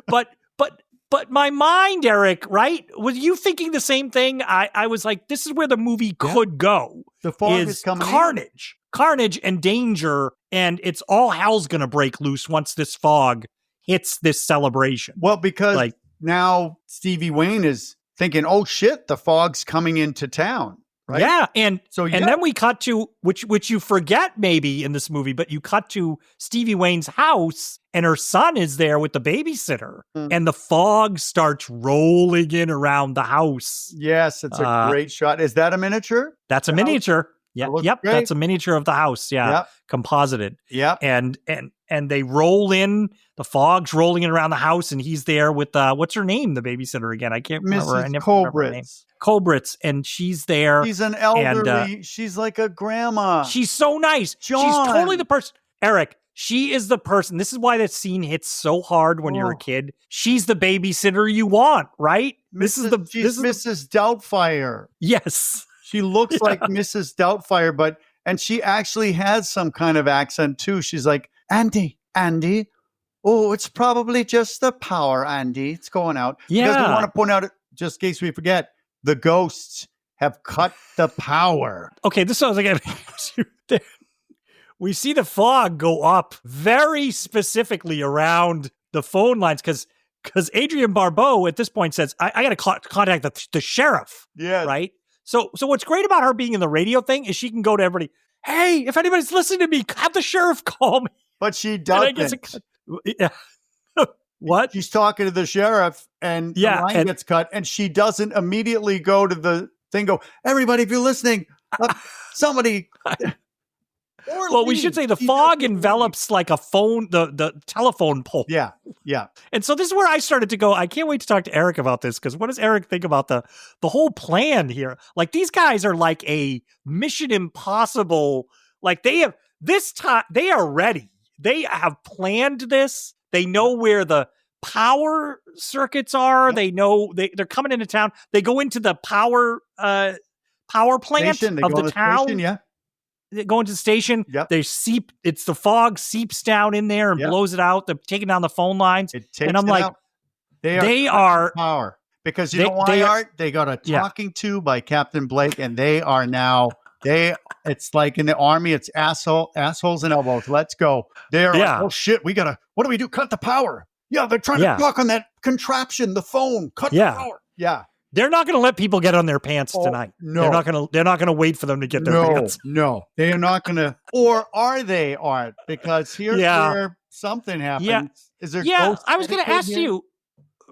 But my mind, Erik, right? Was you thinking the same thing? I was like, this is where the movie could go. The fog is coming. Carnage and danger, and it's all hell's gonna break loose once this fog hits this celebration. Well, because now Stevie Wayne is thinking, oh shit, the fog's coming into town. Right? Yeah, and then we cut to which you forget maybe in this movie, but you cut to Stevie Wayne's house, and her son is there with the babysitter, and the fog starts rolling in around the house. Yes, it's a great shot. Is that a miniature? That's a miniature. Yeah, yep, great. that's a miniature of the house. Yeah, composited. Yeah, and they roll in. The fog's rolling in around the house, and he's there with what's her name? The babysitter again. I can't remember. I never remember her name. Colbritz, and she's there. She's an elderly. She's like a grandma. She's so nice. John. She's totally the person. Erik, she is the person. This is why that scene hits so hard when you're a kid. She's the babysitter you want, right? She's Mrs. Doubtfire. Yes. She looks like Mrs. Doubtfire, and she actually has some kind of accent too. She's like, Andy. Oh, it's probably just the power, Andy. It's going out. Yeah. Because we want to point out, just in case we forget, the ghosts have cut the power. Okay, this sounds like we see the fog go up very specifically around the phone lines because Adrienne Barbeau at this point says, I got to contact the sheriff. Yeah. Right? So what's great about her being in the radio thing is she can go to everybody, hey, if anybody's listening to me, have the sheriff call me. But she doesn't. What? She's talking to the sheriff, and the line gets cut, and she doesn't immediately go to the thing, everybody, if you're listening, somebody. Well, we should say the fog envelops like a phone, the telephone pole. Yeah. And so this is where I started to go, I can't wait to talk to Erik about this, because what does Erik think about the whole plan here? Like, these guys are like a Mission Impossible, like they have this time, they are ready. They have planned this. They know where the power circuits are. Yep. They know they're coming into town. They go into the power plant of the town. Station, They go into the station. Yep. It's the fog seeps down in there and blows it out. They're taking down the phone lines. And I'm like, out. They are power. Because you know why, Art? They got a talking to by Captain Blake, and they are now it's like in the army, it's assholes and elbows. Let's go. They're like, oh shit, what do we do? Cut the power. Yeah, they're trying to talk on that contraption, the phone. Cut the power. Yeah. They're not going to let people get on their pants tonight. No. They're not going to wait for them to get their pants. No. They are not going to. Or are they, Art? Because here's where something happens. Yeah. Is there I was going to ask you.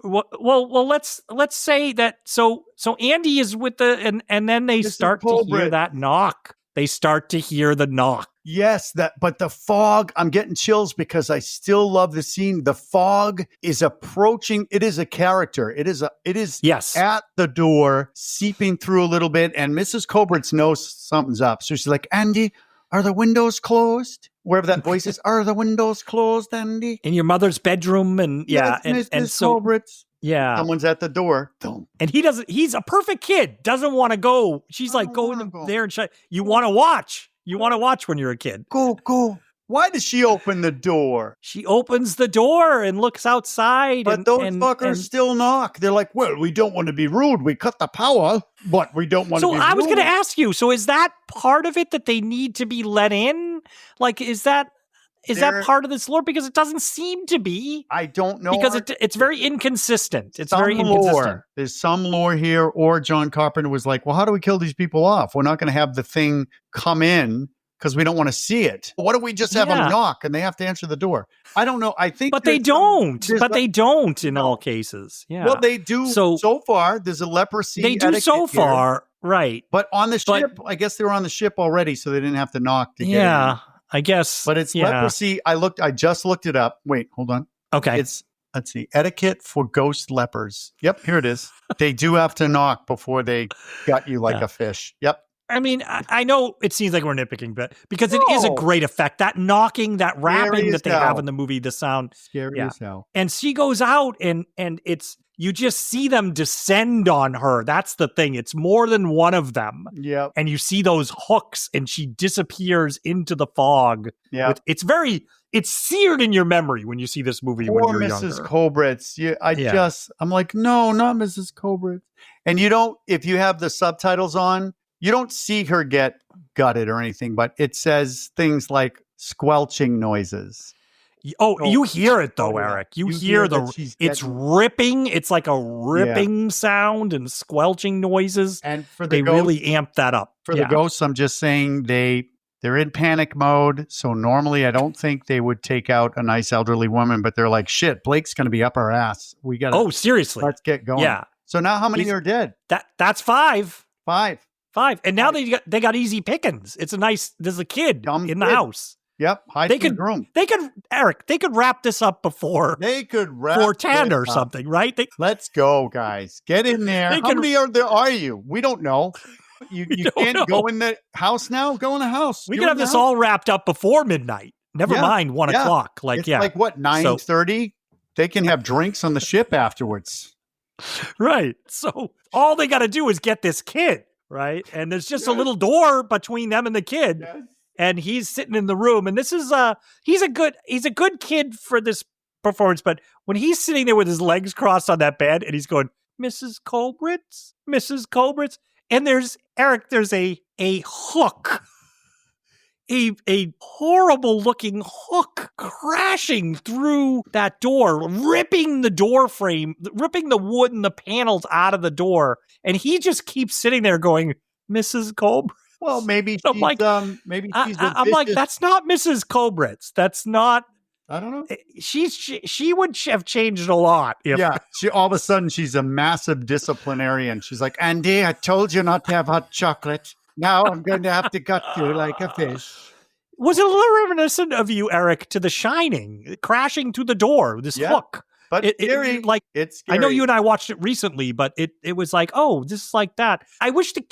Well, let's say that. So Andy is with and then they start to hear that knock. They start to hear the knock. Yes, but the fog, I'm getting chills because I still love the scene. The fog is approaching. It is a character. It is at the door, seeping through a little bit, and Mrs. Colbritz knows something's up. So she's like, Andy, are the windows closed? Wherever that voice is, are the windows closed, Andy? In your mother's bedroom, and Yes, and Mrs. so Colbritz. Yeah. Someone's at the door. Don't. And he's a perfect kid. Doesn't want to go. She's like, go in there and shut. You want to watch. You want to watch when you're a kid. Go. Why does she open the door? She opens the door and looks outside. But those fuckers still knock. They're like, well, we don't want to be rude. We cut the power, but we don't want to be rude. So I was going to ask you, so is that part of it that they need to be let in? Like, is that part of this lore? Because it doesn't seem to be. I don't know. Because it's very inconsistent. It's very inconsistent. There's some lore here, or John Carpenter was like, well, how do we kill these people off? We're not going to have the thing come in because we don't want to see it. Why don't we just have them knock and they have to answer the door? I don't know. I think But they don't. They don't in all cases. Yeah. Well, they do so far. There's a leprosy. They do so far, right. But on the ship, I guess they were on the ship already, so they didn't have to knock to get in. I guess. But it's leprosy. I just looked it up. Wait, hold on. Okay. Let's see. Etiquette for ghost lepers. Yep, here it is. They do have to knock before they gut you like a fish. Yep. I mean, I know it seems like we're nitpicking, but because it is a great effect. That knocking, that rapping that they have in the movie, the sound. Scary as hell. And she goes out and it's, you just see them descend on her. That's the thing. It's more than one of them. Yeah. And you see those hooks and she disappears into the fog. Yeah. It's seared in your memory when you see this movie when you're younger. Mrs. Cobritz. I'm like, no, not Mrs. Cobritz. And if you have the subtitles on, you don't see her get gutted or anything, but it says things like squelching noises. You hear it though, Erik. You hear it's ripping. It's like a ripping sound and squelching noises. And they really amp that up. For the ghosts, I'm just saying they're in panic mode. So normally I don't think they would take out a nice elderly woman, but they're like, shit, Blake's going to be up our ass. We got to. Seriously. Let's get going. Yeah. So now how many are dead? That's 5. 5. And now they got easy pickings. There's a kid in the house. Yep. Hide in the room. Eric, they could wrap this up before. They could wrap 10 or something, right? Let's go, guys. Get in there. How many are you? We don't know. You can't go in the house now? Go in the house. We could have this all wrapped up before midnight. Never mind 1 o'clock. Like what, 9:30? They can have drinks on the ship afterwards. Right. So all they got to do is get this kid. Right. And there's just a little door between them and the kid. Yes. And he's sitting in the room. And this is he's a good kid for this performance. But when he's sitting there with his legs crossed on that bed and he's going, Mrs. Cobritz. And there's a hook. A horrible looking hook crashing through that door, ripping the door frame, ripping the wood and the panels out of the door. And he just keeps sitting there going, Mrs. Cobritz. Well, maybe she's, I'm like, that's not Mrs. Cobritz. That's not. I don't know. She would have changed a lot. All of a sudden she's a massive disciplinarian. She's like, Andy, I told you not to have hot chocolate. Now I'm going to have to gut you like a fish. Was it a little reminiscent of you, Erik, to The Shining, crashing through the door, this hook? But it's scary. I know you and I watched it recently, but it was like, oh, this is like that. I wish the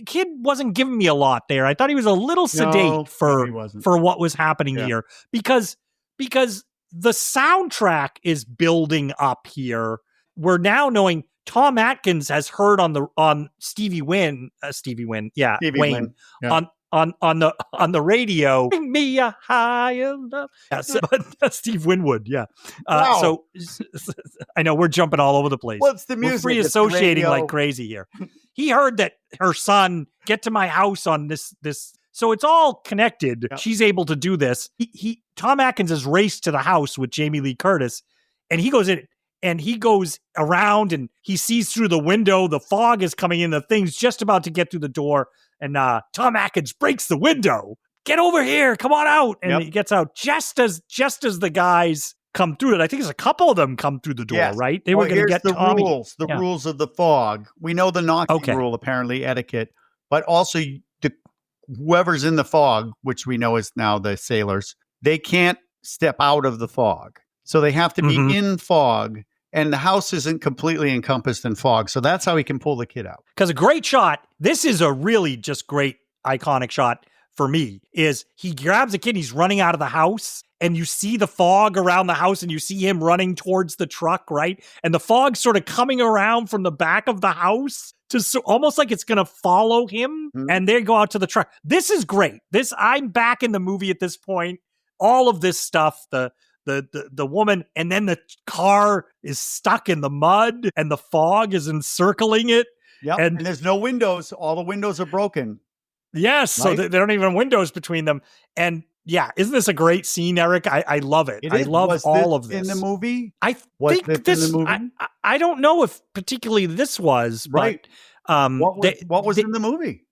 kid wasn't giving me a lot there. I thought he was a little sedate for what was happening here because the soundtrack is building up here. We're now knowing Tom Atkins has heard on Stevie Wynn, Wayne, on the radio. Bring me a higher love. But Steve Winwood, wow. So I know we're jumping all over the place. What's the music? We're free associating like crazy here. He heard that her son get to my house on this. So it's all connected. Yeah. She's able to do this. Tom Atkins has raced to the house with Jamie Lee Curtis, and he goes in. And he goes around and he sees through the window. The fog is coming in. The thing's just about to get through the door. And Tom Atkins breaks the window. Get over here. Come on out. And he gets out just as the guys come through it. I think there's a couple of them come through the door, right? They were going to get the Tommy. rules. The rules of the fog. We know the knocking rule, apparently, etiquette. But also whoever's in the fog, which we know is now the sailors, they can't step out of the fog. So they have to be in fog. And the house isn't completely encompassed in fog. So that's how he can pull the kid out. Because a great shot. This is a really just great iconic shot for me is he grabs a kid, he's running out of the house, and you see the fog around the house and you see him running towards the truck, right? And the fog's sort of coming around from the back of the house to almost like it's going to follow him. And they go out to the truck. This is great. I'm back in the movie at this point. All of this stuff, the woman, and then the car is stuck in the mud and the fog is encircling it. Yeah, and there's no windows. All the windows are broken. Yes, right? So they don't even have windows between them. And yeah, isn't this a great scene, Erik? I love it. I love all of this. In the movie? I think this, I don't know if particularly this was, right. But what was in the movie?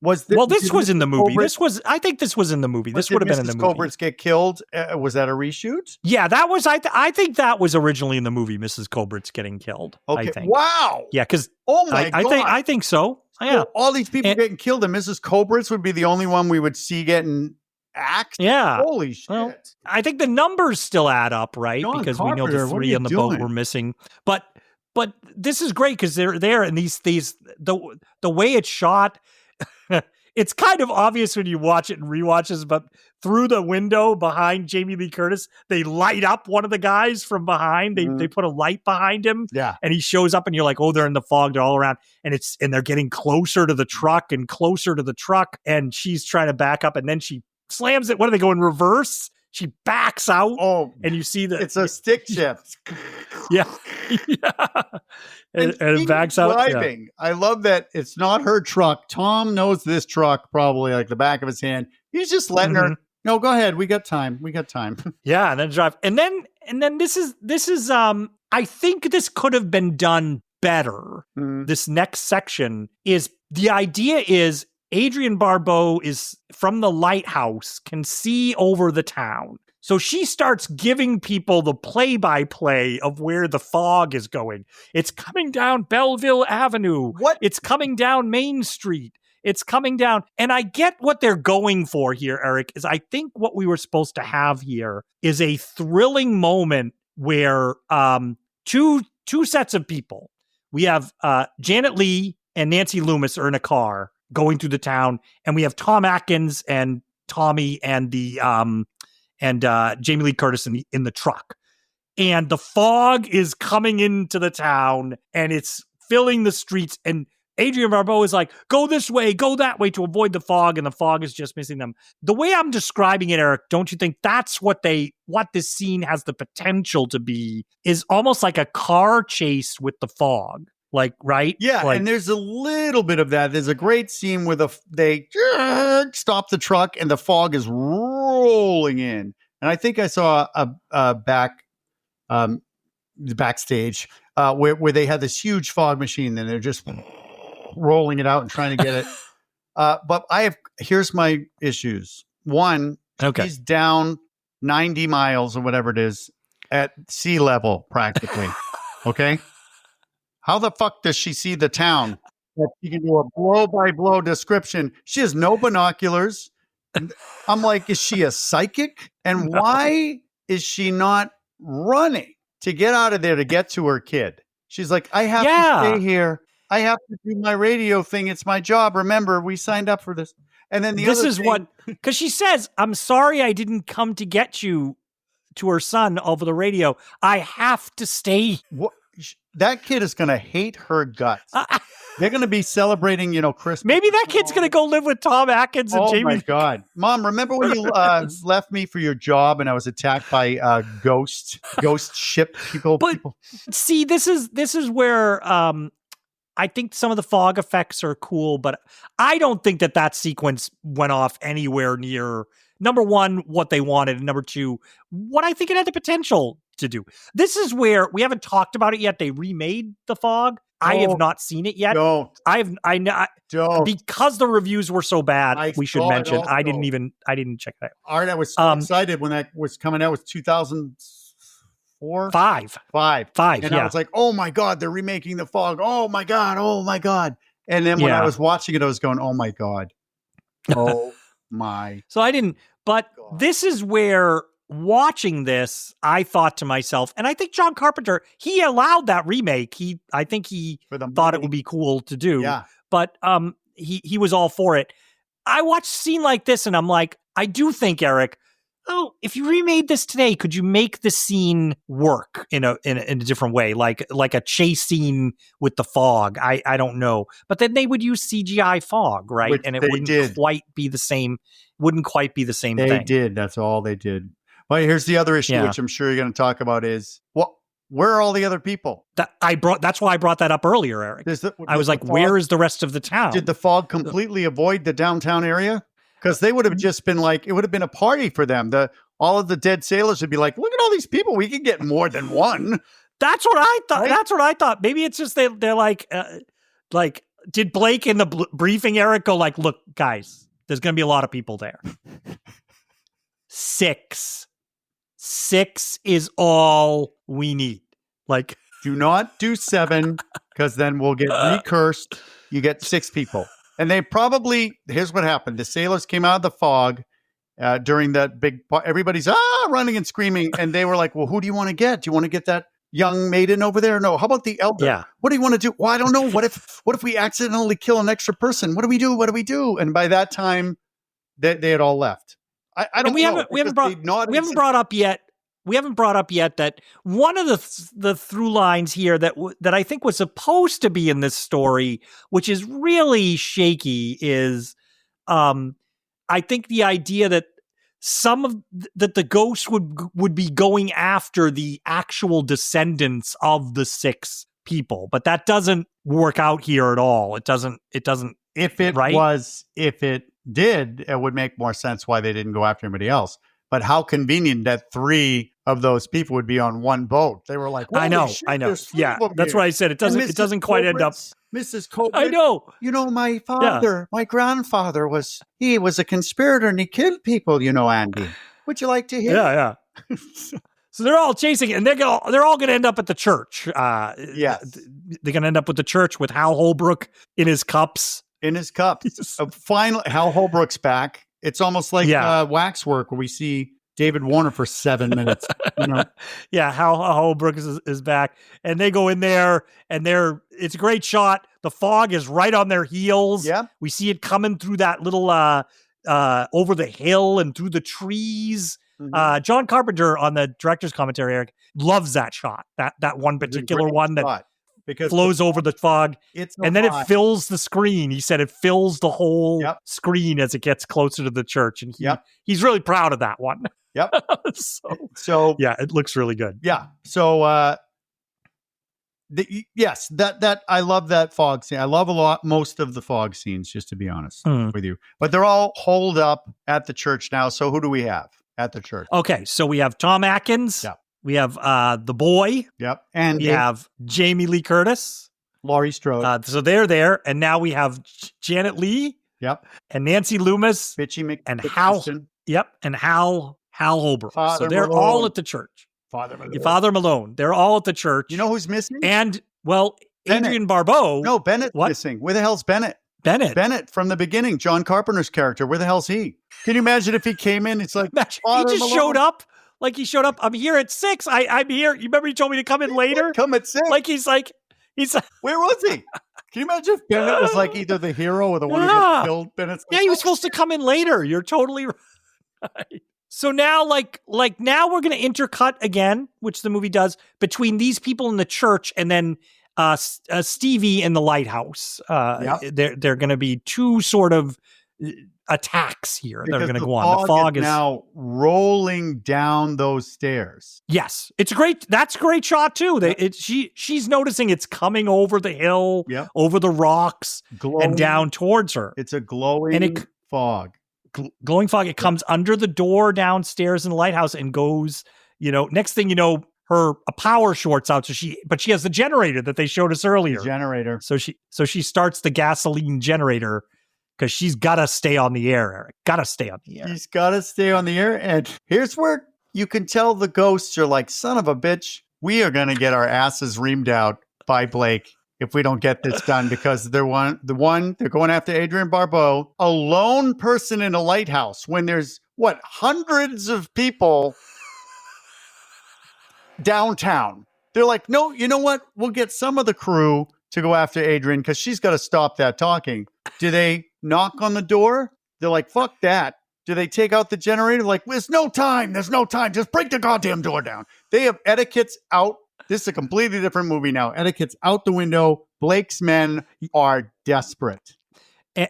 This was in the movie. I think this was in the movie. This would have been in the movie. Mrs. Coberts get killed? Was that a reshoot? Yeah, that was. I think that was originally in the movie. Mrs. Coberts getting killed. Okay. I think. Wow. Yeah, because oh my god, I think so. Yeah, so all these people getting killed, and Mrs. Coberts would be the only one we would see getting axed. Yeah. Holy shit. Well, I think the numbers still add up, right? John because Carpenter, we know the 3 on the boat were missing, but this is great because they're there, and the way it's shot. It's kind of obvious when you watch it and rewatches, but through the window behind Jamie Lee Curtis, they light up one of the guys from behind. They put a light behind him, and he shows up, and you're like, oh, they're in the fog, they're all around, and they're getting closer to the truck and closer to the truck, and she's trying to back up, and then she slams it. What do they go in reverse? She backs out. Oh, and you see that it's a stick shift. Yeah. And it backs out. Driving. Yeah. I love that it's not her truck. Tom knows this truck probably like the back of his hand. He's just letting her. No, go ahead. We got time. Yeah, and then drive. And then this is I think this could have been done better. This next section is the idea is Adrienne Barbeau is from the lighthouse, can see over the town. So she starts giving people the play-by-play of where the fog is going. It's coming down Belleville Avenue. What? It's coming down Main Street. It's coming down. And I get what they're going for here, Erik, is I think what we were supposed to have here is a thrilling moment where two sets of people. We have Janet Leigh and Nancy Loomis are in a car going through the town, and we have Tom Atkins and Tommy and the Jamie Lee Curtis in the truck. And the fog is coming into the town, and it's filling the streets, and Adrienne Barbeau is like, go this way, go that way to avoid the fog, and the fog is just missing them. The way I'm describing it, Erik, don't you think that's what this scene has the potential to be, is almost like a car chase with the fog. Like, right? Yeah, like, and there's a little bit of that. There's a great scene where they stop the truck and the fog is rolling in. And I think I saw a backstage where they had this huge fog machine and they're just rolling it out and trying to get it. But here's my issues. One, he's down 90 miles or whatever it is at sea level practically. Okay. How the fuck does she see the town? She can do a blow-by-blow description. She has no binoculars. I'm like, is she a psychic? And why is she not running to get out of there to get to her kid? She's like, I have to stay here. I have to do my radio thing. It's my job. Remember, we signed up for this. And then because she says, I'm sorry I didn't come to get you, to her son over the radio. I have to stay. What? That kid is going to hate her guts. They're going to be celebrating, Christmas. Maybe that kid's going to go live with Tom Atkins and Jamie. Oh, my God. Mom, remember when you left me for your job and I was attacked by ghost ship people? But see, this is where I think some of the fog effects are cool, but I don't think that sequence went off anywhere near, number one, what they wanted, and number two, what I think it had the potential to do. This is where we haven't talked about it yet. They remade The Fog. I have not seen it yet. Don't. Don't. Because the reviews were so bad, we should mention. I didn't check it out. All right, I was so excited when that was coming out. It was 2004? Five. And I was like, oh my God, they're remaking The Fog. Oh my God. And then when I was watching it, I was going, oh my God. Oh my. So I didn't, but God. This is where watching this, I thought to myself, and I think John Carpenter, he allowed that remake. I think he thought it would be cool to do. Yeah. But he was all for it. I watch a scene like this and I'm like, I do think, Erik, if you remade this today, could you make the scene work in a different way, like a chase scene with the fog? I don't know, but then they would use CGI fog, right? Which and it they wouldn't did. quite be the same. Wouldn't quite be the same They thing. did. That's all they did. But here's the other issue, which I'm sure you're going to talk about is where are all the other people? That's why I brought that up earlier, Erik. I was like, where is the rest of the town? Did the fog completely avoid the downtown area? Because they would have just been like, it would have been a party for them. All of the dead sailors would be like, look at all these people. We can get more than one. That's what I thought. Right? That's what I thought. Maybe it's just they're like, did Blake in the briefing, Erik, go like, look, guys, there's going to be a lot of people there. 6 is all we need. Like, do not do 7 because then we'll get recursed. You get 6 people. And they probably, here's what happened. The sailors came out of the fog during that big, everybody's running and screaming. And they were like, well, who do you want to get? Do you want to get that young maiden over there? No. How about the elder? Yeah. What do you want to do? Well, I don't know. What if we accidentally kill an extra person? What do we do? What do we do? And by that time, they had all left. I don't know. We haven't brought up yet. We haven't brought up yet that one of the through lines here that I think was supposed to be in this story, which is really shaky, is I think the idea that that the ghosts would be going after the actual descendants of the 6 people, but that doesn't work out here at all. It doesn't. If it did, it would make more sense why they didn't go after anybody else. But how convenient that 3 of those people would be on one boat. They were like, I know. Yeah, that's here. what I said. It doesn't quite end up. Mrs. Colbert. I know. You know, my father, my grandfather was a conspirator and he killed people, Andy. Would you like to hear? Yeah. So they're all chasing it, and they're all going to end up at the church. Yes. They're going to end up with the church with Hal Holbrook in his cups. Finally, Hal Holbrook's back. It's almost like Waxwork, where we see David Warner for 7 minutes. Yeah, Hal Holbrook is back, and they go in there, and it's a great shot. The fog is right on their heels. Yeah, we see it coming through that little over the hill and through the trees. Mm-hmm. John Carpenter on the director's commentary, Erik, loves that shot. That one particular one that flows over the fog, and then it fills the screen. He said it fills the whole screen as it gets closer to the church, and he's really proud of that one. Yep. so yeah, it looks really good. Yeah. So yes, that I love that fog scene. I love most of the fog scenes, just to be honest with you. But they're all holed up at the church now. So who do we have at the church? Okay, so we have Tom Atkins. Yep. We have the boy. Yep. And we have Jamie Lee Curtis. Laurie Strode. So they're there. And now we have Janet Leigh. Yep. And Nancy Loomis. Bitchy and Hal. Yep. And Hal Holbrook. So they're all at the church. Father Malone. They're all at the church. You know who's missing? And, well, Adrienne Barbeau. No, Bennett's missing. Where the hell's Bennett? Bennett from the beginning. John Carpenter's character. Where the hell's he? Can you imagine if he came in? It's like, he just showed up. Like he showed up. I'm here at 6. I'm here. You remember you told me to come in later? Come at 6. Like he's where was he? Can you imagine if Bennett was like either the hero or the one who gets killed? Bennett's like, he was supposed to come in later. You're totally right. So now, now we're going to intercut again, which the movie does, between these people in the church and then Stevie in the lighthouse. They're going to be 2 sort of attacks here that are going to go on. The fog is now rolling down those stairs. Yes, that's a great shot too. She's noticing it's coming over the hill, over the rocks, and down towards her. It's a glowing fog. Glowing fog. It comes under the door downstairs in the lighthouse and goes. Next thing you know, a power shorts out. So she has the generator that they showed us earlier. Generator. So she starts the gasoline generator. Because she's got to stay on the air, Erik. Got to stay on the air. She's got to stay on the air. And here's where you can tell the ghosts are like, son of a bitch, we are going to get our asses reamed out by Blake if we don't get this done. Because they're going after Adrienne Barbeau, a lone person in a lighthouse when there's, hundreds of people downtown. They're like, no, you know what? We'll get some of the crew to go after Adrienne because she's got to stop that talking. Do they knock on the door? they're like, fuck that. Do they take out the generator? Like, there's no time. Just break the goddamn door down. They have etiquettes out. This is a completely different movie now. Etiquette's out the window. Blake's men are desperate.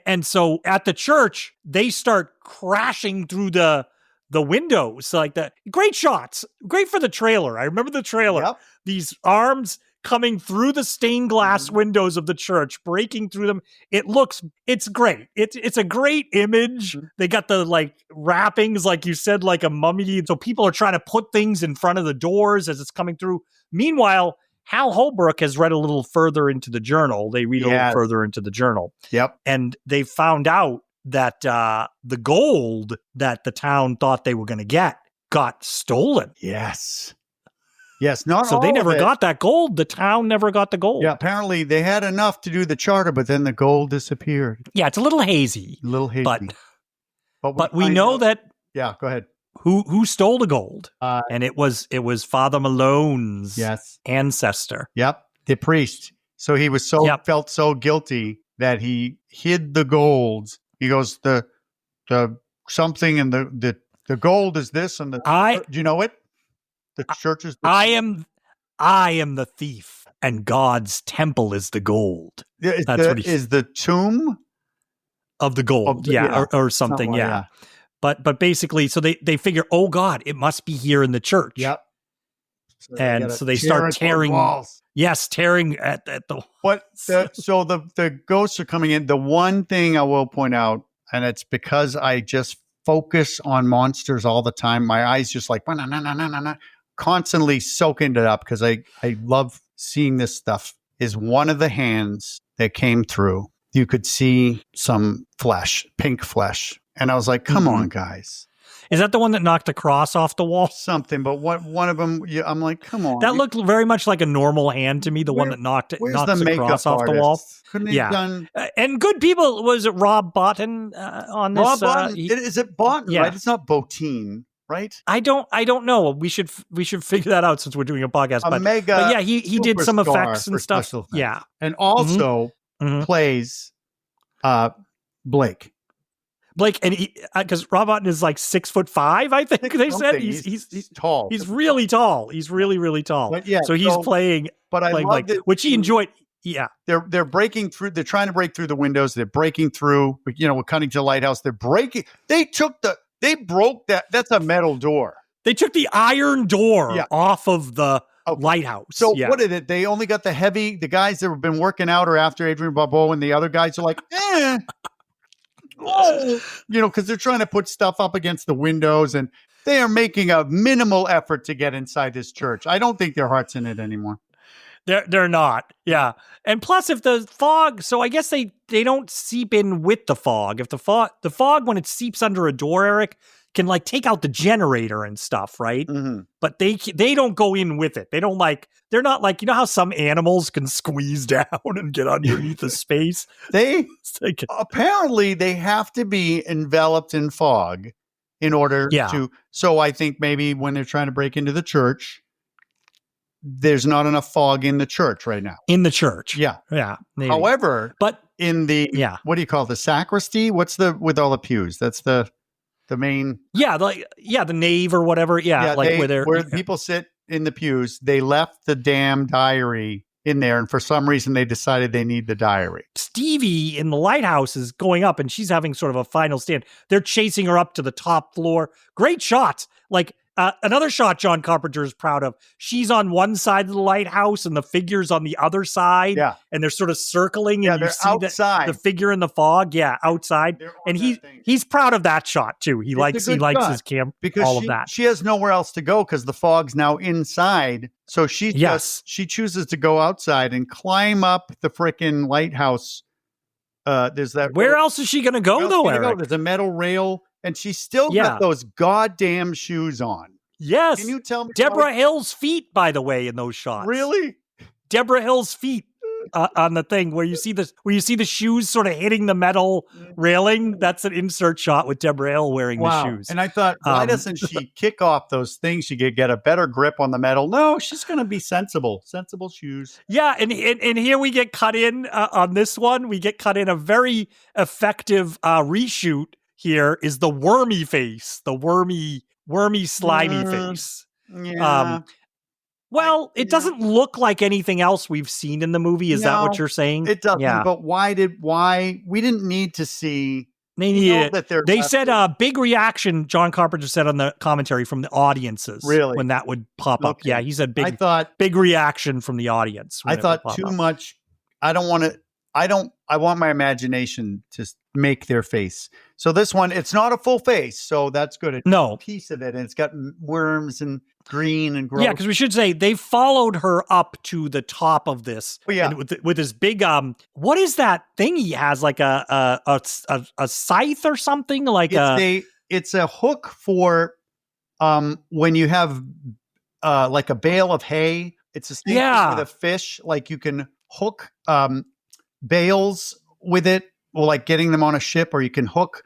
And so at the church, they start crashing through the windows. Like great shots. Great for the trailer. I remember the trailer. Yep. These arms coming through the stained glass windows of the church, breaking through them. It's great. It's a great image. They got the like wrappings, like you said, like a mummy. So people are trying to put things in front of the doors as it's coming through. Meanwhile, Hal Holbrook has read a little further into the journal. They read a little further into the journal. Yep. And they found out that the gold that the town thought they were going to get got stolen. Yes. Not so all they never of it. got that gold. The town never got the gold. Yeah, apparently they had enough to do the charter, but then the gold disappeared. Yeah, it's a little hazy. But we know that. Yeah, go ahead. Who stole the gold? And it was Father Malone's ancestor. Yep, the priest. So he was felt so guilty that he hid the gold. He goes, the something and the gold is this and do you know it? The church is. I am the thief, and God's temple is the gold. Is the tomb of the gold? Or something. Yeah. But basically, so they figure, oh God, it must be here in the church. Yep. So they start tearing walls. Yes, tearing at the. But so the ghosts are coming in. The one thing I will point out, and it's because I just focus on monsters all the time. My eyes just like constantly soaking it up because I love seeing this stuff. Is one of the hands that came through. You could see some flesh, pink flesh. And I was like, come on, guys. Is that the one that knocked the cross off the wall? Something, but one of them, I'm like, come on. That looked very much like a normal hand to me, the one that knocked the cross off the wall. Couldn't he have done... and good people, was it Rob Bottin on this? Rob Bottin, is it Bottin, right? It's not Bottin, right? I don't know. We should figure that out since we're doing a podcast. But yeah, he did some effects and stuff. Effects. Yeah. And also plays Blake, and because Rob Bottin is like 6'5", I think they said he's tall. He's really tall. He's really, really tall. But yeah, so he's playing. But I love like which he enjoyed. Yeah, they're breaking through. They're trying to break through the windows. They're breaking through. We're cutting to the lighthouse. They're breaking. They broke that. That's a metal door. They took the iron door off of the lighthouse. So what did it? They only got the guys that have been working out or after Adrienne Barbeau, and the other guys are like, because they're trying to put stuff up against the windows, and they are making a minimal effort to get inside this church. I don't think their heart's in it anymore. They're not. Yeah. And plus if the fog, so I guess they don't seep in with the fog. If the fog when it seeps under a door, Erik, can like take out the generator and stuff, right? Mm-hmm. But they don't go in with it. They're not like, how some animals can squeeze down and get underneath the space. Apparently they have to be enveloped in fog in order to. So I think maybe when they're trying to break into the church, there's not enough fog in the church right now. In the church. Yeah. Yeah. Maybe. However, in the, what do you call it? The sacristy? What's with all the pews? That's the main. Yeah. The nave or whatever. Yeah. Where people sit in the pews, they left the damn diary in there. And for some reason they decided they need the diary. Stevie in the lighthouse is going up and she's having sort of a final stand. They're chasing her up to the top floor. Great shots. Like, another shot John Carpenter is proud of. She's on one side of the lighthouse and the figure's on the other side. Yeah. And they're sort of circling and you see outside. The figure in the fog. Yeah, outside. And he's proud of that shot too. He likes his camp, because all of that. She has nowhere else to go because the fog's now inside. So she chooses to go outside and climb up the frickin' lighthouse. There's that. Where else is she going to go though, Erik? There's a metal rail. And she's still got those goddamn shoes on. Yes. Can you tell me? Deborah Hill's feet, by the way, in those shots. Really? Deborah Hill's feet on the thing where you see the shoes sort of hitting the metal railing. That's an insert shot with Deborah Hill wearing the shoes. And I thought, why doesn't she kick off those things? She could get a better grip on the metal. No, she's going to be sensible shoes. Yeah. And here we get cut in on this one. We get cut in a very effective reshoot. here is the wormy face, the wormy, slimy face. Yeah. Well, it doesn't look like anything else we've seen in the movie. Is that what you're saying? It doesn't. Yeah. But why we didn't need to see. They needed that they said a big reaction. John Carpenter said on the commentary from the audiences, really, when that would pop up. Yeah, he said big reaction from the audience. I thought too much. I want my imagination to make their face. So this one, it's not a full face, so that's good. It's a piece of it, and it's got worms and green and gross. Yeah, because we should say they followed her up to the top of this. Oh, yeah, with this big what is that thing he has? Like a scythe or something? Like it's a hook for when you have like a bale of hay. It's a thing with a fish. Like you can hook bales with it, or like getting them on a ship, or you can hook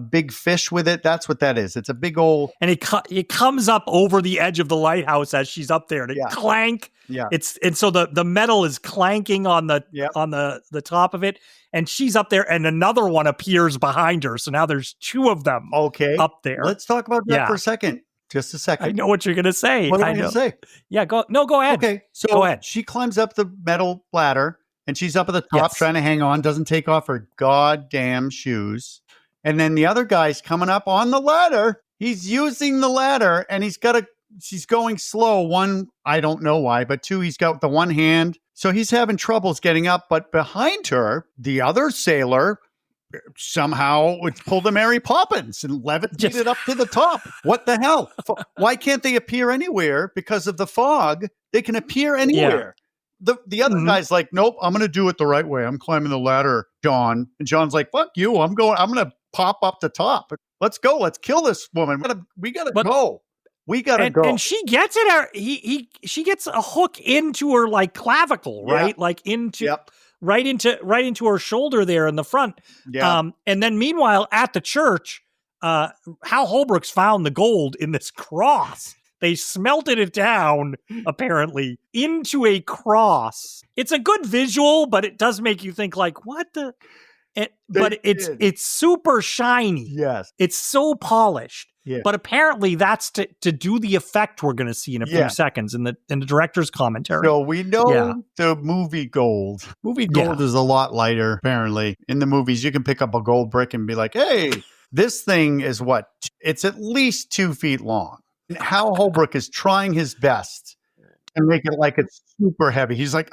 big fish with it. That's what that is. It's a big old, and it comes up over the edge of the lighthouse as she's up there, and it clank. Yeah, and so the metal is clanking on the top of it, and she's up there, and another one appears behind her. So now there's two of them. Up there. Let's talk about that for a second. Just a second. I know what you're going to say. What am I going to say? Yeah, go ahead. Okay, so go ahead. She climbs up the metal ladder. And she's up at the top trying to hang on, doesn't take off her goddamn shoes. And then the other guy's coming up on the ladder. He's using the ladder, and she's going slow. One, I don't know why, but two, he's got the one hand. So he's having troubles getting up. But behind her, the other sailor somehow pulled a Mary Poppins and levitated up to the top. What the hell? Why can't they appear anywhere? Because of the fog, they can appear anywhere. Yeah. The other guy's like, nope, I'm going to do it the right way. I'm climbing the ladder, John. And John's like, fuck you. I'm going to pop up the top. Let's go. Let's kill this woman. We got to go. We got to go. And she gets it. She gets a hook into her like clavicle, right? Yeah. Like right into her shoulder there in the front. Yeah. And then meanwhile at the church, Hal Holbrook's found the gold in this cross. They smelted it down, apparently, into a cross. It's a good visual, but it does make you think, like, what the? But it's super shiny. Yes. It's so polished. Yeah. But apparently that's to do the effect we're going to see in a few seconds in the director's commentary. So we know the movie gold. Movie gold is a lot lighter, apparently. In the movies, you can pick up a gold brick and be like, hey, this thing is what? It's at least 2 feet long. Hal Holbrook is trying his best to make it like it's super heavy. He's like,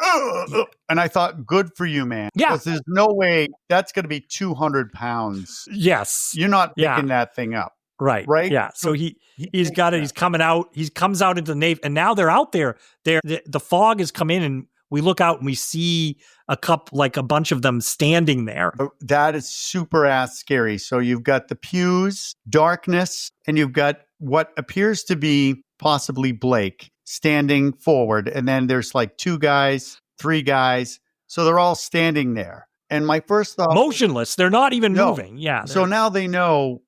and I thought, good for you, man. Yeah. Because there's no way that's going to be 200 pounds. Yes. You're not picking that thing up. Right. Yeah. So he's got it. He's coming out. He comes out into the nave, and now they're out there. The fog has come in, and we look out and we see a bunch of them standing there. That is super ass scary. So you've got the pews, darkness, and you've got what appears to be possibly Blake standing forward. And then there's like 2 guys, 3 guys. So they're all standing there. And my first thought, motionless. They're not even moving. Yeah. So now they know,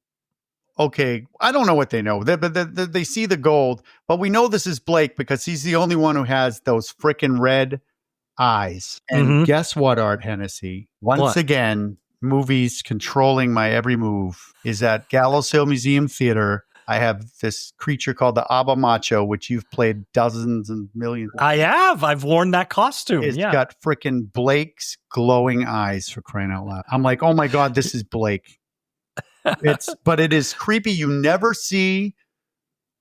okay, I don't know what they know. They see the gold, but we know this is Blake because he's the only one who has those freaking red eyes. And guess what, Art Hennessy? Once again, movies controlling my every move is at Gallows Hill Museum Theater. I have this creature called the Abba Macho, which you've played dozens and millions. I have. I've worn that costume. It's got freaking Blake's glowing eyes, for crying out loud. I'm like, oh my God, this is Blake. But it is creepy. You never see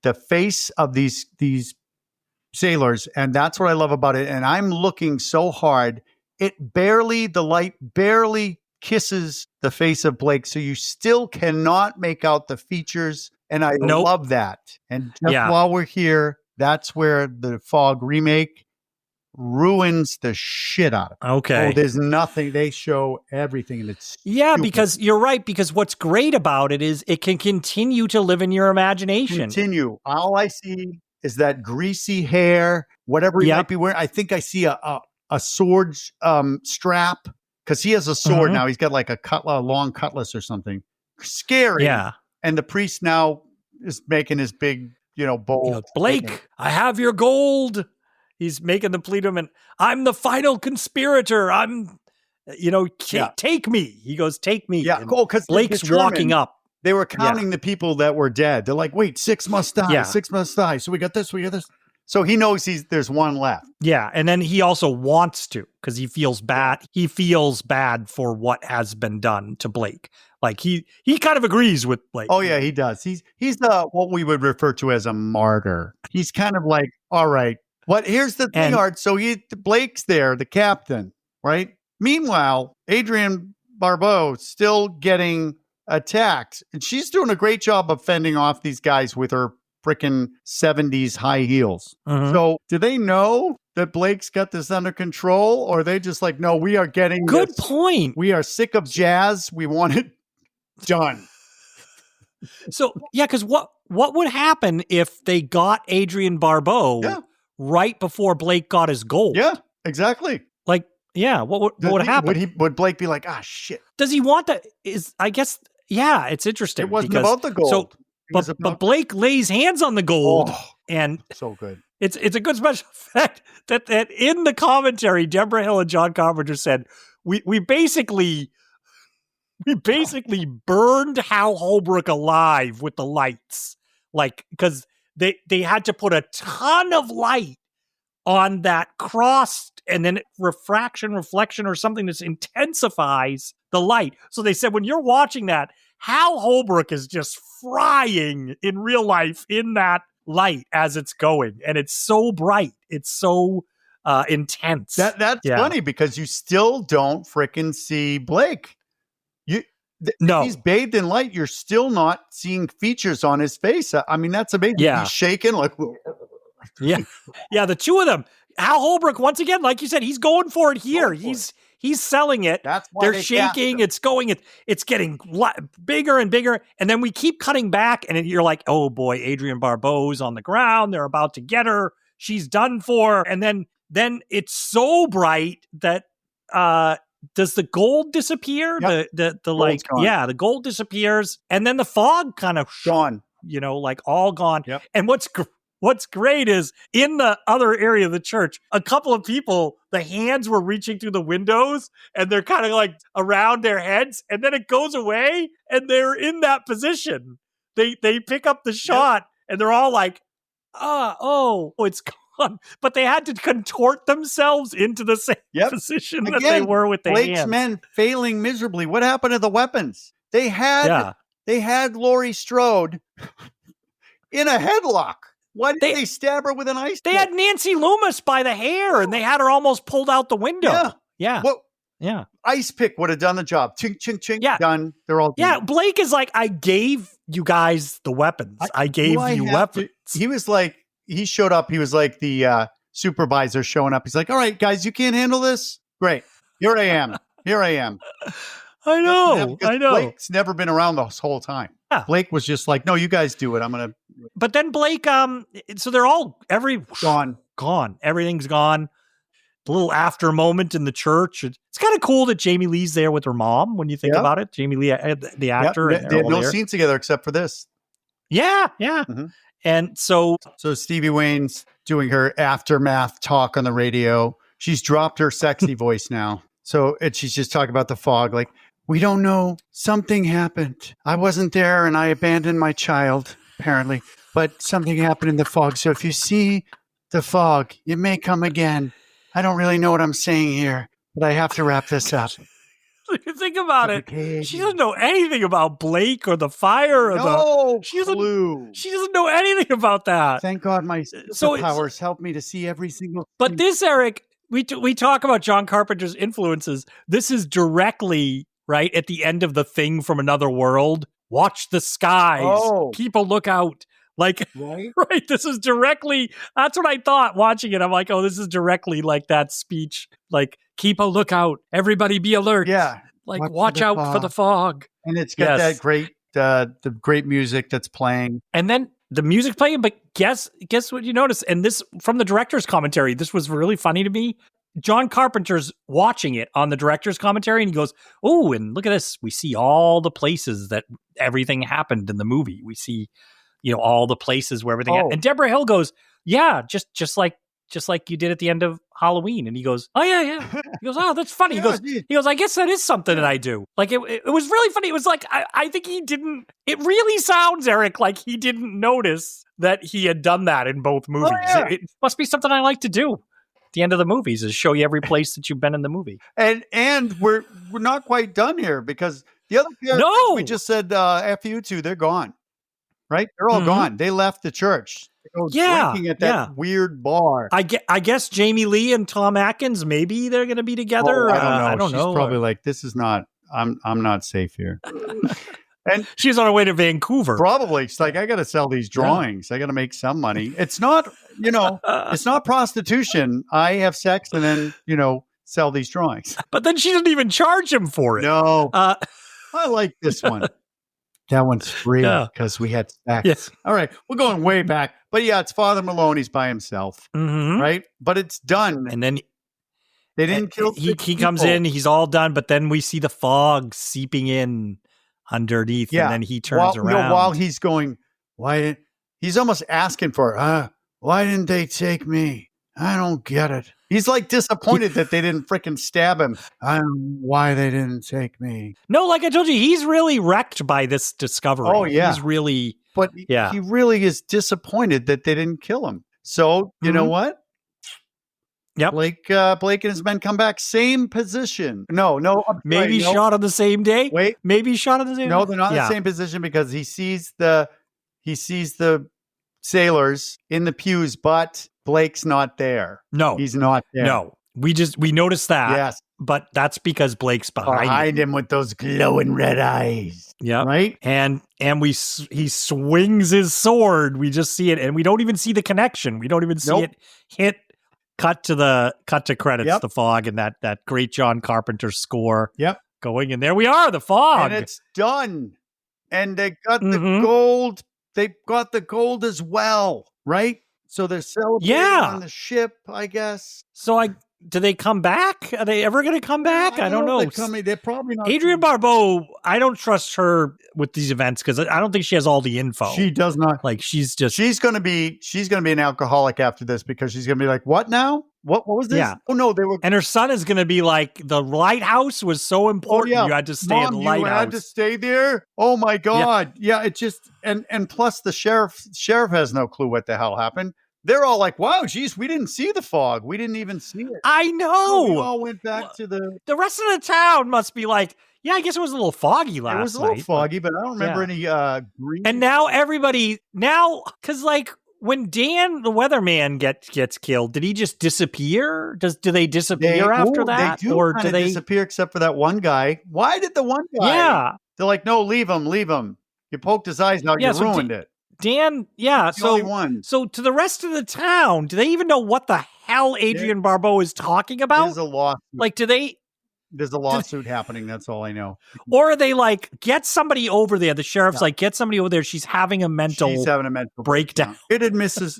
the face of these sailors, and that's what I love about it. And I'm looking so hard. The light barely kisses the face of Blake, so you still cannot make out the features. And I love that. And just while we're here, that's where the Fog remake ruins the shit out of it. Okay. There's nothing. They show everything, and it's stupid. Because you're right. Because what's great about it is it can continue to live in your imagination. All I see is that greasy hair, whatever he might be wearing. I think I see a sword strap because he has a sword now. He's got like a long cutlass or something. Scary. Yeah. And the priest now is making his big, bowl. Blake, I have your gold. He's making the plea to him, and I'm the final conspirator. I'm, take me. He goes, take me. Yeah, cool. Because Blake's walking up. They were counting the people that were dead. They're like, wait, 6 must die. Yeah. 6 must die. So we got this. So he knows there's one left. Yeah. And then he also wants to because he feels bad. He feels bad for what has been done to Blake. Like he kind of agrees with Blake. Oh, yeah, he does. He's what we would refer to as a martyr. He's kind of like, all right, here's the thing, Art. So Blake's there, the captain, right? Meanwhile, Adrienne Barbeau still getting attacked, and she's doing a great job of fending off these guys with her freaking 70s high heels. Mm-hmm. So do they know that Blake's got this under control, or are they just like, no, we are getting good point. We are sick of jazz. We want it done. So yeah, because what would happen if they got Adrienne Barbeau right before Blake got his gold? Yeah, exactly. Like, yeah, what would happen? Would Blake be like, shit? Does he want that? I guess, yeah, it's interesting. It wasn't about the gold. But Blake lays hands on the gold, and so good. It's a good special effect that in the commentary, Deborah Hill and John Carpenter said we basically burned Hal Holbrook alive with the lights, like because they had to put a ton of light on that cross, and then reflection or something that intensifies the light. So they said when you're watching that, Hal Holbrook is just frying in real life in that light as it's going, and it's so bright, it's so intense. That's funny because you still don't frickin' see Blake. No, he's bathed in light. You're still not seeing features on his face. I mean, that's amazing. Yeah. He's shaking like. Yeah. The two of them. Hal Holbrook, once again, like you said, he's going for it here. He's selling it. That's why they're shaking. It's going. It's getting bigger and bigger. And then we keep cutting back, and you're like, oh boy, Adrienne Barbeau's on the ground. They're about to get her. She's done for. And then it's so bright that does the gold disappear? Yep. The gold disappears, and then the fog kind of gone. Like all gone. Yep. And what's great is in the other area of the church, a couple of people, the hands were reaching through the windows, and they're kind of like around their heads, and then it goes away, and they're in that position. They pick up the shot, and they're all like, it's gone. But they had to contort themselves into the same position that they were with their Blake's hands. men failing miserably. What happened to the weapons? They had Laurie Strode in a headlock. Why did they stab her with an ice pick? They had Nancy Loomis by the hair, and they had her almost pulled out the window. Yeah. Ice pick would have done the job. Ching, ching, ching. Yeah. Done. They're all done. Yeah, Blake is like, I gave you guys the weapons. I gave you weapons. He was like, he showed up. He was like the supervisor showing up. He's like, all right, guys, you can't handle this? Great. Here I am. I know. Blake's never been around this whole time. Yeah. Blake was just like, no, you guys do it. But then Blake, so they're all gone. Everything's gone. The little after moment in the church. It's kind of cool that Jamie Lee's there with her mom when you think about it. Jamie Lee, the actor. Yep. They had no scenes together except for this. Yeah. Mm-hmm. And so Stevie Wayne's doing her aftermath talk on the radio. She's dropped her sexy voice now. And she's just talking about the fog. Like, we don't know. Something happened. I wasn't there, and I abandoned my child, apparently. But something happened in the fog. So if you see the fog, it may come again. I don't really know what I'm saying here, but I have to wrap this up. Think about it. She doesn't know anything about Blake or the fire or she doesn't know anything about that. Thank God my powers help me to see every single But thing. this, Erik, we talk about John Carpenter's influences. This is directly right at the end of The Thing from Another World. Watch the skies. Keep a lookout. Like, right. This is directly, that's what I thought watching it. I'm like, this is directly like that speech. Like, keep a lookout. Everybody be alert. Yeah. Like, watch out for the fog. And it's got that great, the great music that's playing. And then the music playing, but guess what you notice? And this, from the director's commentary, this was really funny to me. John Carpenter's watching it on the director's commentary, and he goes, oh, and look at this. We see all the places that everything happened in the movie. We see, all the places where everything happened. And Deborah Hill goes, yeah, just like just like you did at the end of Halloween. And he goes, oh, yeah. He goes, oh, that's funny. Yeah, He goes, I guess that is something that I do. Like, it was really funny. It was like, I think he didn't, it really sounds, Erik, like he didn't notice that he had done that in both movies. Yeah. It must be something I like to do. The end of the movies is show you every place that you've been in the movie. And we're not quite done here because the other characters we just said F you two, they're gone. Right? They're all gone. They left the church. They go drinking at that weird bar. I guess Jamie Lee and Tom Atkins, maybe they're going to be together. I don't know. She's probably like, this is not, I'm not safe here. And she's on her way to Vancouver. Probably. She's like, I got to sell these drawings. I got to make some money. It's not, it's not prostitution. I have sex and then, sell these drawings. But then she didn't even charge him for it. No. I like this one. That one's free because we had sex. Yes. All right. We're going way back. But yeah, it's Father Malone. He's by himself. Mm-hmm. Right? But it's done. And then they didn't kill he comes in, he's all done, but then we see the fog seeping in underneath, and then he turns around. While he's going, he's almost asking for, why didn't they take me? I don't get it. He's like disappointed that they didn't freaking stab him. I don't know why they didn't take me. No, like I told you, he's really wrecked by this discovery. Oh, yeah. He's really... But he really is disappointed that they didn't kill him. So, you know what? Yep. Blake and his men come back, same position. No. Maybe shot on the same day? Wait. Maybe shot on the same day? No, they're not in the same position because he sees the sailors in the pews, but Blake's not there. No. He's not there. No. We noticed that. Yes. But that's because Blake's behind him with those glowing red eyes. Yeah. Right? And he swings his sword. We just see it, and we don't even see the connection. We don't even see it hit. Cut to credits, the fog, and that great John Carpenter score. Yep. Going, and there we are, the fog. And it's done. And they got the gold. They got the gold as well, right? So they're celebrating on the ship, I guess. So do they come back? Are they ever going to come back? I don't know. They're probably not. Adrienne Barbeau, I don't trust her with these events because I don't think she has all the info. She does not. Like she's going to be an alcoholic after this because she's going to be like, what now? What was this? Yeah. Oh no, they were. And her son is going to be like, the lighthouse was so important. You had to stay at the lighthouse. You had to stay there. Oh my God. Yeah. It just, and plus the sheriff has no clue what the hell happened. They're all like, wow, geez, we didn't see the fog. We didn't even see it. I know. So we all went back to the rest of the town must be like, yeah, I guess it was a little foggy last night. It was a little foggy, but I don't remember any green. And now because like when Dan, the weatherman, gets killed, did he just disappear? Do they disappear after that? They do disappear except for that one guy. Why did the one guy? Yeah. They're like, no, leave him. You poked his eyes out, you ruined it. Dan, so to the rest of the town, do they even know what the hell Adrienne Barbeau is talking about? There's a lawsuit. Like, there's a lawsuit happening. That's all I know. Or are they like, get somebody over there? The sheriff's like, get somebody over there. She's having a mental breakdown. Where did Mrs.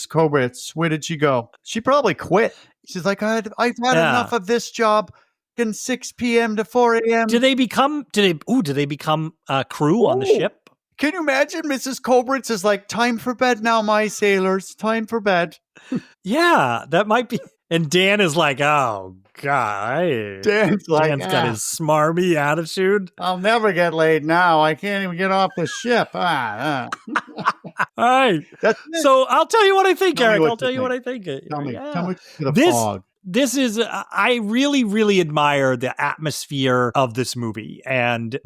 Kobritz, where did she go? She probably quit. She's like, I've had enough of this job. From 6 p.m. to 4 a.m. Do they become crew on the ship? Can you imagine Mrs. Kobritz is like, time for bed now, my sailors. Time for bed. Yeah, that might be. And Dan is like, oh, God. Dan's got his smarmy attitude. I'll never get laid now. I can't even get off the ship. All right. So I'll tell you what I think, Erik. I'll tell you what I think. Tell me the fog. This is, I really, really admire the atmosphere of this movie. And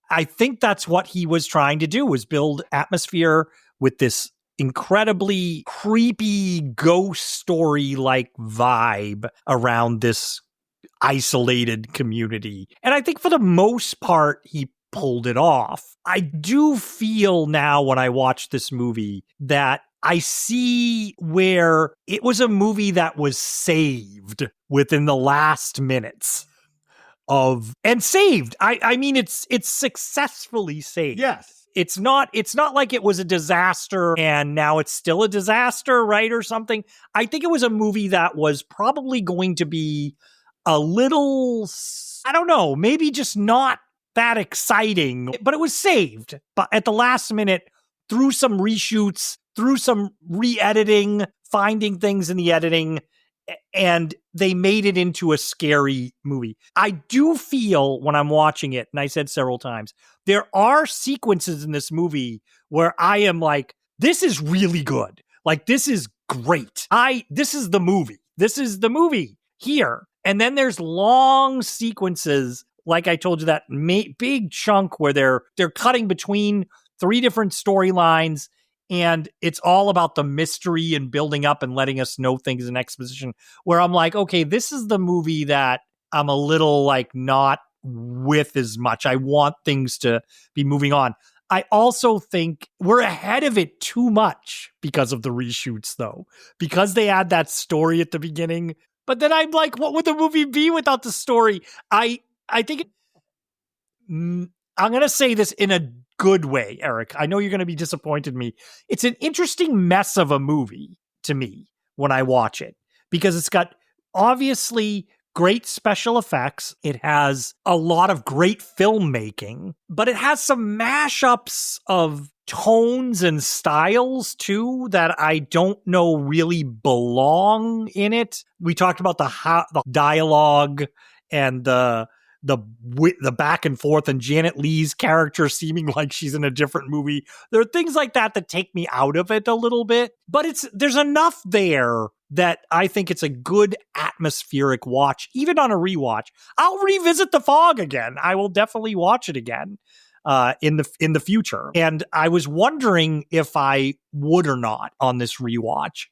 I think that's what he was trying to do, was build atmosphere with this incredibly creepy ghost story-like vibe around this isolated community. And I think for the most part, he pulled it off. I do feel now when I watch this movie that I see where it was a movie that was saved within the last minutes. I mean, it's successfully saved. Yes. It's not like it was a disaster and now it's still a disaster, right? Or something. I think it was a movie that was probably going to be a little, I don't know, maybe just not that exciting, but it was saved. But at the last minute, through some reshoots, through some re-editing, finding things in the editing, and they made it into a scary movie. I do feel when I'm watching it, and I said several times, there are sequences in this movie where I am like, this is really good. Like, this is great. This is the movie. This is the movie here. And then there's long sequences, like I told you, that big chunk where they're cutting between 3 different storylines, and it's all about the mystery and building up and letting us know things in exposition, where I'm like, okay, this is the movie that I'm a little like not with as much. I want things to be moving on. I also think we're ahead of it too much because of the reshoots, though, because they add that story at the beginning. But then I'm like, what would the movie be without the story? I think I'm going to say this in a good way, Erik. I know you're going to be disappointed in me. It's an interesting mess of a movie to me when I watch it, because it's got obviously great special effects. It has a lot of great filmmaking, but it has some mashups of tones and styles too that I don't know really belong in it. We talked about the dialogue and the back and forth, and Janet Leigh's character seeming like she's in a different movie. There are things like that that take me out of it a little bit, but there's enough there that I think it's a good atmospheric watch, even on a rewatch. I'll revisit The Fog again. I will definitely watch it again in the future. And I was wondering if I would or not on this rewatch,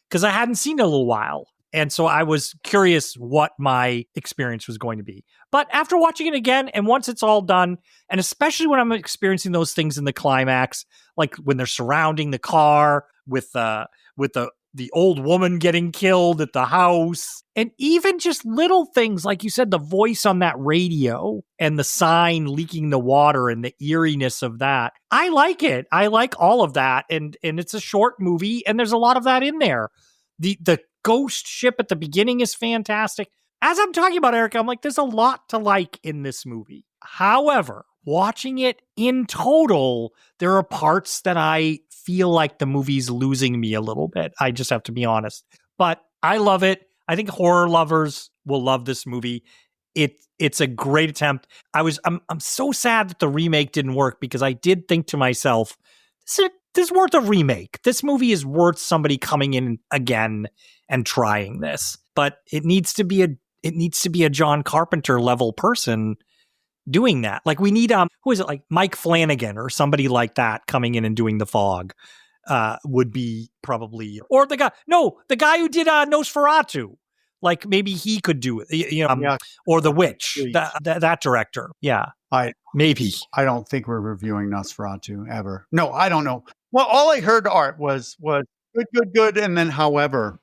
because I hadn't seen it in a little while. And so I was curious what my experience was going to be. But after watching it again, and once it's all done, and especially when I'm experiencing those things in the climax, like when they're surrounding the car with the old woman getting killed at the house, and even just little things, like you said, the voice on that radio and the sign leaking the water and the eeriness of that. I like it. I like all of that. And it's a short movie, and there's a lot of that in there. The ghost ship at the beginning is fantastic. As I'm talking about, Erik, I'm like, there's a lot to like in this movie. However, watching it in total, there are parts that I feel like the movie's losing me a little bit. I just have to be honest. But I love it. I think horror lovers will love this movie. It's a great attempt. I'm so sad that the remake didn't work, because I did think to myself, this is worth a remake. This movie is worth somebody coming in again and trying this. But it needs to be a John Carpenter level person doing that. Like, we need who is it, like Mike Flanagan or somebody like that coming in and doing The Fog would be probably, or the guy who did Nosferatu. Like, maybe he could do it, yeah. Or The Witch, that director. Yeah, maybe. I don't think we're reviewing Nosferatu ever. No, I don't know. Well, all I heard, Art, was good, and then however.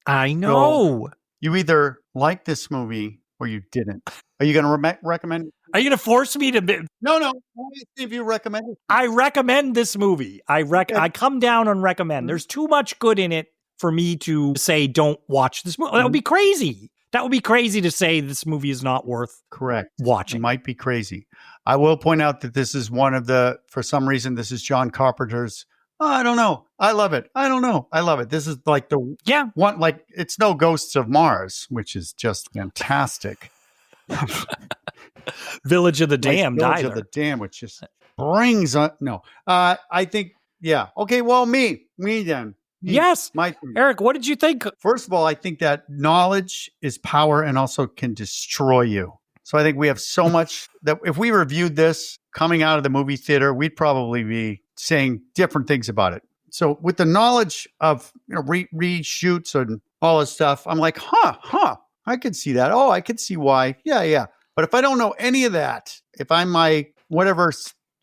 I know. So you either like this movie or you didn't. Are you going to recommend it? Are you going to force me to? No. Let me see if you recommend it. I recommend this movie. I come down on recommend. There's too much good in it for me to say don't watch this movie. That would be crazy. That would be crazy to say this movie is not worth watching. It might be crazy. I will point out that this is for some reason, this is John Carpenter's. I don't know. I love it. I don't know. I love it. This is like one, like, it's no Ghosts of Mars, which is just fantastic. Village of the Damned, Village of the Damned, which just brings on. No, I think, yeah. Okay. Well, me then. Yes. Erik, what did you think? First of all, I think that knowledge is power and also can destroy you. So I think we have so much that if we reviewed this coming out of the movie theater, we'd probably be saying different things about it. So with the knowledge of reshoots and all this stuff, I'm like, I could see that. Oh, I could see why. Yeah. But if I don't know any of that, if I'm my whatever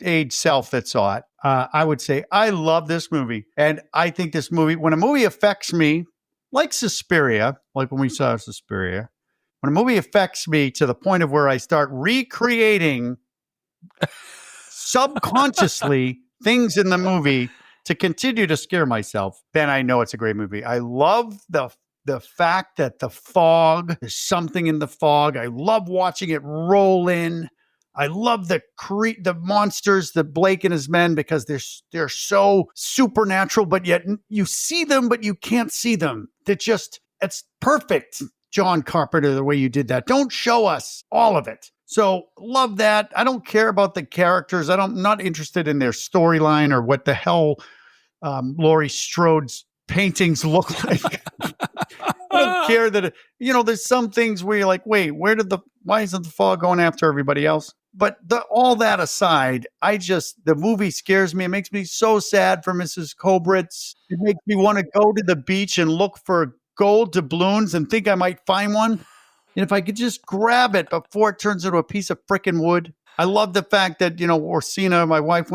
age self that saw it, I would say I love this movie. And I think this movie, when a movie affects me, like Suspiria, like when we saw Suspiria, when a movie affects me to the point of where I start recreating subconsciously things in the movie to continue to scare myself, then I know it's a great movie. I love the fact that the fog, there's something in the fog. I love watching it roll in. I love the monsters, the Blake and his men, because they're so supernatural, but yet you see them, but you can't see them. It's perfect, John Carpenter, the way you did that. Don't show us all of it. So love that. I don't care about the characters. I'm not interested in their storyline or what the hell Laurie Strode's paintings look like. I don't care that, there's some things where you're like, wait, why isn't the fog going after everybody else? But all that aside, the movie scares me. It makes me so sad for Mrs. Kobritz. It makes me want to go to the beach and look for gold doubloons and think I might find one. And if I could just grab it before it turns into a piece of frickin' wood. I love the fact that, Orsina, my wife,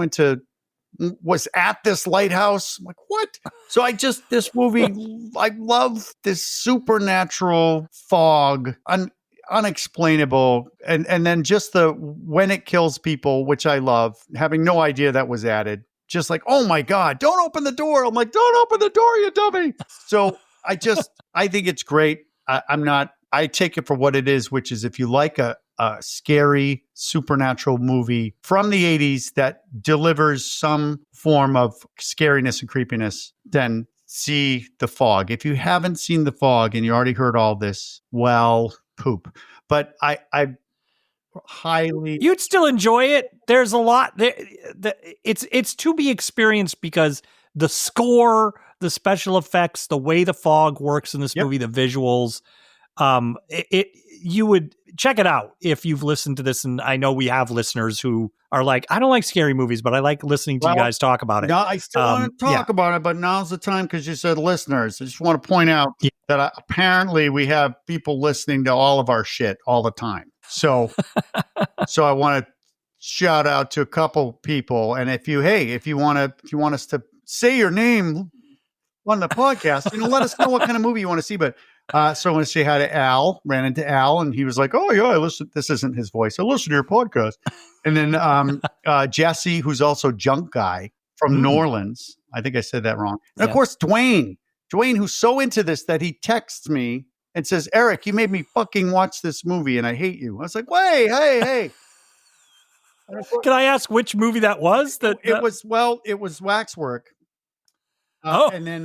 was at this lighthouse. I'm like, what? So this movie, I love this supernatural fog, unexplainable. And then just when it kills people, which I love, having no idea that was added. Just like, oh my God, don't open the door. I'm like, don't open the door, you dummy. So I think it's great. I take it for what it is, which is if you like a scary supernatural movie from the 80s that delivers some form of scariness and creepiness, then see The Fog. If you haven't seen The Fog and you already heard all this, well, poop. But I highly... You'd still enjoy it. There's a lot... It's to be experienced because the score, the special effects, the way The Fog works in this movie, the visuals... you would check it out if you've listened to this. And I know we have listeners who are like, I don't like scary movies, but I like listening to you guys talk about it. No, I still want to talk about it, but now's the time because you said listeners. I just want to point out that apparently we have people listening to all of our shit all the time. So I want to shout out to a couple people. And if you want us to say your name on the podcast, let us know what kind of movie you want to see. But so I want to say hi to Al. Ran into Al, and he was like, "Oh yeah, I listen." This isn't his voice. I listen to your podcast. And then Jesse, who's also Junk Guy from New Orleans. I think I said that wrong. And of course, Dwayne, who's so into this that he texts me and says, "Erik, you made me fucking watch this movie, and I hate you." I was like, "Wait, hey." Can I ask which movie that was? It was Waxwork. And then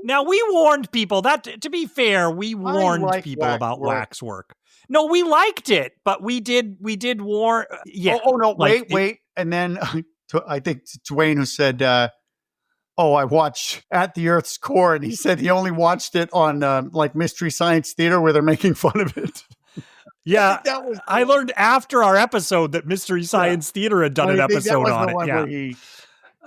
now we warned people that, to be fair, we warned people about Waxwork. No, we liked it, but we did warn. Yeah. Oh no, wait. And then I think Dwayne who said, I watched At the Earth's Core, and he said he only watched it on Mystery Science Theater where they're making fun of it. Yeah, I learned after our episode that Mystery Science Theater had done an episode on it.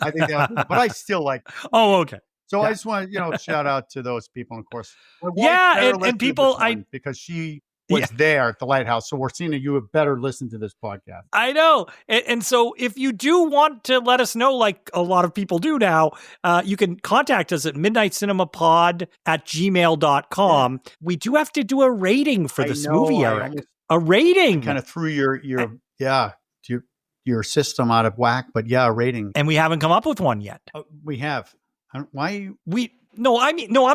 I think that was, but I still like it. Oh, okay. So I just want to, shout out to those people, and of course. And people, because she was there at the lighthouse. So Orsina, you have better listen to this podcast. I know. And so if you do want to let us know, like a lot of people do now, you can contact us at midnightcinemapod@gmail.com. Yeah. We do have to do a rating for this movie, Erik. A rating. Kind of threw your system out of whack, but a rating. And we haven't come up with one yet. We have. I'm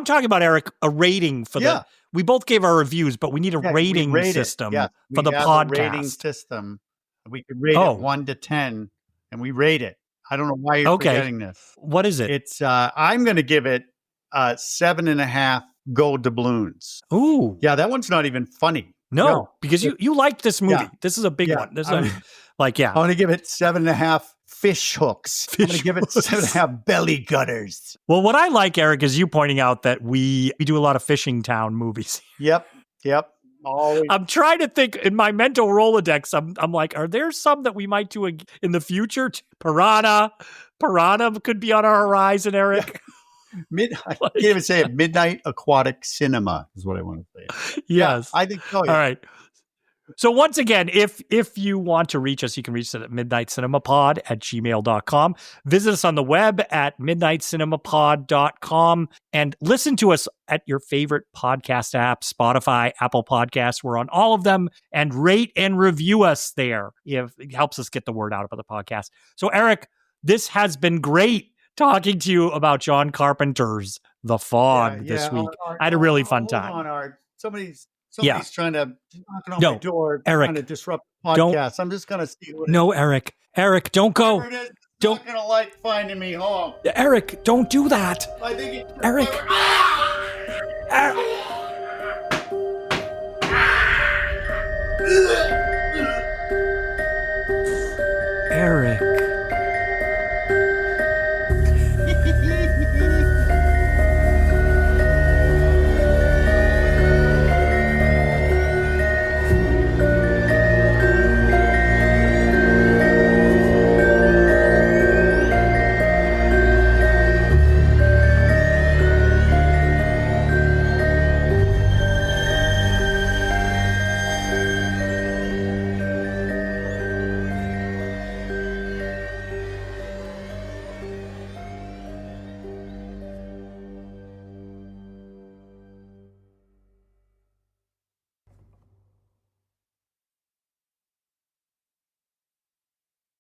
talking about, Erik, a rating for we both gave our reviews, but we need a rating system for the podcast. Rating system. We could rate it 1 to 10, and we rate it. I don't know why you're forgetting this. What is it? It's I'm going to give it 7.5 gold doubloons. Ooh, yeah, that one's not even funny. No, because you liked this movie. This is a big one. This is I want to give it 7.5 fish hooks. I'm going to give it 7.5 belly gutters. Well, what I like, Erik, is you pointing out that we do a lot of Fishing Town movies. Yep. Always. I'm trying to think in my mental Rolodex. I'm like, are there some that we might do in the future? Piranha could be on our horizon, Erik. I can't even say it. Midnight Aquatic Cinema is what I want to say. Yes. I think so. All right. So once again, if you want to reach us, you can reach us at midnightcinemapod@gmail.com. Visit us on the web at midnightcinemapod.com and listen to us at your favorite podcast app, Spotify, Apple Podcasts. We're on all of them, and rate and review us there. It helps us get the word out about the podcast. So Erik, this has been great talking to you about John Carpenter's The Fog this week. I had a really fun time. Somebody Somebody's trying to knock on my door, Erik, trying to disrupt the podcast. I'm just going to see what No, Erik. Erik, don't go. it is. Don't- Not going to like finding me home. Erik, don't do that. I think it's Erik. Erik.